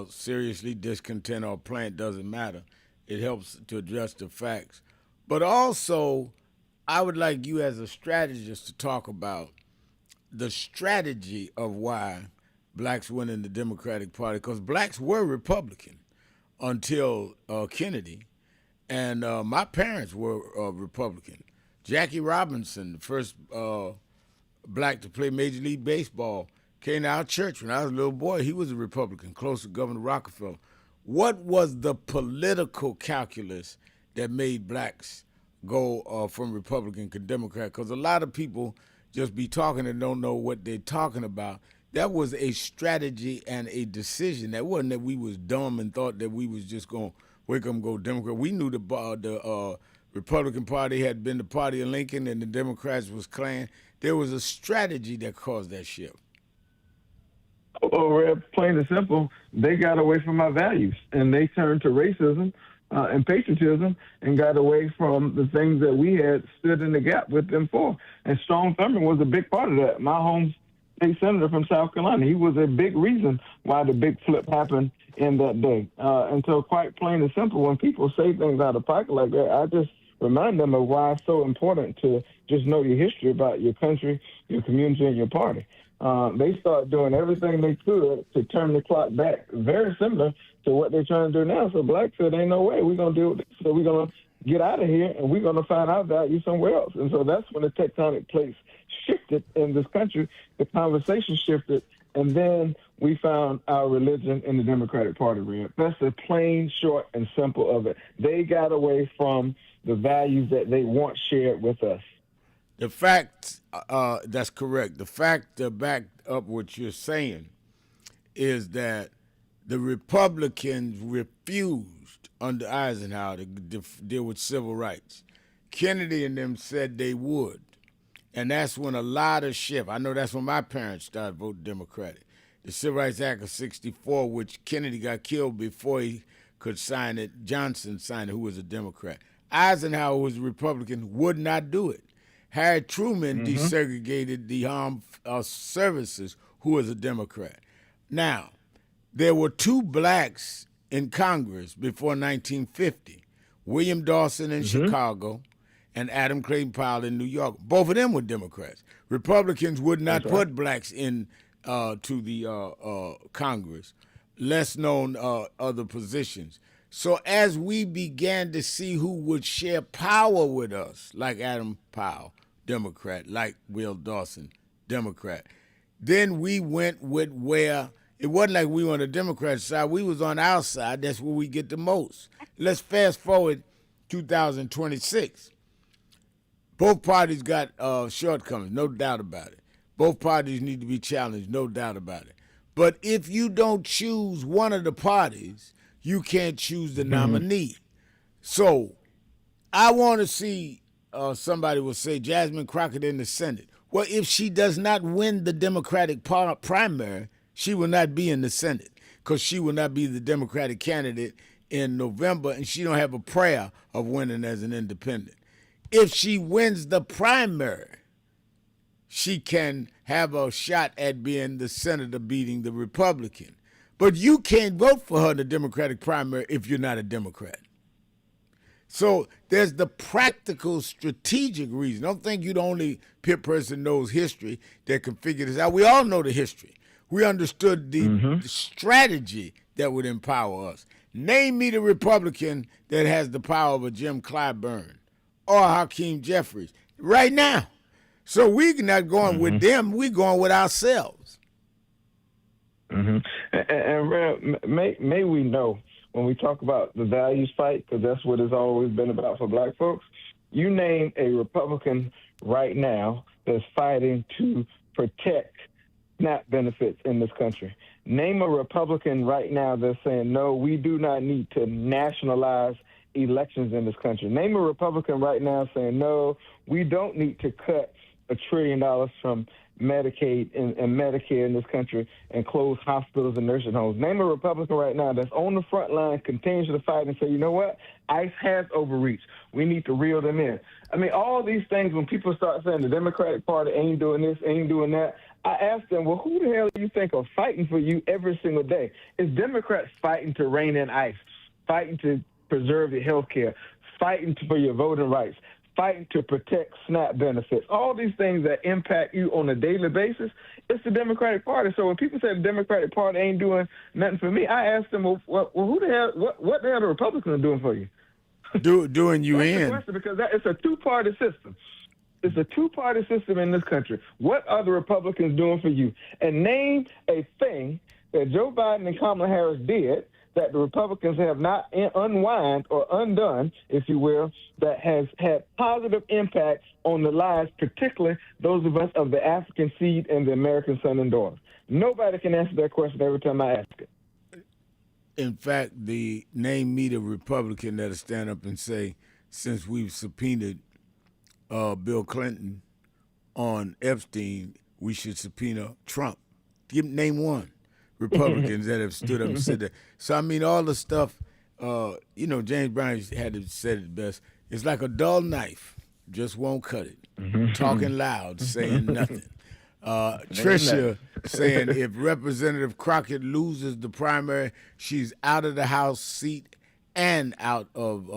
seriously discontent or plant doesn't matter. It helps to address the facts. But also, I would like you as a strategist to talk about the strategy of why blacks went in the Democratic Party, because blacks were Republican until Kennedy, and my parents were Republican. Jackie Robinson, the first black to play Major League Baseball, came to our church when I was a little boy. He was a Republican, close to Governor Rockefeller. What was the political calculus that made blacks go from Republican to Democrat? Because a lot of people just be talking and don't know what they're talking about. That was a strategy and a decision. That wasn't that we was dumb and thought that we was just going to wake up and go Democrat. We knew the Republican Party had been the party of Lincoln and the Democrats was Klan. There was a strategy that caused that shift. Oh, plain and simple, they got away from our values and they turned to racism and patriotism and got away from the things that we had stood in the gap with them for. And Strom Thurmond was a big part of that. My home state senator from South Carolina, he was a big reason why the big flip happened in that day. And so quite plain and simple, when people say things out of pocket like that, I just remind them of why it's so important to just know your history about your country, your community, and your party. they start doing everything they could to turn the clock back, very similar to what they're trying to do now. So blacks said, ain't no way we're going to deal with this. So we're going to get out of here, and we're going to find our value somewhere else. And so that's when the tectonic plates shifted in this country. The conversation shifted, and then we found our religion in the Democratic Party, Red. That's the plain, short, and simple of it. They got away from the values that they once shared with us. The fact, that's correct. The fact to back up what you're saying is that the Republicans refused under Eisenhower to deal with civil rights. Kennedy and them said they would. And that's when a lot of shift. I know that's when my parents started voting Democratic. The Civil Rights Act of 64, which Kennedy got killed before he could sign it. Johnson signed it, who was a Democrat. Eisenhower was a Republican, would not do it. Harry Truman desegregated the armed services, who was a Democrat. Now, there were two blacks in Congress before 1950, William Dawson in Chicago and Adam Clayton Powell in New York. Both of them were Democrats. Republicans would not put blacks in to the Congress, less known other positions. So as we began to see who would share power with us, like Adam Powell, Democrat, like Will Dawson, Democrat, then we went with where it wasn't like we were on the Democrat side. We was on our side. That's where we get the most. Let's fast forward 2026. Both parties got shortcomings, no doubt about it. Both parties need to be challenged, no doubt about it. But if you don't choose one of the parties, you can't choose the nominee. So I want to see, somebody will say, Jasmine Crockett in the Senate. Well, if she does not win the Democratic primary, she will not be in the Senate because she will not be the Democratic candidate in November, and she don't have a prayer of winning as an independent. If she wins the primary, she can have a shot at being the senator beating the Republican. But you can't vote for her in the Democratic primary if you're not a Democrat. So there's the practical, strategic reason. Don't think you're the only person knows history that can figure this out. We all know the history. We understood the strategy that would empower us. Name me the Republican that has the power of a Jim Clyburn or Hakeem Jeffries right now. So we're not going with them. We're going with ourselves. And may we know, when we talk about the values fight, because that's what it's always been about for black folks, you name a Republican right now that's fighting to protect SNAP benefits in this country. Name a Republican right now that's saying, no, we do not need to nationalize elections in this country. Name a Republican right now saying, no, we don't need to cut $1 trillion from Medicaid and Medicare in this country and close hospitals and nursing homes. Name a Republican right now that's on the front line, continues to fight and say, you know what? ICE has overreached. We need to reel them in. I mean, all these things, when people start saying the Democratic Party ain't doing this, ain't doing that, I ask them, well, who the hell do you think are fighting for you every single day? It's Democrats fighting to rein in ICE, fighting to preserve your health care, fighting for your voting rights, fighting to protect SNAP benefits, all these things that impact you on a daily basis. It's the Democratic Party. So when people say the Democratic Party ain't doing nothing for me, I ask them, well who the hell, what the hell are the Republicans doing for you? Doing you That's in. the question, because it's a two-party system. It's a two-party system in this country. What are the Republicans doing for you? And name a thing that Joe Biden and Kamala Harris did that the Republicans have not unwind or undone, if you will, that has had positive impact on the lives, particularly those of us of the African seed and the American son and daughter. Nobody can answer that question every time I ask it. In fact, name me the Republican that'll stand up and say, since we've subpoenaed Bill Clinton on Epstein, we should subpoena Trump. Name one Republicans that have stood up and said that. So, I mean, all the stuff, James Brown had to say it best. It's like a dull knife, just won't cut it. Talking loud, saying nothing. Tricia saying if Representative Crockett loses the primary, she's out of the House seat and out of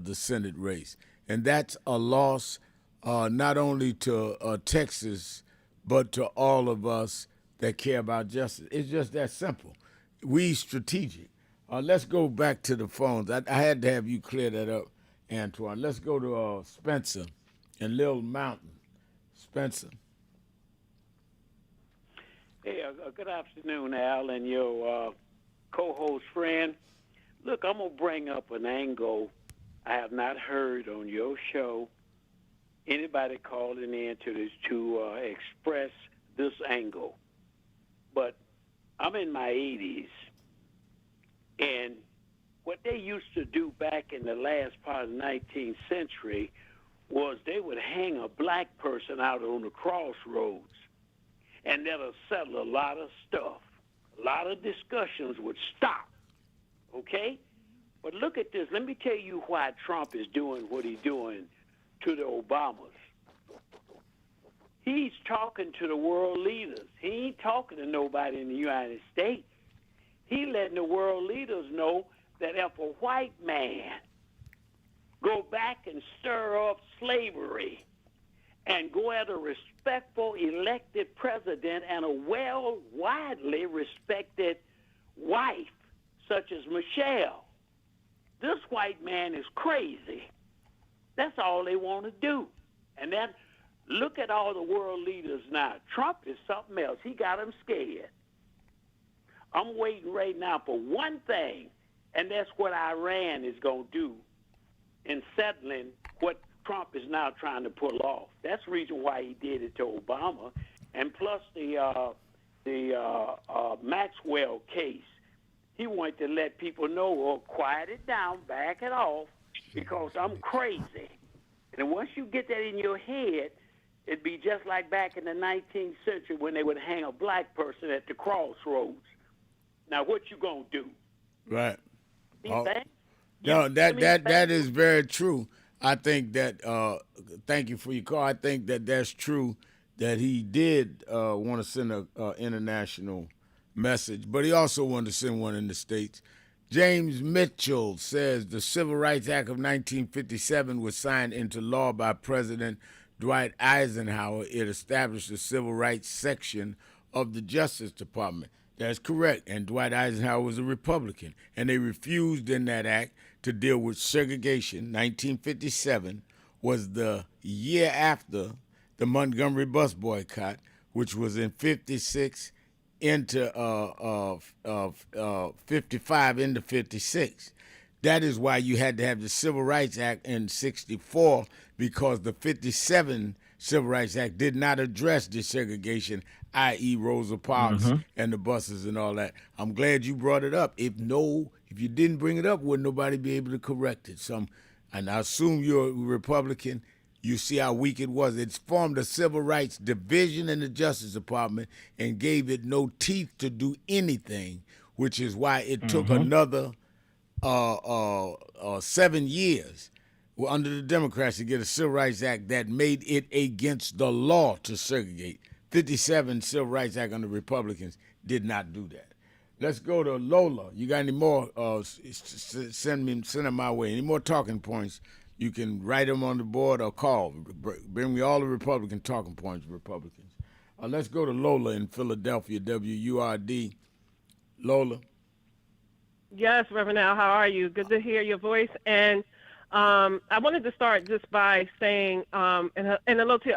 the Senate race. And that's a loss not only to Texas, but to all of us that care about justice. It's just that simple. We strategic. Let's go back to the phones. I had to have you clear that up, Antoine. Let's go to Spencer in Little Mountain. Spencer. Hey, good afternoon, Al, and your co-host friend. Look, I'm going to bring up an angle I have not heard on your show. Anybody calling in to express this angle. But I'm in my 80s, and what they used to do back in the last part of the 19th century was they would hang a black person out on the crossroads, and that'll settle a lot of stuff. A lot of discussions would stop, okay? But look at this. Let me tell you why Trump is doing what he's doing to the Obamas. He's talking to the world leaders. He ain't talking to nobody in the United States. He letting the world leaders know that if a white man go back and stir up slavery and go at a respectful elected president and a widely respected wife, such as Michelle, this white man is crazy. That's all they want to do. And then look at all the world leaders now. Trump is something else. He got them scared. I'm waiting right now for one thing, and that's what Iran is going to do in settling what Trump is now trying to pull off. That's the reason why he did it to Obama. And plus the Maxwell case, he wanted to let people know, well, quiet it down, back it off, because I'm crazy. And once you get that in your head, it'd be just like back in the 19th century when they would hang a black person at the crossroads. Now, what you gonna do? Right. Oh. No, that is very true. I think that, thank you for your call. I think that that's true, that he did want to send an international message, but he also wanted to send one in the States. James Mitchell says the Civil Rights Act of 1957 was signed into law by President Dwight Eisenhower. It established the Civil Rights section of the Justice Department. That's correct. And Dwight Eisenhower was a Republican. And they refused in that act to deal with segregation. 1957 was the year after the Montgomery bus boycott, which was in 56 into 55 into 56. That is why you had to have the Civil Rights Act in 64, because the 57 Civil Rights Act did not address desegregation, i.e. Rosa Parks and the buses and all that. I'm glad you brought it up. If you didn't bring it up, wouldn't nobody be able to correct it? And I assume you're a Republican. You see how weak it was. It's formed a civil rights division in the Justice Department and gave it no teeth to do anything, which is why it took another 7 years under the Democrats to get a Civil Rights Act that made it against the law to segregate. 57 Civil Rights Act under Republicans did not do that. Let's go to Lola. You got any more? Send them my way. Any more talking points? You can write them on the board or call. Bring me all the Republican talking points, Republicans. Let's go to Lola in Philadelphia, WURD. Lola. Yes, Reverend Al, how are you? Good to hear your voice. And I wanted to start just by saying, and hello to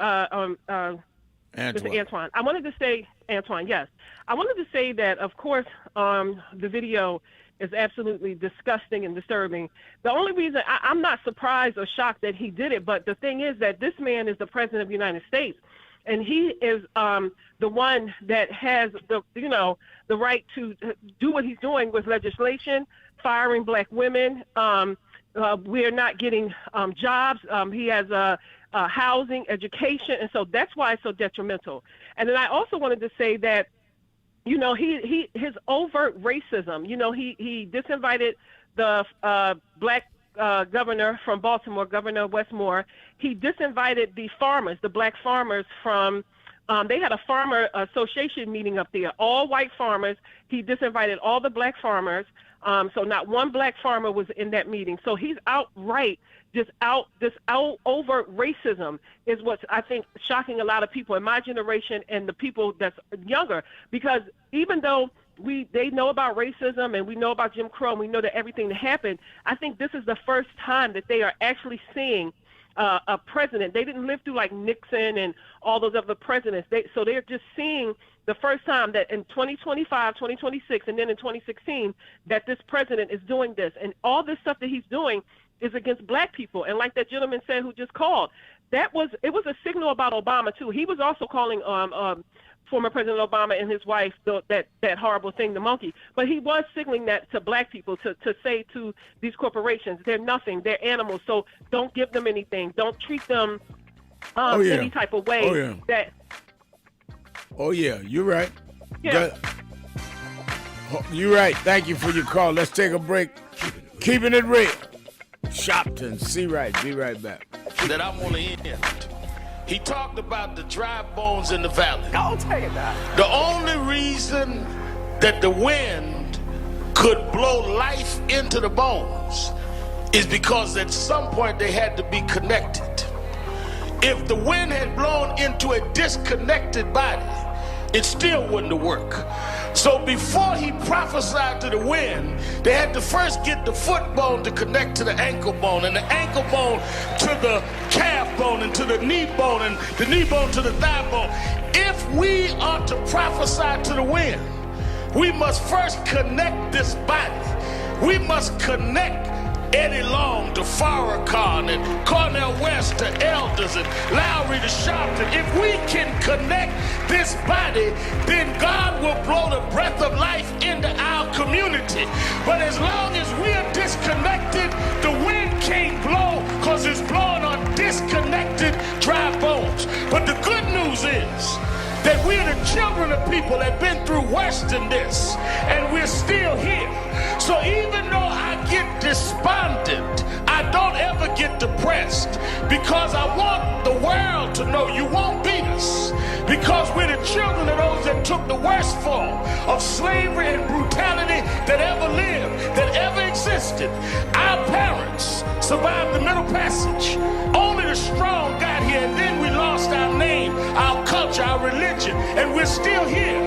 Mr. Antoine. I wanted to say, Antoine, yes. I wanted to say that, of course, the video is absolutely disgusting and disturbing. The only reason I'm not surprised or shocked that he did it, but the thing is that this man is the president of the United States, and he is the one that has the right to do what he's doing with legislation, firing black women. We're not getting jobs. He has housing, education, and so that's why it's so detrimental. And then I also wanted to say that, his overt racism, he disinvited the black governor from Baltimore, Governor Westmore. He disinvited the farmers, the black farmers from, they had a farmer association meeting up there, all white farmers. He disinvited all the black farmers. So not one black farmer was in that meeting. So he's outright just out over racism is what's, I think, shocking a lot of people in my generation and the people that's younger, because even though they know about racism and we know about Jim Crow and we know that everything that happened, I think this is the first time that they are actually seeing a president. They didn't live through like Nixon and all those other presidents. So they're just seeing the first time that in 2025, 2026, and then in 2016, that this president is doing this. And all this stuff that he's doing is against black people. And like that gentleman said who just called, it was a signal about Obama too. He was also calling former President Obama and his wife that horrible thing, the monkey. But he was signaling that to black people to say to these corporations, they're nothing, they're animals. So don't give them anything. Don't treat them any type of way. You're right. Yeah. You're right. Thank you for your call. Let's take a break. Keeping it real. Sharpton, see right. Be right back. That I want to end. He talked about the dry bones in the valley. I'll tell you that. The only reason that the wind could blow life into the bones is because at some point they had to be connected. If the wind had blown into a disconnected body, it still wouldn't have worked. So before he prophesied to the wind, they had to first get the foot bone to connect to the ankle bone, and the ankle bone to the calf bone, and to the knee bone, and the knee bone to the thigh bone. If we are to prophesy to the wind, we must first connect this body. We must connect Eddie Long to Farrakhan and Cornel West to Elders and Lowry to Sharpton. If we can connect this body, then God will blow the breath of life into our community. But as long as we are disconnected, the wind can't blow because it's blowing on disconnected dry bones. But the good news is that we're the children of people that have been through worse than this, and we're still here. So even though I get despondent, I don't ever get depressed, because I want the world to know you won't beat us, because we're the children of those that took the worst form of slavery and brutality that ever lived, that ever existed. Our parents survived the Middle Passage. Only the strong got here, and then we lost our name, our culture, our religion, and we're still here.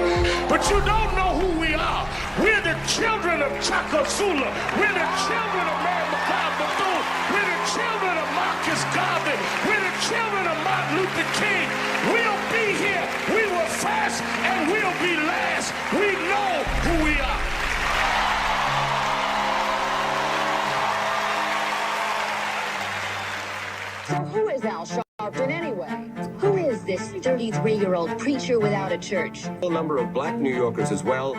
But you don't know who we are. We're the children of Chaka Zulu. We're the children of Mary McLeod Bethune. We're the children of Marcus Garvey. We're the children of Martin Luther King. We'll be here. We were first and we'll be last. We know who we are. So who is Al Sharpton anyway? Who is this 33-year-old preacher without a church? A number of black New Yorkers as well.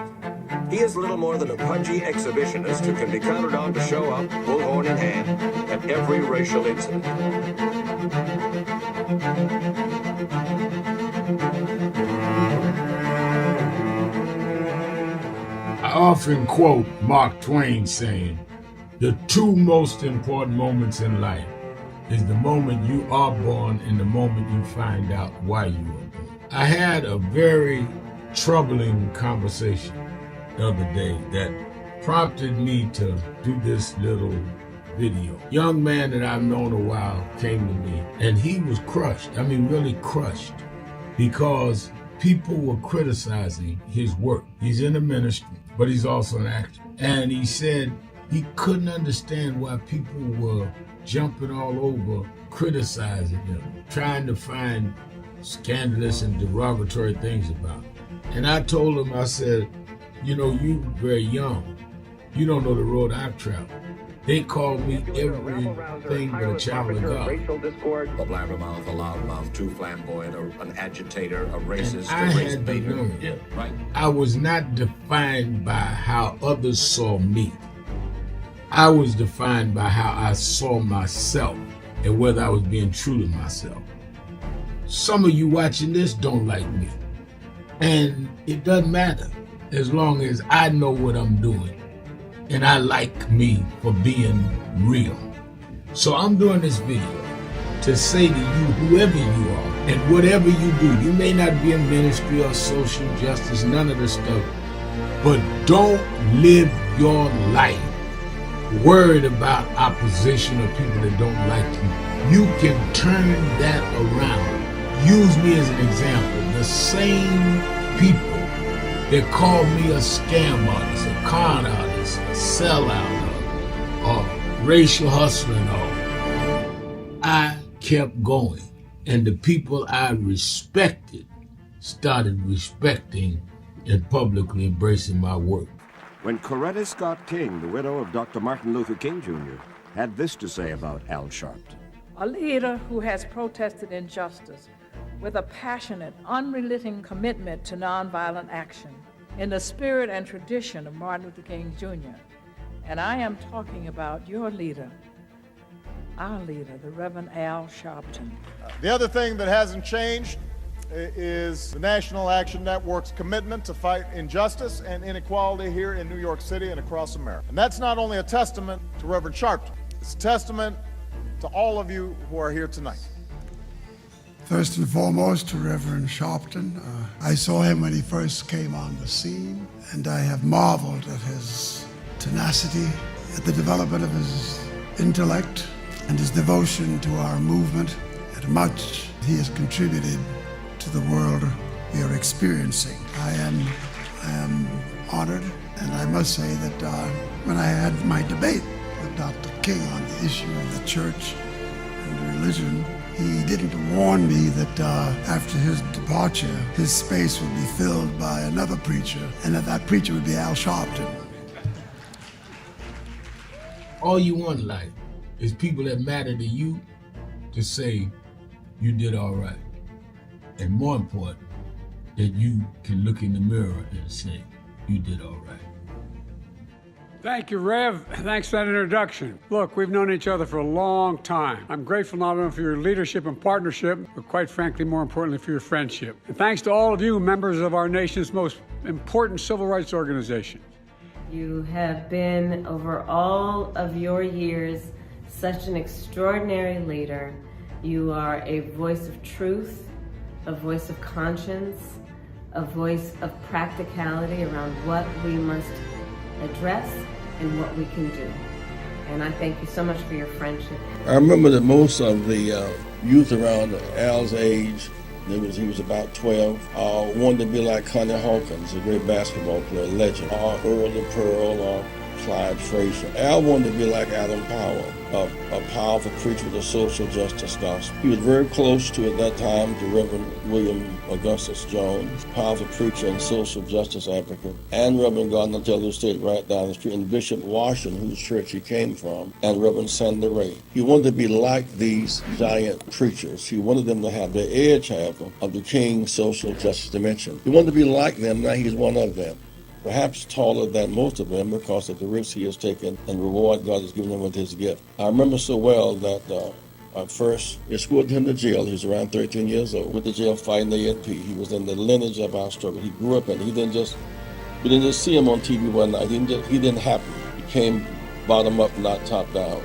He is little more than a pudgy exhibitionist who can be counted on to show up, bullhorn in hand, at every racial incident. I often quote Mark Twain saying, the two most important moments in life is the moment you are born and the moment you find out why you were born. I had a very troubling conversation the other day that prompted me to do this little video. Young man that I've known a while came to me, and he was crushed. I mean, really crushed, because people were criticizing his work. He's in the ministry, but he's also an actor. And he said he couldn't understand why people were jumping all over, criticizing him, trying to find scandalous and derogatory things about him. And I told him, I said, you know, you very young. You don't know the road I've traveled. They call me everything but a child of God. A blabbermouth, a loudmouth, too flamboyant, an agitator, a racist, I had to know. Yeah, right. I was not defined by how others saw me. I was defined by how I saw myself and whether I was being true to myself. Some of you watching this don't like me. And it doesn't matter as long as I know what I'm doing and I like me for being real. So I'm doing this video to say to you, whoever you are and whatever you do, you may not be in ministry or social justice, none of this stuff. but don't live your life worried about opposition or people that don't like you. You can turn that around. Use me as an example. The same people that call me a scam artist, a con artist, a sellout, or racial hustler and all, I kept going. And the people I respected started respecting and publicly embracing my work. When Coretta Scott King, the widow of Dr. Martin Luther King Jr., had this to say about Al Sharpton. A leader who has protested injustice with a passionate, unrelenting commitment to nonviolent action in the spirit and tradition of Martin Luther King Jr. And I am talking about your leader, our leader, the Reverend Al Sharpton. The other thing that hasn't changed is the National Action Network's commitment to fight injustice and inequality here in New York City and across America. And that's not only a testament to Reverend Sharpton, it's a testament to all of you who are here tonight. First and foremost, to Reverend Sharpton. I saw him when he first came on the scene, and I have marveled at his tenacity, at the development of his intellect, and his devotion to our movement, and much he has contributed to the world we are experiencing. I am honored, and I must say that when I had my debate with Dr. King on the issue of the church and religion, he didn't warn me that after his departure, his space would be filled by another preacher, and that preacher would be Al Sharpton. All you want in life is people that matter to you to say you did all right. And more important, that you can look in the mirror and say you did all right. Thank you, Rev. Thanks for that introduction. Look, we've known each other for a long time. I'm grateful not only for your leadership and partnership, but quite frankly, more importantly, for your friendship. And thanks to all of you, members of our nation's most important civil rights organization. You have been, over all of your years, such an extraordinary leader. You are a voice of truth, a voice of conscience, a voice of practicality around what we must address and what we can do. And I thank you so much for your friendship. I remember that most of the youth around Al's age, he was about 12, wanted to be like Connie Hawkins, a great basketball player, legend, or Earl the Pearl, or Clyde Frazier. Al wanted to be like Adam Powell, a powerful preacher with a social justice gospel. He was very close to, at that time, to Reverend William Augustus Jones, powerful preacher and social justice advocate, and Reverend Gardner Taylor State right down the street, and Bishop Washington, whose church he came from, and Reverend Sandy Ray. He wanted to be like these giant preachers. He wanted them to have the edge, however, of the King's social justice dimension. He wanted to be like them, now he's one of them. Perhaps taller than most of them because of the risks he has taken and the reward God has given him with his gift. I remember so well that I first escorted him to jail. He was around 13 years old, with the jail fighting the ANP. He was in the lineage of our struggle. He grew up in it. We didn't just see him on TV one night. He didn't happen. He came bottom up, not top down.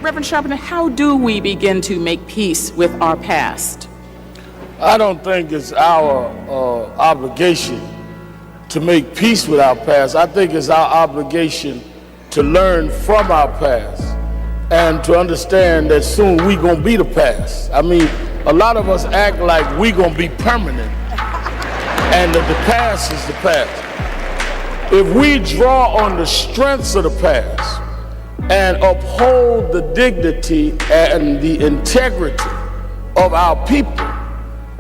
Reverend Sharpton, how do we begin to make peace with our past? I don't think it's our obligation to make peace with our past. I think it's our obligation to learn from our past and to understand that soon we gonna be the past. I mean, a lot of us act like we gonna be permanent and that the past is the past. If we draw on the strengths of the past and uphold the dignity and the integrity of our people,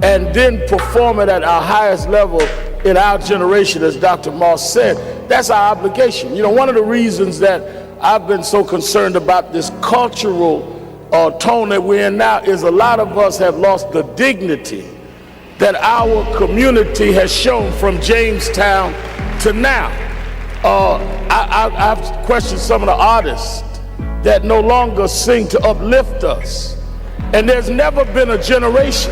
and then perform it at our highest level in our generation, as Dr. Moss said, that's our obligation. You know, one of the reasons that I've been so concerned about this cultural tone that we're in now is a lot of us have lost the dignity that our community has shown from Jamestown to now. I've questioned some of the artists that no longer sing to uplift us. And there's never been a generation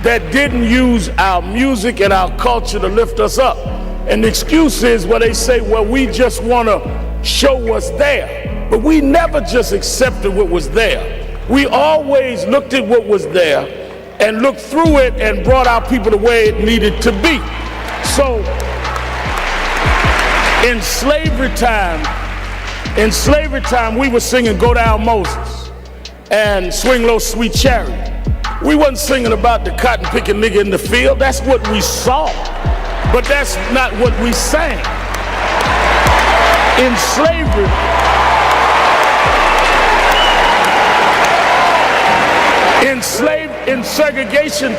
that didn't use our music and our culture to lift us up. And the excuse is where they say, well, we just want to show what's there. But we never just accepted what was there. We always looked at what was there and looked through it and brought our people the way it needed to be. So in slavery time, we were singing Go Down Moses and Swing Low Sweet Chariot. We wasn't singing about the cotton picking nigga in the field. That's what we saw, but that's not what we sang. In slavery, in segregation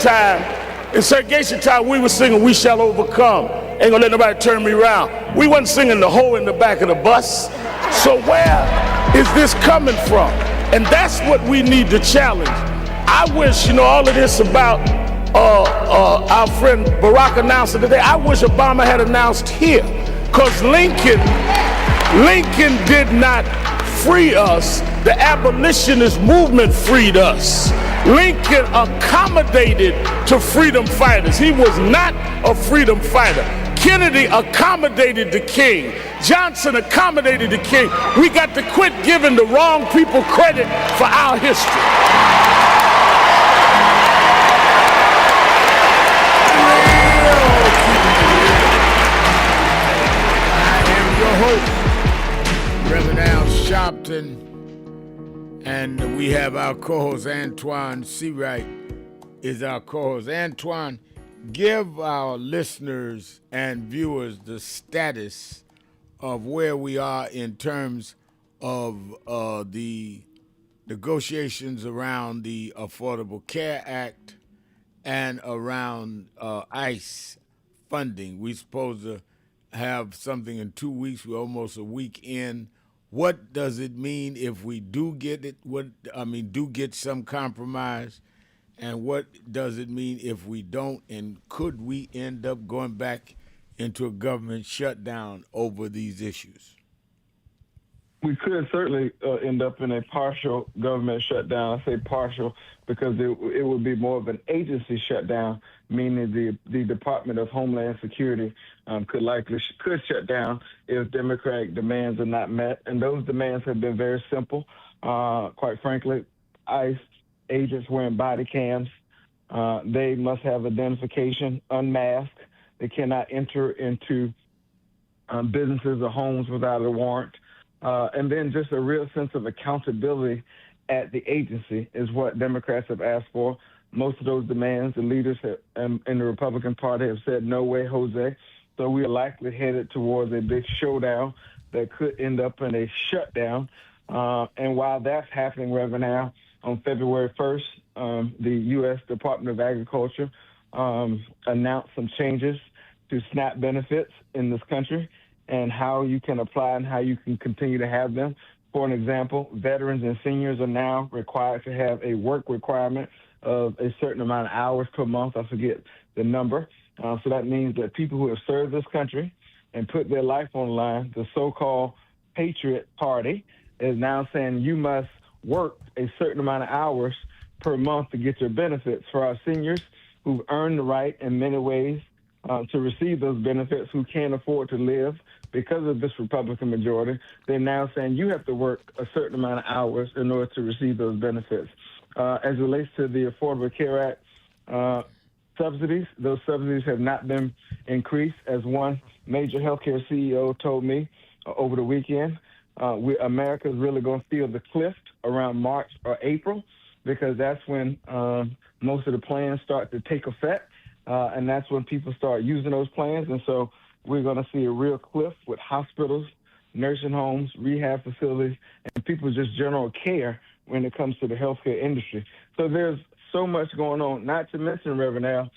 time, we were singing We Shall Overcome. Ain't gonna let nobody turn me around. We wasn't singing the hoe in the back of the bus. So where is this coming from? And that's what we need to challenge. I wish, all of this about our friend Barack announcing today, I wish Obama had announced here, because Lincoln did not free us. The abolitionist movement freed us. Lincoln accommodated to freedom fighters. He was not a freedom fighter. Kennedy accommodated the king. Johnson accommodated the king. We got to quit giving the wrong people credit for our history. Reverend Al Sharpton, and we have our co-host Antoine Seawright is our co-host. Antoine, give our listeners and viewers the status of where we are in terms of the negotiations around the Affordable Care Act and around ICE funding. We're supposed to have something in 2 weeks. We're almost a week in. What does it mean if we do get it? Do get some compromise? And what does it mean if we don't? And could we end up going back into a government shutdown over these issues? We could certainly end up in a partial government shutdown. I say partial because it would be more of an agency shutdown, meaning the Department of Homeland Security could shut down if Democratic demands are not met. And those demands have been very simple. Quite frankly, ICE agents wearing body cams. They must have identification, unmasked. They cannot enter into businesses or homes without a warrant. And then just a real sense of accountability at the agency is what Democrats have asked for. Most of those demands, the leaders in the Republican Party have said, no way, Jose. So we are likely headed towards a big showdown that could end up in a shutdown. And while that's happening, Reverend Al, on February 1st, the U.S. Department of Agriculture announced some changes to SNAP benefits in this country and how you can apply and how you can continue to have them. For an example, veterans and seniors are now required to have a work requirement of a certain amount of hours per month. I forget the number. So that means that people who have served this country and put their life on the line, the so-called Patriot Party, is now saying you must work a certain amount of hours per month to get your benefits. For our seniors who've earned the right in many ways to receive those benefits, who can't afford to live because of this Republican majority, they're now saying you have to work a certain amount of hours in order to receive those benefits. As it relates to the Affordable Care Act subsidies, those subsidies have not been increased. As one major healthcare CEO told me over the weekend, America is really going to feel the cliff around March or April, because that's when most of the plans start to take effect, and that's when people start using those plans. And so we're going to see a real cliff with hospitals, nursing homes, rehab facilities, and people just general care when it comes to the healthcare industry. So there's so much going on, not to mention, Reverend Al,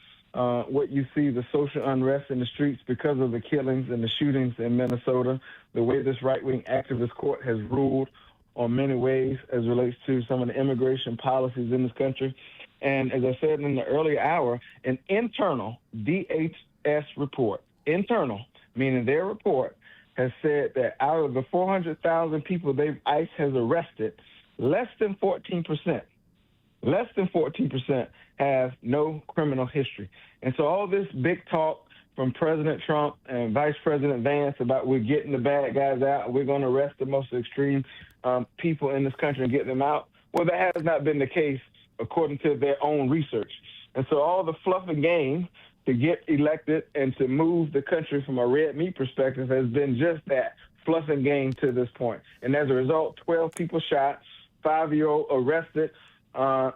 what you see, the social unrest in the streets because of the killings and the shootings in Minnesota, the way this right-wing activist court has ruled on many ways as it relates to some of the immigration policies in this country. And as I said in the earlier hour, an internal DHS report, internal, meaning their report, has said that out of the 400,000 people ICE has arrested, less than 14% have no criminal history. And so all this big talk from President Trump and Vice President Vance about we're getting the bad guys out, we're going to arrest the most extreme people in this country and get them out, Well, that has not been the case according to their own research. And so all the fluff and game to get elected and to move the country from a red meat perspective has been just that, fluff and game to this point. And as a result, 12 people shot, 5-year-old arrested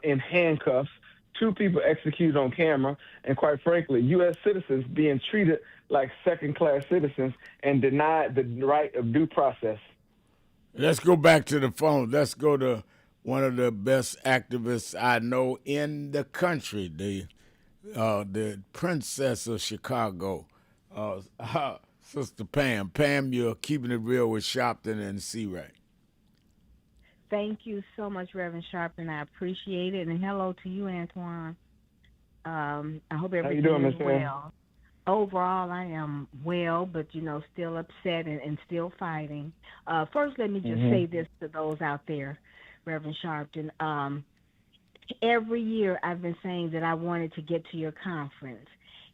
in handcuffs, 2 people executed on camera, and quite frankly, U.S. citizens being treated like second-class citizens and denied the right of due process. Let's go back to the phone. Let's go to one of the best activists I know in the country, the Princess of Chicago, Sister Pam. Pam, you're keeping it real with Sharpton and C-Ray. Thank you so much, Reverend Sharpton. I appreciate it. And hello to you, Antoine. I hope everything is well. Overall, I am well, but, still upset and still fighting. First, let me just say this to those out there, Reverend Sharpton. Every year I've been saying that I wanted to get to your conference,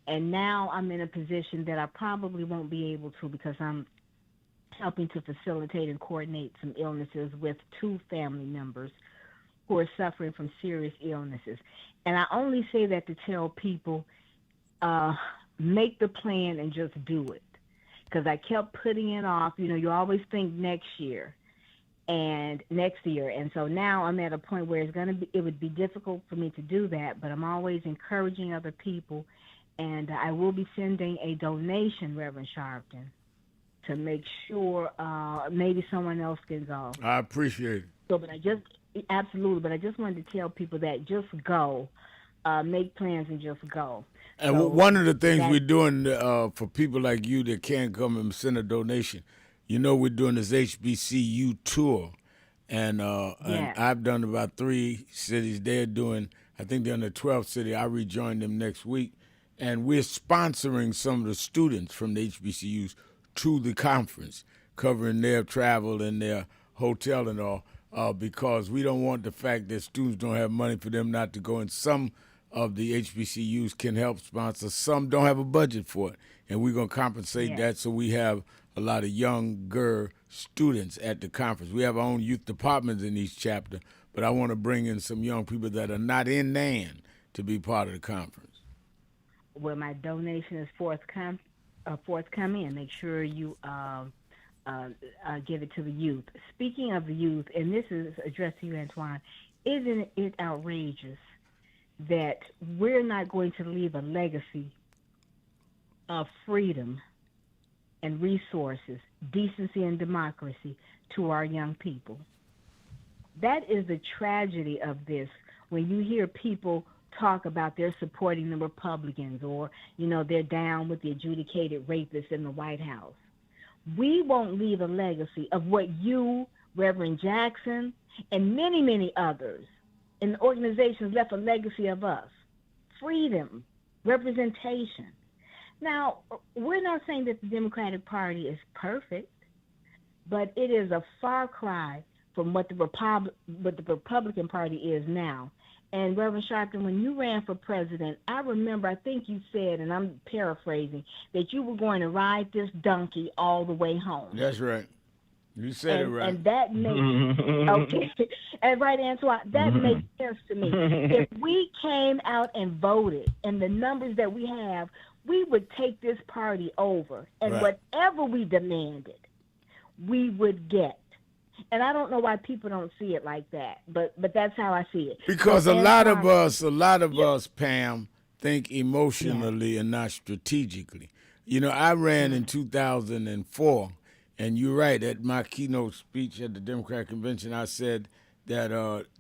and now I'm in a position that I probably won't be able to because I'm helping to facilitate and coordinate some illnesses with 2 family members who are suffering from serious illnesses. And I only say that to tell people, make the plan and just do it. Because I kept putting it off. You always think next year. And so now I'm at a point where it would be difficult for me to do that, but I'm always encouraging other people, and I will be sending a donation, Reverend Sharpton, to make sure maybe someone else can go. I appreciate it. So, but I just wanted to tell people that just go, make plans and just go. And so one of the things we're doing for people like you that can't come and send a donation, we're doing this HBCU tour, and I've done about 3 cities. They're doing, I think they're in the 12th city. I rejoin them next week, and we're sponsoring some of the students from the HBCUs to the conference, covering their travel and their hotel and all, because we don't want the fact that students don't have money for them not to go, and some of the HBCUs can help sponsor. Some don't have a budget for it, and we're going to compensate that so we have a lot of younger students at the conference. We have our own youth departments in each chapter, but I want to bring in some young people that are not in NAN to be part of the conference. Well, my donation is forthcoming. Make sure you give it to the youth. Speaking of the youth, and this is addressed to you, Antoine, isn't it outrageous that we're not going to leave a legacy of freedom and resources, decency and democracy to our young people? That is the tragedy of this. When you hear people talk about they're supporting the Republicans or, they're down with the adjudicated rapists in the White House, we won't leave a legacy of what you, Reverend Jackson, and many, many others in organizations left a legacy of us. Freedom, representation. Now, we're not saying that the Democratic Party is perfect, but it is a far cry from what the Republican Party is now. And Reverend Sharpton, when you ran for president, I remember, I think you said, and I'm paraphrasing, that you were going to ride this donkey all the way home. That's right. You said it right. And that makes, okay, and right, Antoine, that makes sense to me. If we came out and voted in the numbers that we have, we would take this party over. And whatever we demanded, we would get. And I don't know why people don't see it like that, but that's how I see it. Because a lot of us, Pam, think emotionally and not strategically. I ran in 2004, and you're right, at my keynote speech at the Democratic Convention, I said that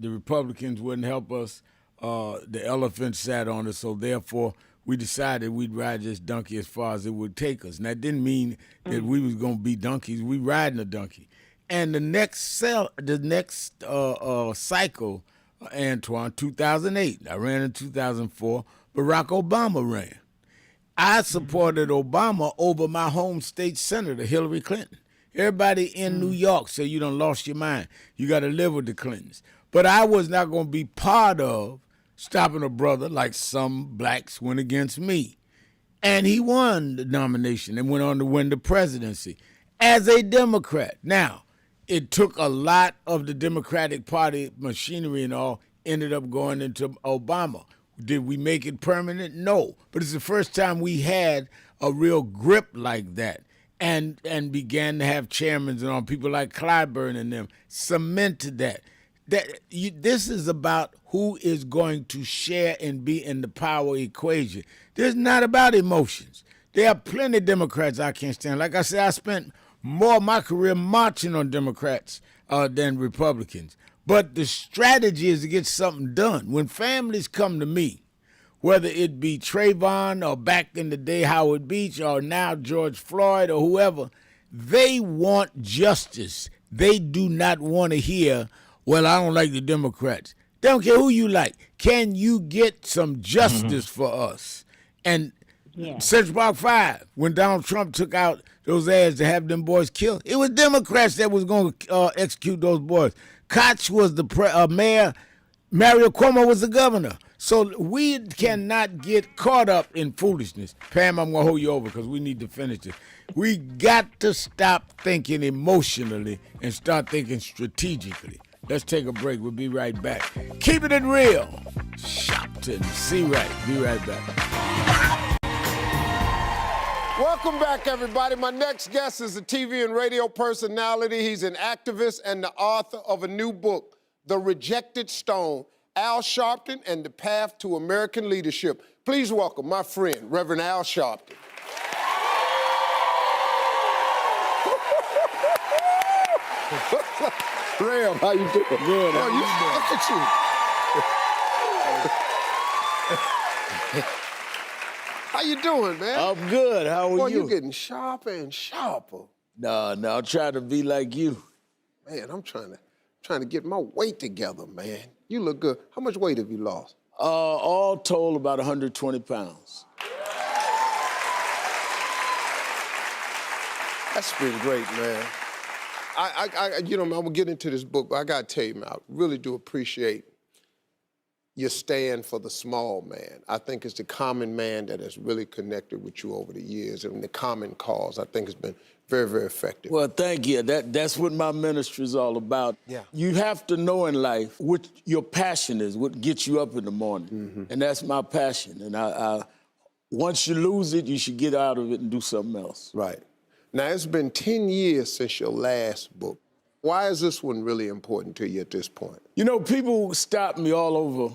the Republicans wouldn't help us. The elephant sat on us, so therefore we decided we'd ride this donkey as far as it would take us. And that didn't mean that we was going to be donkeys. We riding a donkey. And the next cycle, Antoine, 2008, I ran in 2004, Barack Obama ran. I supported Obama over my home state senator, Hillary Clinton. Everybody in New York said you done lost your mind. You got to live with the Clintons. But I was not going to be part of stopping a brother like some blacks went against me. And he won the nomination and went on to win the presidency as a Democrat. Now, it took a lot of the Democratic Party machinery and all, ended up going into Obama. Did we make it permanent? No. But it's the first time we had a real grip like that and began to have chairmen and all, people like Clyburn and them cemented that. This is about who is going to share and be in the power equation. This is not about emotions. There are plenty of Democrats I can't stand. Like I said, I spent more of my career marching on Democrats than Republicans. But the strategy is to get something done. When families come to me, whether it be Trayvon or back in the day Howard Beach or now George Floyd or whoever, they want justice. They do not want to hear, well, I don't like the Democrats. They don't care who you like. Can you get some justice for us? And Central Park 5, when Donald Trump took out those ads to have them boys killed, it was Democrats that was going to execute those boys. Koch was the mayor. Mario Cuomo was the governor. So we cannot get caught up in foolishness. Pam, I'm going to hold you over because we need to finish this. We got to stop thinking emotionally and start thinking strategically. Let's take a break. We'll be right back. Keeping it real. Sharpton. See right. Be right back. Welcome back, everybody. My next guest is a TV and radio personality. He's an activist and the author of a new book, The Rejected Stone, Al Sharpton and the Path to American Leadership. Please welcome my friend, Reverend Al Sharpton. Ram, how you doing? Good. Look at you. How you doing, man? I'm good. How are Boy, you? you getting sharper and sharper. No, I'll try to be like you. Man, I'm trying to get my weight together, man. You look good. How much weight have you lost? All told, about 120 pounds. That's been great, man. I'm gonna get into this book, but I gotta tell you, man, I really do appreciate your stand for the small man. I think it's the common man that has really connected with you over the years, and the common cause, I think, has been very, very effective. Well, thank you. That's what my ministry is all about. Yeah. You have to know in life what your passion is, what gets you up in the morning. Mm-hmm. And that's my passion. And I once you lose it, you should get out of it and do something else. Right. Now, it's been 10 years since your last book. Why is this one really important to you at this point? You know, people stop me all over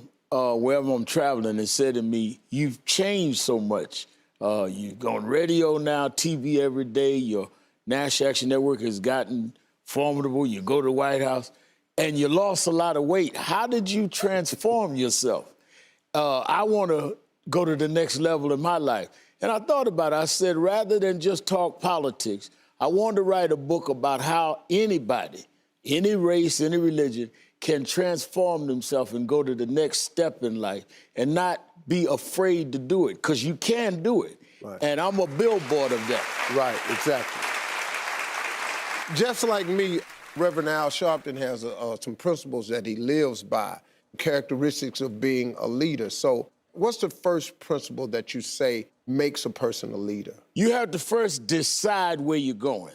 wherever I'm traveling and say to me, you've changed so much. You've gone radio now, TV every day. Your National Action Network has gotten formidable. You go to the White House, and you lost a lot of weight. How did you transform yourself? I want to go to the next level in my life. And I thought about it. I said, rather than just talk politics, I want to write a book about how anybody, any race, any religion, can transform themselves and go to the next step in life and not be afraid to do it, because you can do it. Right. And I'm a billboard of that. Right, exactly. Just like me, Reverend Al Sharpton has some principles that he lives by, characteristics of being a leader. So what's the first principle that you say makes a person a leader? You have to first decide where you're going.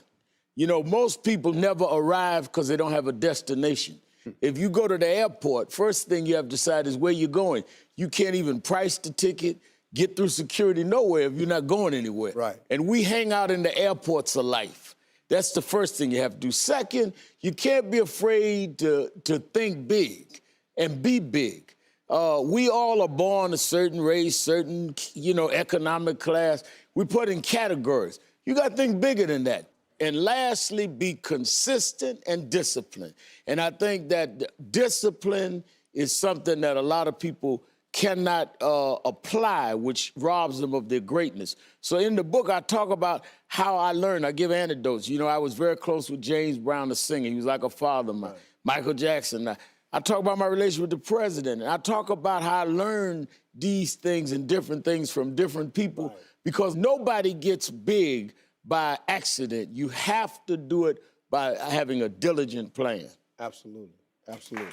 You know, most people never arrive because they don't have a destination. If you go to the airport, first thing you have to decide is where you're going. You can't even price the ticket, get through security nowhere if you're not going anywhere. Right. And we hang out in the airports of life. That's the first thing you have to do. Second, you can't be afraid to think big and be big. We all are born a certain race, certain, economic class. We put in categories. You got to think bigger than that. And lastly, be consistent and disciplined. And I think that discipline is something that a lot of people cannot apply, which robs them of their greatness. So in the book, I talk about how I learned. I give anecdotes. You know, I was very close with James Brown, the singer. He was like a father of mine. Right. Michael Jackson. I talk about my relationship with the president. And I talk about how I learned these things and different things from different people, right, because nobody gets big by accident. You have to do it by having a diligent plan. Absolutely, absolutely.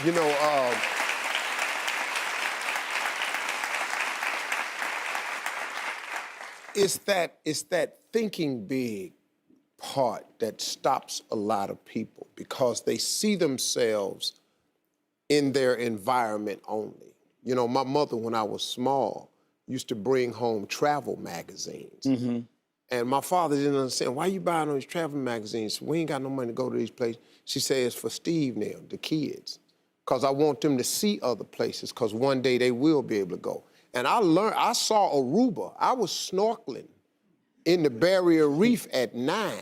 You know, it's that thinking big part that stops a lot of people because they see themselves in their environment only. You know, my mother, when I was small, used to bring home travel magazines. Mm-hmm. And my father didn't understand, why you buying all these travel magazines? We ain't got no money to go to these places. She said, it's for Steve now, the kids, because I want them to see other places, because one day they will be able to go. And I saw Aruba. I was snorkeling in the Barrier Reef at 9.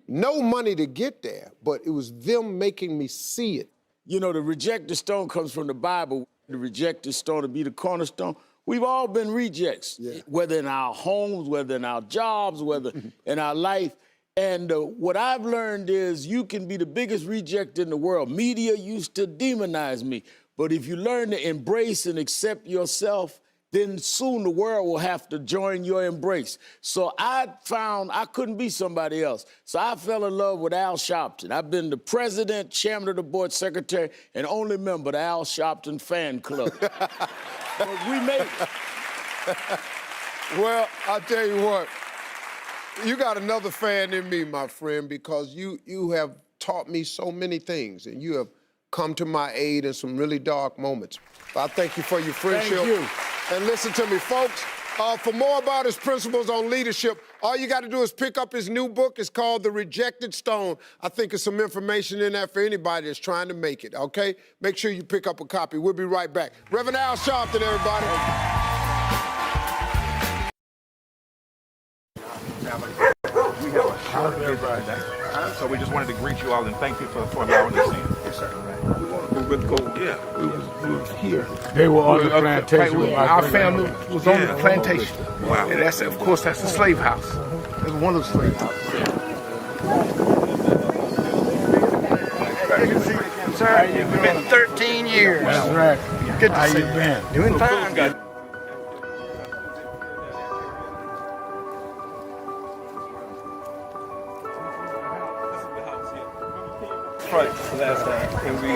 No money to get there, but it was them making me see it. You know, the rejected stone comes from the Bible. The rejected stone to be the cornerstone. We've all been rejects, whether in our homes, whether in our jobs, whether in our life. And what I've learned is you can be the biggest reject in the world. Media used to demonize me. But if you learn to embrace and accept yourself, then soon the world will have to join your embrace. So I found I couldn't be somebody else. So I fell in love with Al Sharpton. I've been the president, chairman of the board, secretary, and only member of the Al Sharpton fan club. But we made it. Well, I'll tell you what, you got another fan in me, my friend, because you have taught me so many things, and you have come to my aid in some really dark moments. I thank you for your friendship. Thank you. And listen to me, folks, for more about his principles on leadership, all you got to do is pick up his new book. It's called The Rejected Stone. I think there's some information in there for anybody that's trying to make it, okay? Make sure you pick up a copy. We'll be right back. Reverend Al Sharpton, everybody. We have a short visit today, so we just wanted to greet you all and thank you for allowing us in. Yes, sir. We was here. They were on the plantation. Our family was on the plantation. Wow. And that's, of course, that's the slave house. That's one of the slave houses. Sir, it's been 13 years. That's right. Good to How see you been? Doing fine. Good. Last time. And we,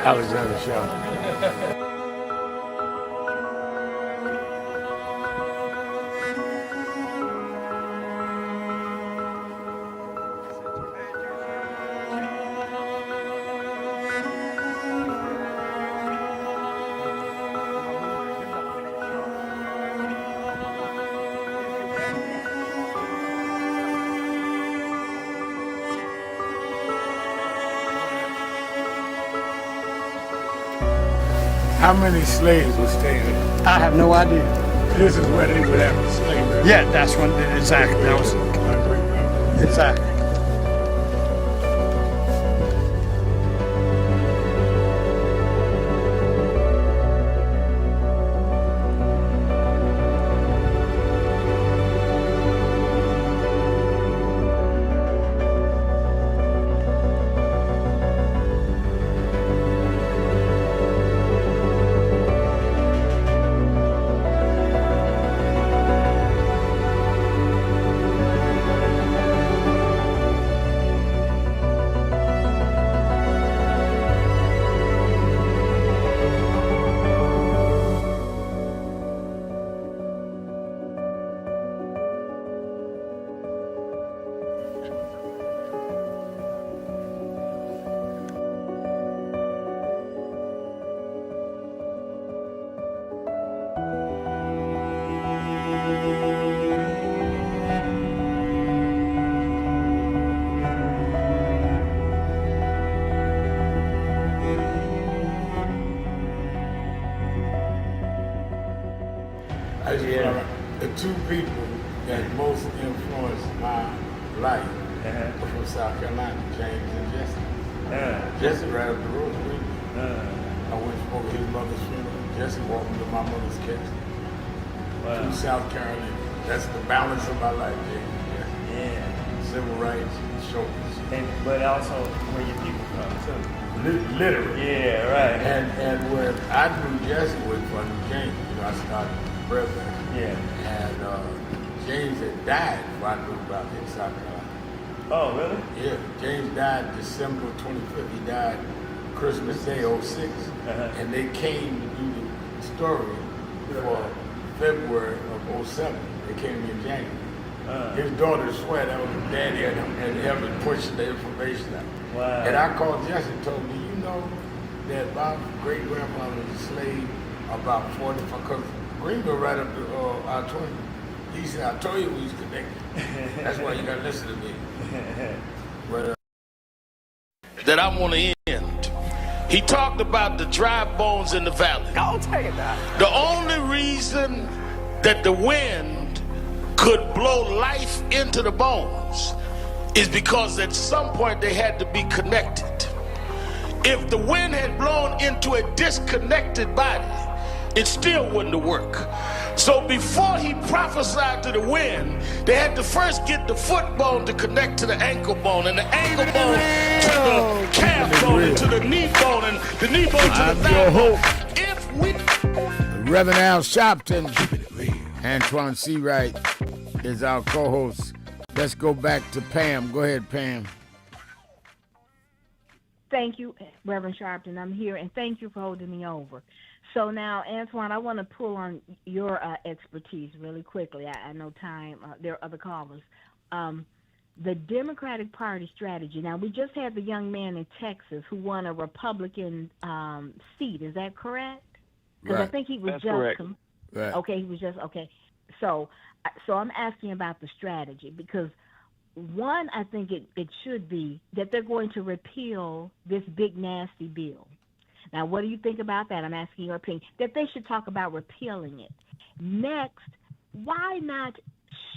Alexander Sharpton. How many slaves were staying there? I have no idea. This is where they would have the slavery. Yeah, that's when exactly. That was exactly. The two people that most influenced my life were from South Carolina, James and Jesse. Jesse right up the road with me. I went for his mother's funeral. Jesse walked me to my mother's casket. Wow. To South Carolina. That's the balance of my life, James and Jesse. Yeah. Civil rights, shoulders. But also where your people from too. Literally. Yeah, right. And when I knew Jesse was from James, you know, I started president. Yeah. And James had died before I knew about him in South Carolina. Oh, really? Yeah. James died December 25th. He died Christmas Day, 06. And they came to do the story February of 07. They came in January. His daughter swear that was his daddy and him and pushing the information out. Wow. And I called Jesse and told me, you know that my great-grandfather was a slave about 45, because Greenville right up to I-20. He said, I told you we was connected. That's why you got to listen to me. But that I want to end. He talked about the dry bones in the valley. I'll tell you that. The only reason that the wind could blow life into the bones is because at some point they had to be connected. If the wind had blown into a disconnected body, it still wouldn't have worked. So before he prophesied to the wind, they had to first get the foot bone to connect to the ankle bone, and the ankle bone to the calf bone, and to the knee bone, and the knee bone to the thigh bone. If we... Reverend Al Sharpton, Antoine Seawright is our co-host. Let's go back to Pam. Go ahead, Pam. Thank you, Reverend Sharpton. I'm here, and thank you for holding me over. So now, Antoine, I want to pull on your expertise really quickly. I know time, there are other callers. The Democratic Party strategy. Now, we just had the young man in Texas who won a Republican seat. Is that correct? Because I think he was correct. Right. Okay, he was just, okay. So I'm asking about the strategy because, one, I think it should be that they're going to repeal this big, nasty bill. Now, what do you think about that? I'm asking your opinion. That they should talk about repealing it. Next, why not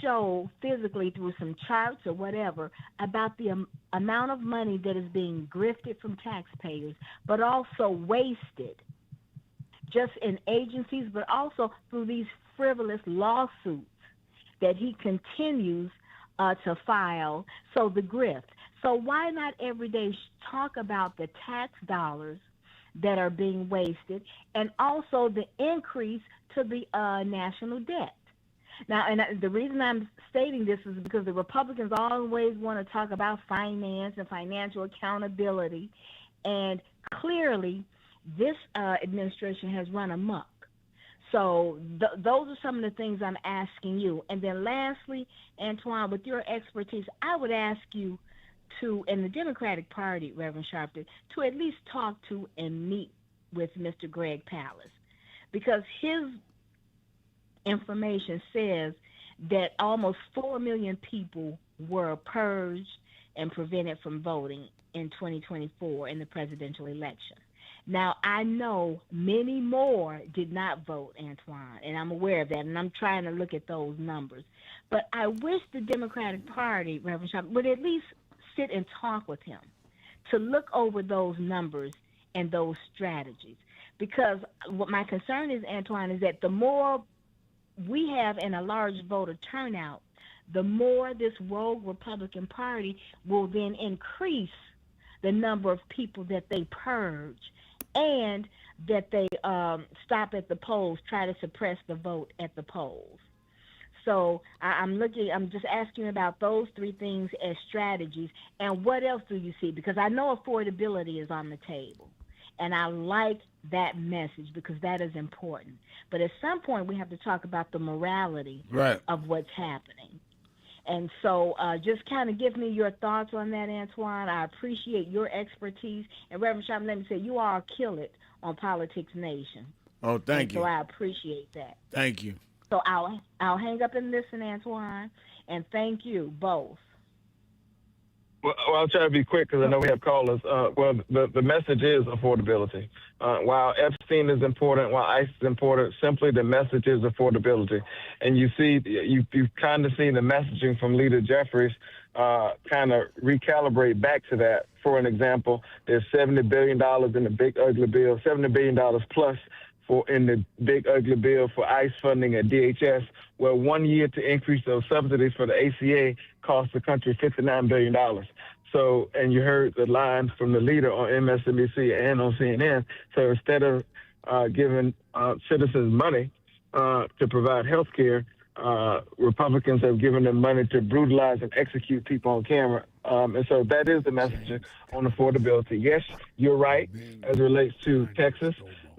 show physically through some charts or whatever about the amount of money that is being grifted from taxpayers, but also wasted just in agencies, but also through these frivolous lawsuits that he continues to file, so the grift. So why not every day talk about the tax dollars that are being wasted and also the increase to the national debt? Now, and the reason I'm stating this is because the Republicans always want to talk about finance and financial accountability, and clearly this administration has run amok. So those are some of the things I'm asking you. And then lastly, Antoine, with your expertise, I would ask you to, in the Democratic Party, Reverend Sharpton, to at least talk to and meet with Mr. Greg Palast, because his information says that almost 4 million people were purged and prevented from voting in 2024 in the presidential election. Now, I know many more did not vote, Antoine, and I'm aware of that, and I'm trying to look at those numbers. But I wish the Democratic Party, Reverend Sharpton, would at least sit and talk with him to look over those numbers and those strategies. Because what my concern is, Antoine, is that the more we have in a large voter turnout, the more this rogue Republican Party will then increase the number of people that they purge and that they stop at the polls, try to suppress the vote at the polls. So I'm just asking about those three things as strategies. And what else do you see? Because I know affordability is on the table. And I like that message because that is important. But at some point, we have to talk about the morality of what's happening. And so just kind of give me your thoughts on that, Antoine. I appreciate your expertise. And Reverend Sharpton, let me say, you all kill it on Politics Nation. Oh, thank you. So I appreciate that. Thank you. So I'll hang up and listen, Antoine, and thank you both. Well, I'll try to be quick because I know we have callers. Well, the message is affordability. While Epstein is important, while ICE is important, simply the message is affordability. And you see, you've kind of seen the messaging from Leader Jeffries kind of recalibrate back to that. For an example, there's $70 billion in the Big Ugly Bill, $70 billion plus in the Big Ugly Bill for ICE funding at DHS, where 1 year to increase those subsidies for the ACA cost the country $59 billion. So, and you heard the line from the leader on MSNBC and on CNN. So instead of giving citizens money to provide health care, Republicans have given them money to brutalize and execute people on camera. And so that is the message on affordability. Yes, you're right as it relates to Texas.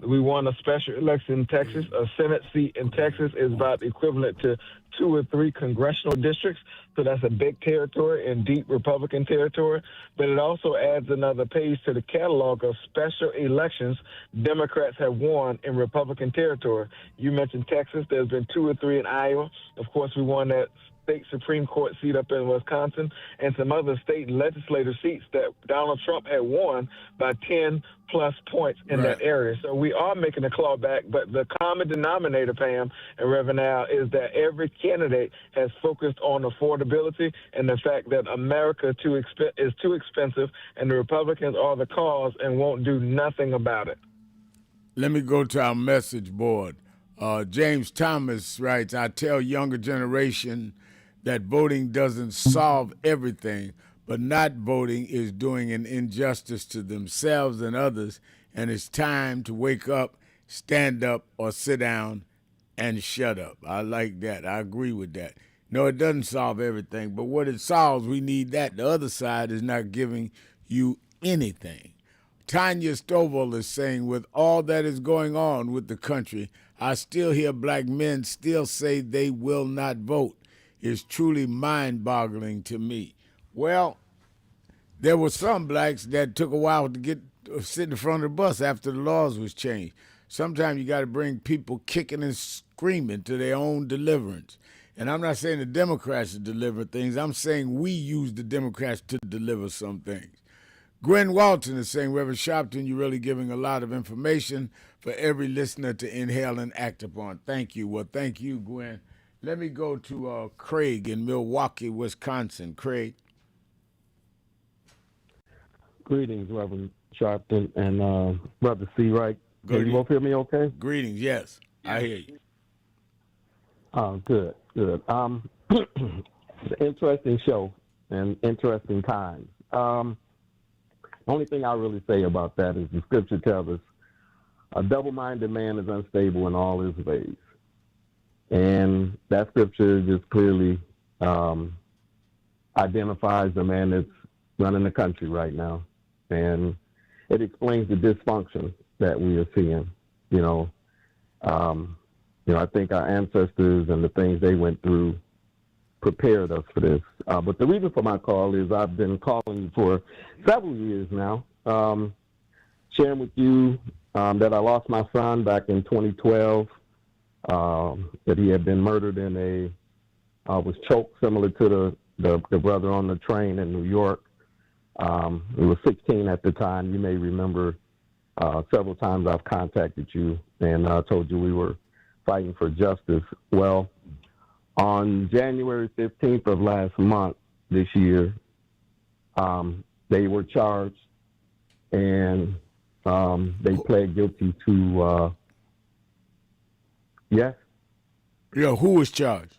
We won a special election in Texas. A Senate seat in Texas is about equivalent to 2 or 3 congressional districts. So that's a big territory and deep Republican territory. But it also adds another page to the catalog of special elections Democrats have won in Republican territory. You mentioned Texas. There's been 2 or 3 in Iowa. Of course, we won that state Supreme Court seat up in Wisconsin and some other state legislative seats that Donald Trump had won by 10 plus points in that area. So we are making a clawback, but the common denominator, Pam and Reverend Al, is that every candidate has focused on affordability and the fact that America is too expensive and the Republicans are the cause and won't do nothing about it. Let me go to our message board. James Thomas writes, I tell younger generation that voting doesn't solve everything, but not voting is doing an injustice to themselves and others, and it's time to wake up, stand up, or sit down and shut up. I like that. I agree with that. No, it doesn't solve everything, but what it solves, we need that. The other side is not giving you anything. Tanya Stovall is saying, with all that is going on with the country, I still hear black men still say they will not vote. It's truly mind-boggling to me. Well, there were some blacks that took a while to sit in front of the bus after the laws was changed. Sometimes you got to bring people kicking and screaming to their own deliverance. And I'm not saying the Democrats should deliver things. I'm saying we use the Democrats to deliver some things. Gwen Walton is saying, Reverend Sharpton, you're really giving a lot of information for every listener to inhale and act upon. Thank you. Well, thank you, Gwen. Let me go to Craig in Milwaukee, Wisconsin. Craig. Greetings, Reverend Sharpton and Brother C. Wright. Can you both hear me okay? Greetings, yes. I hear you. Good. It's an interesting show and interesting times. Only thing I really say about that is the scripture tells us a double-minded man is unstable in all his ways. And that scripture just clearly identifies the man that's running the country right now. And it explains the dysfunction that we are seeing. I think our ancestors and the things they went through prepared us for this. But the reason for my call is I've been calling you for several years now, sharing with you that I lost my son back in 2012. That he had been murdered in was choked similar to the brother on the train in New York. He was 16 at the time. You may remember several times I've contacted you and told you we were fighting for justice. Well, on January 15th of last month this year, they were charged and they pled guilty to yes? Yeah, who was charged?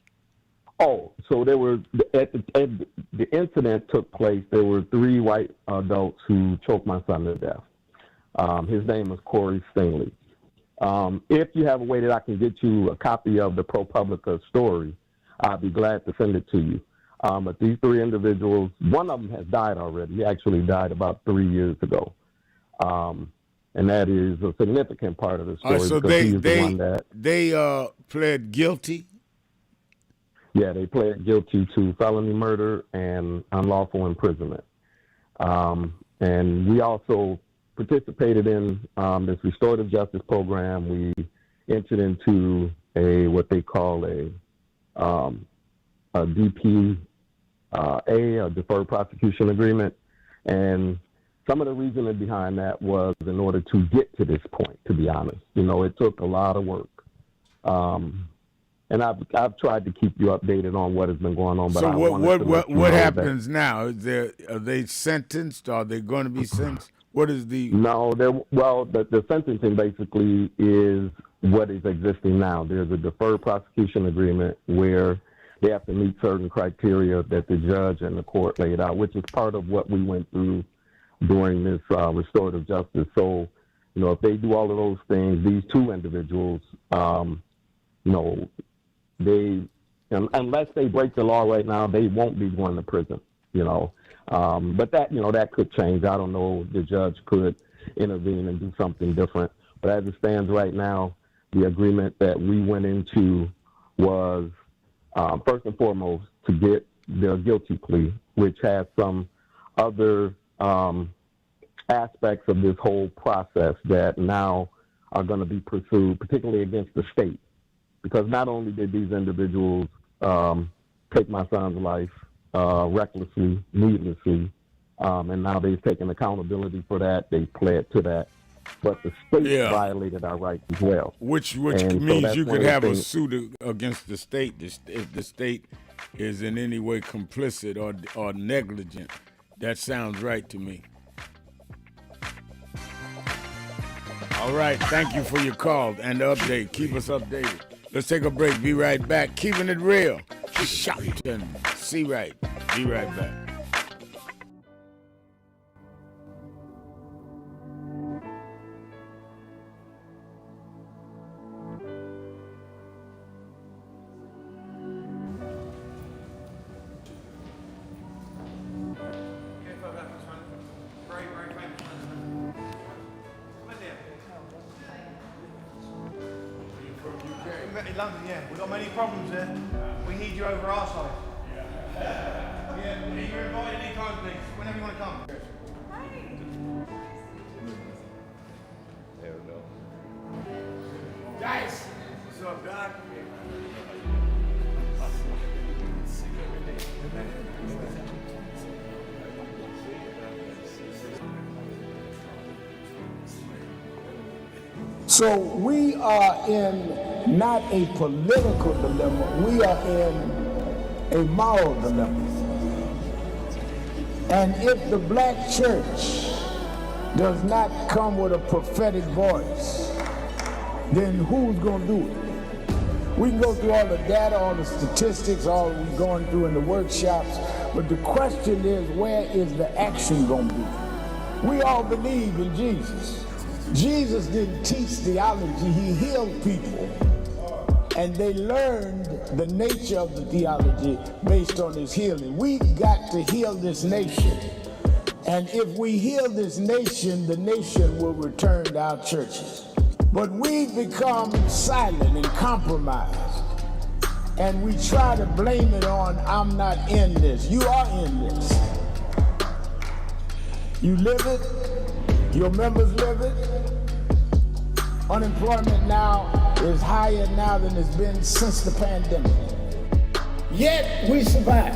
Oh, so there were, at the incident took place, there were 3 white adults who choked my son to death. His name was Corey Stingley. If you have a way that I can get you a copy of the ProPublica story, I'd be glad to send it to you. But these 3 individuals, one of them has died already. He actually died about 3 years ago. And that is a significant part of the story. So they pled guilty? Yeah, they pled guilty to felony murder and unlawful imprisonment. And we also participated in this restorative justice program. We entered into what they call a DPA, a deferred prosecution agreement. And some of the reasoning behind that was in order to get to this point, to be honest. It took a lot of work. And I've tried to keep you updated on what has been going on. But so what happens now? Are they sentenced? Are they going to be sentenced? What is the... No, the sentencing basically is what is existing now. There's a deferred prosecution agreement where they have to meet certain criteria that the judge and the court laid out, which is part of what we went through during this restorative justice. So, if they do all of those things, these 2 individuals, unless they break the law right now, they won't be going to prison, But that could change. I don't know. The judge could intervene and do something different. But as it stands right now, the agreement that we went into was, first and foremost, to get their guilty plea, which has some other aspects of this whole process that now are going to be pursued, particularly against the state. Because not only did these individuals take my son's life recklessly, needlessly, and now they've taken accountability for that, they pled to that, but the state violated our rights as well. Which And means so you could one of the have a things- suit against the state if the state is in any way complicit or negligent. That sounds right to me. All right, thank you for your call and the update. Keep us updated. Let's take a break. Be right back. Keeping it real. Sharpton. See right. Be right back. London, yeah. We've got many problems there. We need you over our side. Yeah, you're invited anytime, please. Whenever you want to come. There we go. Guys! What's up, Doc? So we are in not a political dilemma, we are in a moral dilemma. And if the black church does not come with a prophetic voice, then who's gonna do it? We can go through all the data, all the statistics, all we're going through in the workshops, but the question is, where is the action gonna be? We all believe in Jesus. Jesus didn't teach theology, he healed people. And they learned the nature of the theology based on his healing. We got to heal this nation. And if we heal this nation, the nation will return to our churches. But we've become silent and compromised. And we try to blame it on, I'm not in this. You are in this. You live it, your members live it. Unemployment now is higher now than it's been since the pandemic. Yet we survive.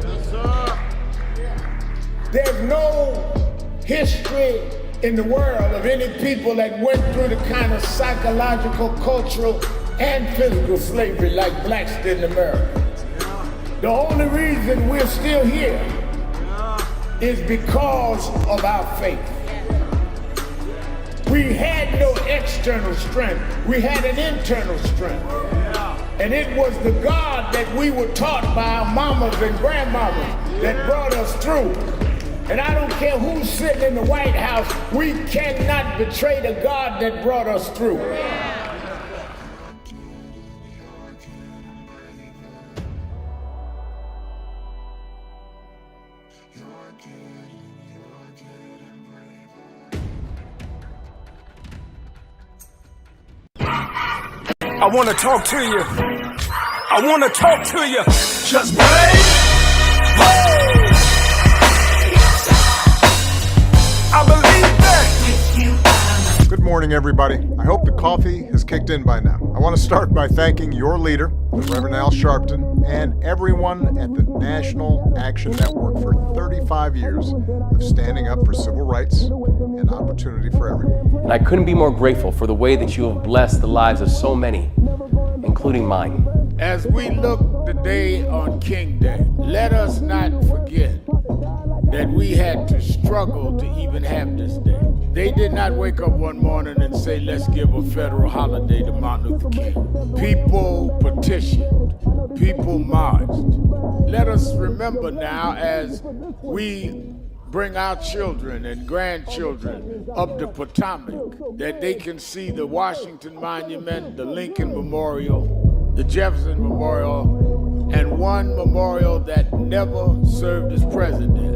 Yes, sir. There's no history in the world of any people that went through the kind of psychological, cultural, and physical slavery like blacks did in America. The only reason we're still here is because of our faith. We had no external strength. We had an internal strength. And it was the God that we were taught by our mamas and grandmamas that brought us through. And I don't care who's sitting in the White House, we cannot betray the God that brought us through. I want to talk to you. I want to talk to you. Just brave. I believe that. Good morning, everybody. I hope the coffee has kicked in by now. I want to start by thanking your leader, the Reverend Al Sharpton, and everyone at the National Action Network for 35 years of standing up for civil rights and opportunity for everyone. And I couldn't be more grateful for the way that you have blessed the lives of so many, including mine. As we look today on King Day, let us not forget that we had to struggle to even have this day. They did not wake up one morning and say, let's give a federal holiday to Martin Luther King. People petitioned, people marched. Let us remember now as we bring our children and grandchildren up the Potomac, that they can see the Washington Monument, the Lincoln Memorial, the Jefferson Memorial, and one memorial that never served as president,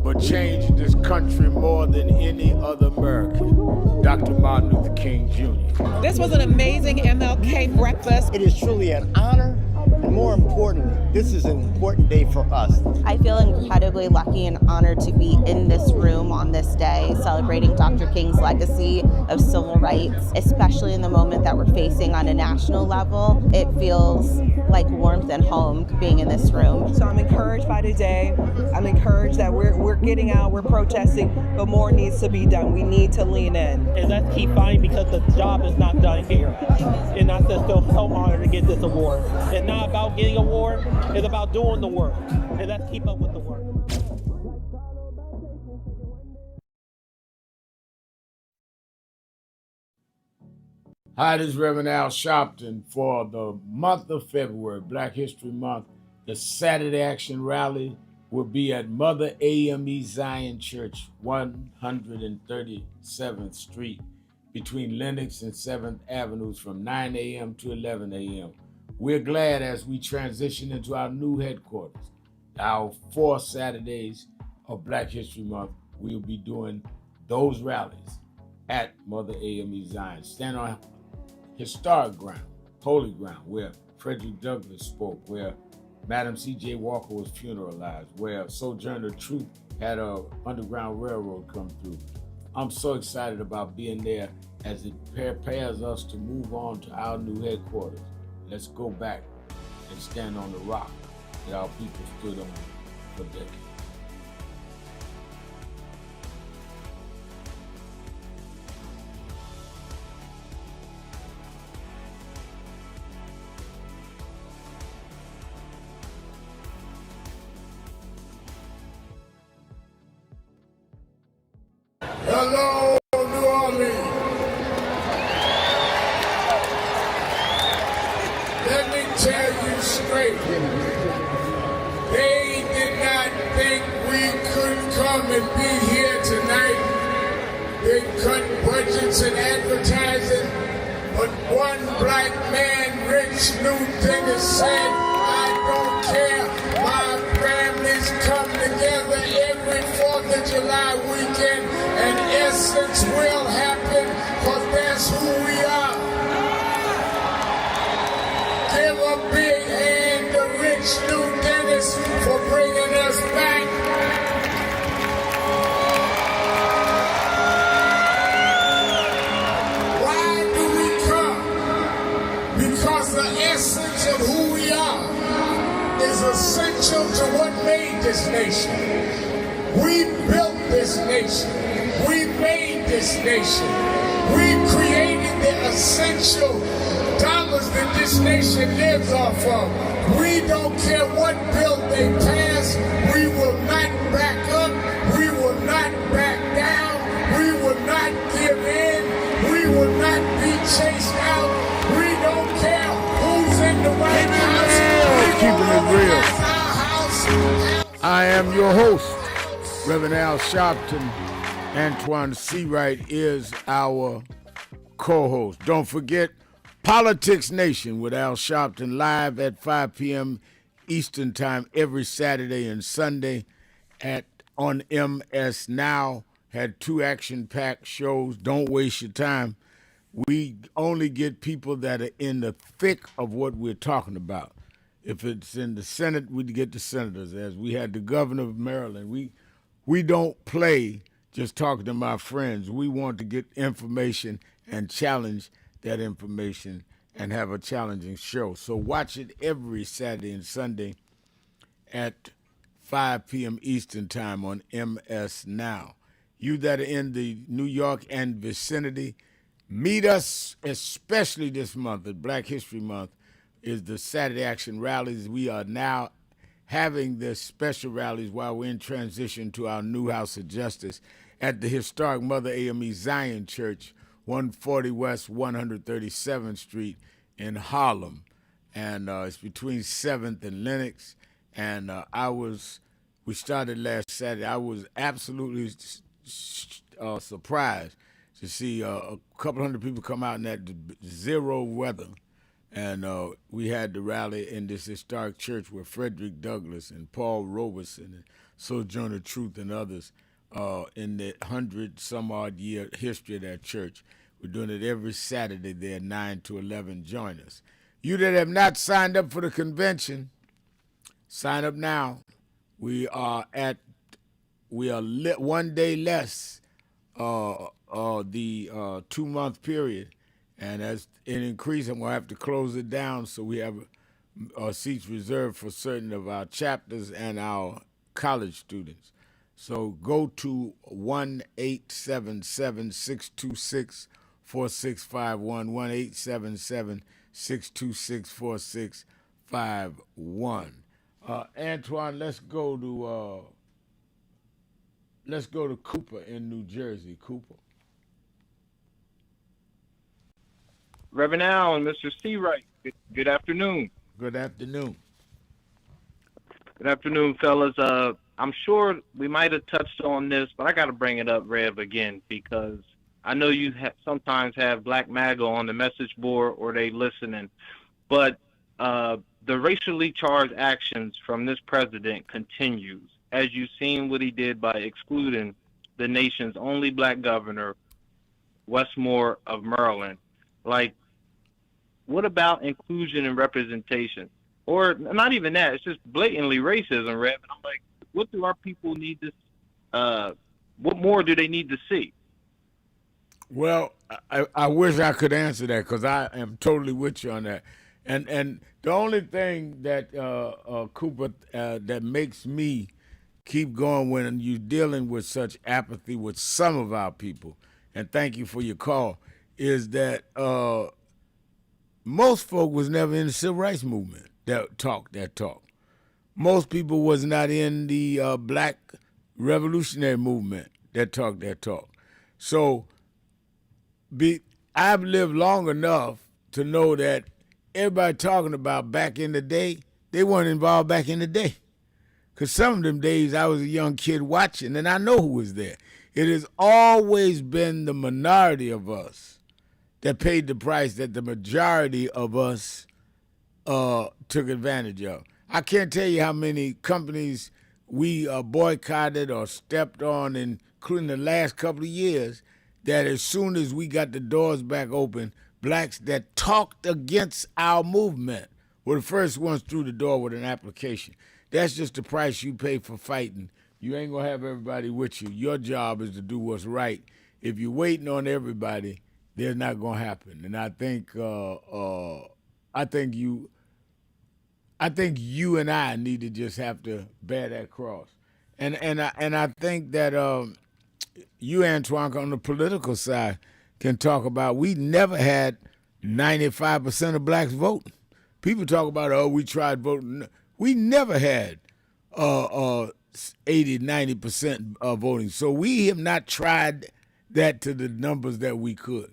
but changed this country more than any other American, Dr. Martin Luther King Jr. This was an amazing MLK breakfast. It is truly an honor, and more importantly, this is an important day for us. I feel incredibly lucky and honored to be in this room on this day, celebrating Dr. King's legacy of civil rights, especially in the moment that we're facing on a national level. It feels like warmth and home being in this room. So I'm encouraged by today. I'm encouraged that we're getting out, we're protesting, but more needs to be done. We need to lean in. And let's keep fighting because the job is not done here. And I just feel so honored to get this award. It's not about getting an award, it's about doing the work. And let's keep up with the work. Hi, this is Reverend Al Sharpton for the month of February, Black History Month. The Saturday Action Rally will be at Mother AME Zion Church, 137th Street, between Lenox and 7th Avenues from 9 a.m. to 11 a.m. We're glad as we transition into our new headquarters. Our 4 Saturdays of Black History Month, we'll be doing those rallies at Mother AME Zion. Stand on historic ground, holy ground, where Frederick Douglass spoke, where Madam C.J. Walker was funeralized, where Sojourner Truth had a Underground Railroad come through. I'm so excited about being there as it prepares us to move on to our new headquarters. Let's go back and stand on the rock that our people stood on for decades. Hello, New Orleans. Let me tell you straight. They did not think we could come and be here tonight. They cut budgets and advertising, but one black man, Rich New Dennis, said, I don't care. My families come together every 4th of July weekend, and essence will happen, because that's who we are. Give a big hand to Rich New Dennis for bringing us back. Why do we come? Because the essence of who we are is essential to what made this nation. We built this nation. We made this nation. We created the essential dollars that this nation lives off of. We don't care what bill they pass. We will not back up. We will not back down. We will not give in. We will not be chased out. We don't care who's in the White House. Keeping it real. I am your host, Reverend Al Sharpton. Antoine Seawright is our co-host. Don't forget, Politics Nation with Al Sharpton live at 5 p.m. Eastern Time every Saturday and Sunday on MS Now. Had 2 action-packed shows. Don't waste your time. We only get people that are in the thick of what we're talking about. If it's in the Senate, we get the senators. As we had the governor of Maryland. We don't play just talking to my friends. We want to get information and challenge that information and have a challenging show. So watch it every Saturday and Sunday at 5 p.m. Eastern Time on MS Now. You that are in the New York and vicinity, meet us, especially this month, at Black History Month, is the Saturday Action Rallies. We are now having the special rallies while we're in transition to our new House of Justice at the historic Mother AME Zion Church, 140 West 137th Street in Harlem. And it's between 7th and Lenox. And we started last Saturday. I was absolutely surprised to see a couple hundred people come out in that zero weather And we had the rally in this historic church where Frederick Douglass and Paul Robeson and Sojourner Truth and others in the 100-some-odd year history of that church. We're doing it every Saturday there, 9 to 11. Join us. You that have not signed up for the convention, sign up now. We are 1 day less the 2-month period. And as it increases, I'm going to have to close it down so we have seats reserved for certain of our chapters and our college students. So go to 1-877-626-4651, 1-877-626-4651. Antoine, let's go to Cooper in New Jersey. Cooper. Reverend Al and Mr. Seawright, good afternoon. Good afternoon. Good afternoon, fellas. I'm sure we might have touched on this, but I got to bring it up, Rev, again, because I know you sometimes have Black MAGA on the message board or they listening, but the racially charged actions from this president continues, as you've seen what he did by excluding the nation's only Black governor, Westmore of Maryland. Like, what about inclusion and representation? Or not even that, it's just blatantly racism, Rev. And I'm like, what do our people need to, what more do they need to see? Well, I wish I could answer that because I am totally with you on that. And the only thing that, Cooper, that makes me keep going when you're dealing with such apathy with some of our people, and thank you for your call, is that most folk was never in the civil rights movement that talk. Most people was not in the Black revolutionary movement that talk. So I've lived long enough to know that everybody talking about back in the day, they weren't involved back in the day. Because some of them days I was a young kid watching, and I know who was there. It has always been the minority of us that paid the price that the majority of us took advantage of. I can't tell you how many companies we boycotted or stepped on, including the last couple of years, that as soon as we got the doors back open, blacks that talked against our movement were the first ones through the door with an application. That's just the price you pay for fighting. You ain't going to have everybody with you. Your job is to do what's right. If you're waiting on everybody, they're not going to happen. And I think you and I need to just have to bear that cross. And I think that you, Antoine, on the political side, can talk about we never had 95% of blacks voting. People talk about, we tried voting. We never had 80, 90% voting. So we have not tried that to the numbers that we could.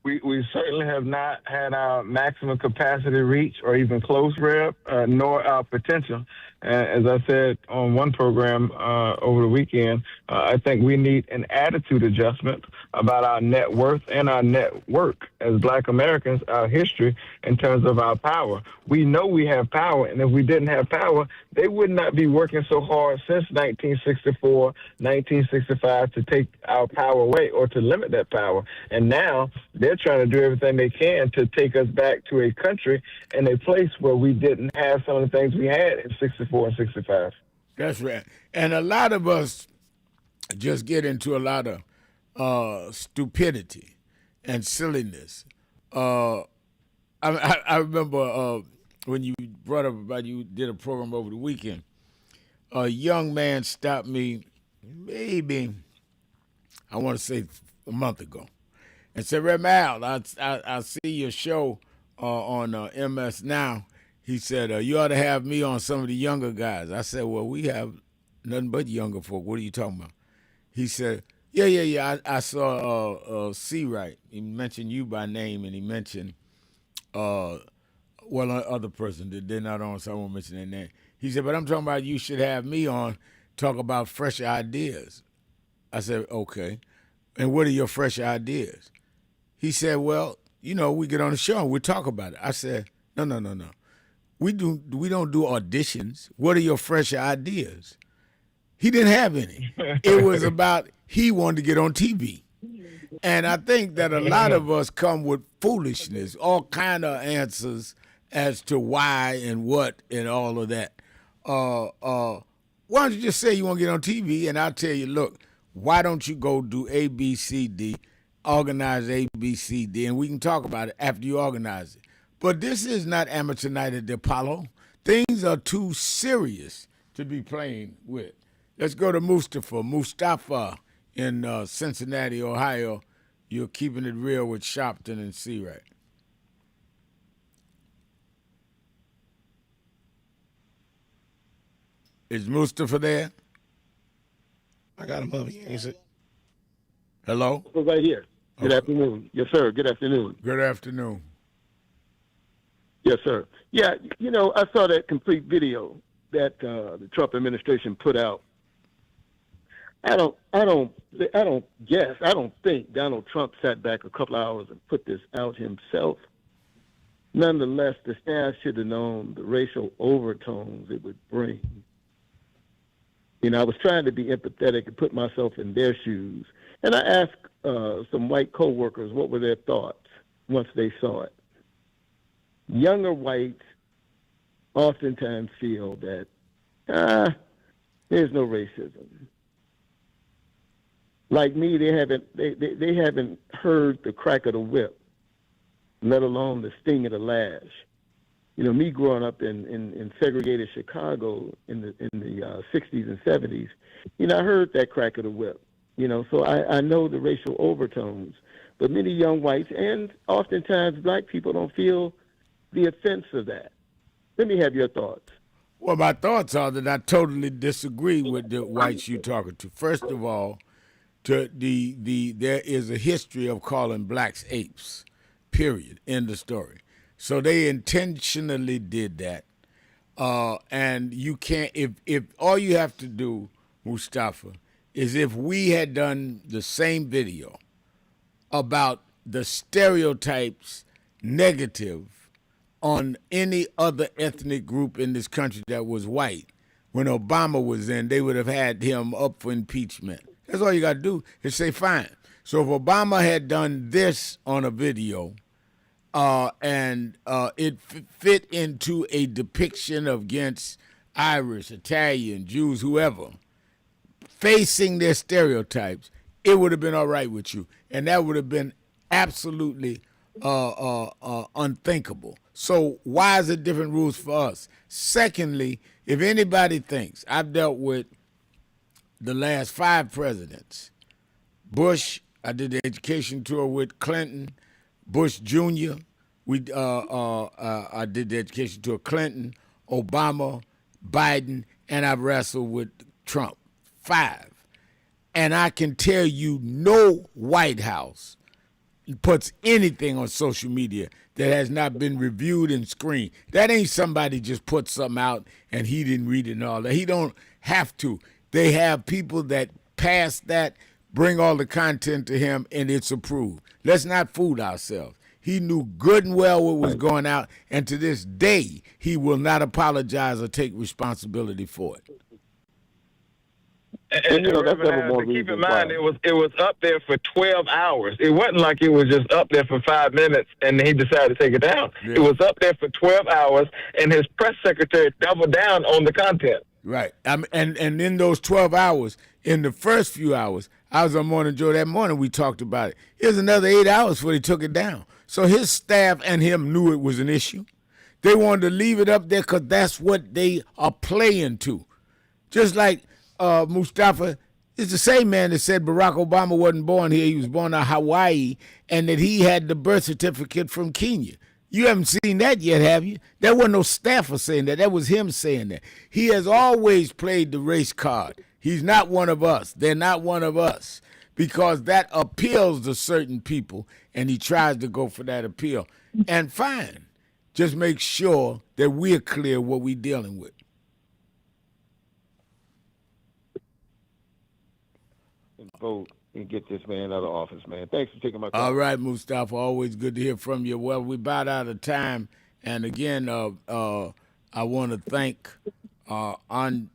We certainly have not had our maximum capacity reach or even close, Rev, nor our potential. As I said on one program over the weekend, I think we need an attitude adjustment about our net worth and our network as Black Americans, our history in terms of our power. We know we have power, and if we didn't have power, they would not be working so hard since 1964, 1965 to take our power away or to limit that power. And now they're trying to do everything they can to take us back to a country and a place where we didn't have some of the things we had in 64 and 65. That's right. And a lot of us just get into a lot of stupidity and silliness. I remember when you brought up about you did a program over the weekend, a young man stopped me maybe, I want to say a month ago, and said, Rev Al, I see your show on MS Now. He said, you ought to have me on some of the younger guys. I said, well, we have nothing but younger folk. What are you talking about? He said, yeah. I saw Seawright. He mentioned you by name, and he mentioned, other person that they're not on, so I won't mention their name. He said, but I'm talking about you should have me on, talk about fresh ideas. I said, okay. And what are your fresh ideas? He said, well, we get on the show and we talk about it. I said, no. We don't do auditions. What are your fresh ideas? He didn't have any. It was about he wanted to get on TV. And I think that a lot of us come with foolishness, all kind of answers as to why and what and all of that. Why don't you just say you want to get on TV and I'll tell you, look, why don't you go do A, B, C, D, organize A, B, C, D, and we can talk about it after you organize it. But this is not amateur night at the Apollo. Things are too serious to be playing with. Let's go to Mustafa in Cincinnati, Ohio. You're keeping it real with Sharpton and C-Rack. Is Mustafa there? I got him up here. Is it? Hello? Right here. Good afternoon. Yes, sir. Good afternoon. Good afternoon. Yes, sir. Yeah, I saw that complete video that the Trump administration put out. I don't think Donald Trump sat back a couple hours and put this out himself. Nonetheless, the staff should have known the racial overtones it would bring. I was trying to be empathetic and put myself in their shoes. And I asked some white coworkers what were their thoughts once they saw it. Younger whites oftentimes feel that, there's no racism. Like me, they haven't heard the crack of the whip, let alone the sting of the lash. Me growing up in segregated Chicago in the 60s and 70s, I heard that crack of the whip. So I know the racial overtones. But many young whites and oftentimes black people don't feel the offense of that. Let me have your thoughts. Well, my thoughts are that I totally disagree with the whites you're talking to. First of all, there is a history of calling blacks apes, period, end of story. So they intentionally did that. And you can't, if all you have to do, Mustafa, is if we had done the same video about the stereotypes negative on any other ethnic group in this country that was white, when Obama was in, they would have had him up for impeachment. That's all you got to do is say, fine. So if Obama had done this on a video and it fit into a depiction against Irish, Italian, Jews, whoever, facing their stereotypes, it would have been all right with you. And that would have been absolutely unthinkable. So why is it different rules for us? Secondly, if anybody thinks, I've dealt with the last 5 presidents. Bush, I did the education tour with Clinton. Bush Jr., I did the education tour. Clinton, Obama, Biden, and I've wrestled with Trump. 5. And I can tell you no White House puts anything on social media that has not been reviewed and screened. That ain't somebody just put something out and he didn't read it and all that. He don't have to. They have people that pass that, bring all the content to him, and it's approved. Let's not fool ourselves. He knew good and well what was going out, and to this day, he will not apologize or take responsibility for it. And keep in mind, it was up there for 12 hours. It wasn't like it was just up there for 5 minutes and he decided to take it down. Yeah. It was up there for 12 hours, and his press secretary doubled down on the content. Right. And in those 12 hours, in the first few hours, I was on Morning Joe that morning, we talked about it. Here's another 8 hours before they took it down. So his staff and him knew it was an issue. They wanted to leave it up there because that's what they are playing to. Just like Mustafa is the same man that said Barack Obama wasn't born here. He was born in Hawaii, and that he had the birth certificate from Kenya. You haven't seen that yet, have you? There wasn't no staffer saying that. That was him saying that. He has always played the race card. He's not one of us. They're not one of us, because that appeals to certain people, and he tries to go for that appeal. And fine. Just make sure that we're clear what we're dealing with. Vote and get this man out of office, man. Thanks for taking my call. All right, Mustafa, always good to hear from you. Well, we're about out of time. And again, I want to thank Antoine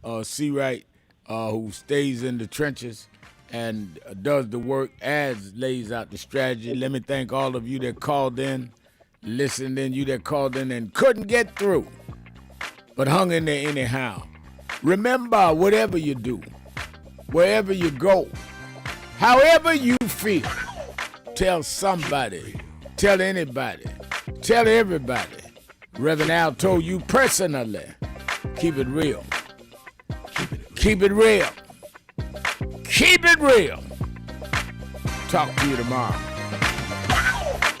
Seawright, who stays in the trenches and does the work as lays out the strategy. Let me thank all of you that called in, listened in, you that called in and couldn't get through, but hung in there anyhow. Remember, whatever you do, wherever you go, however you feel, tell somebody, tell anybody, tell everybody. Reverend Al told you personally, keep it real. Keep it real. Keep it real. Talk to you tomorrow.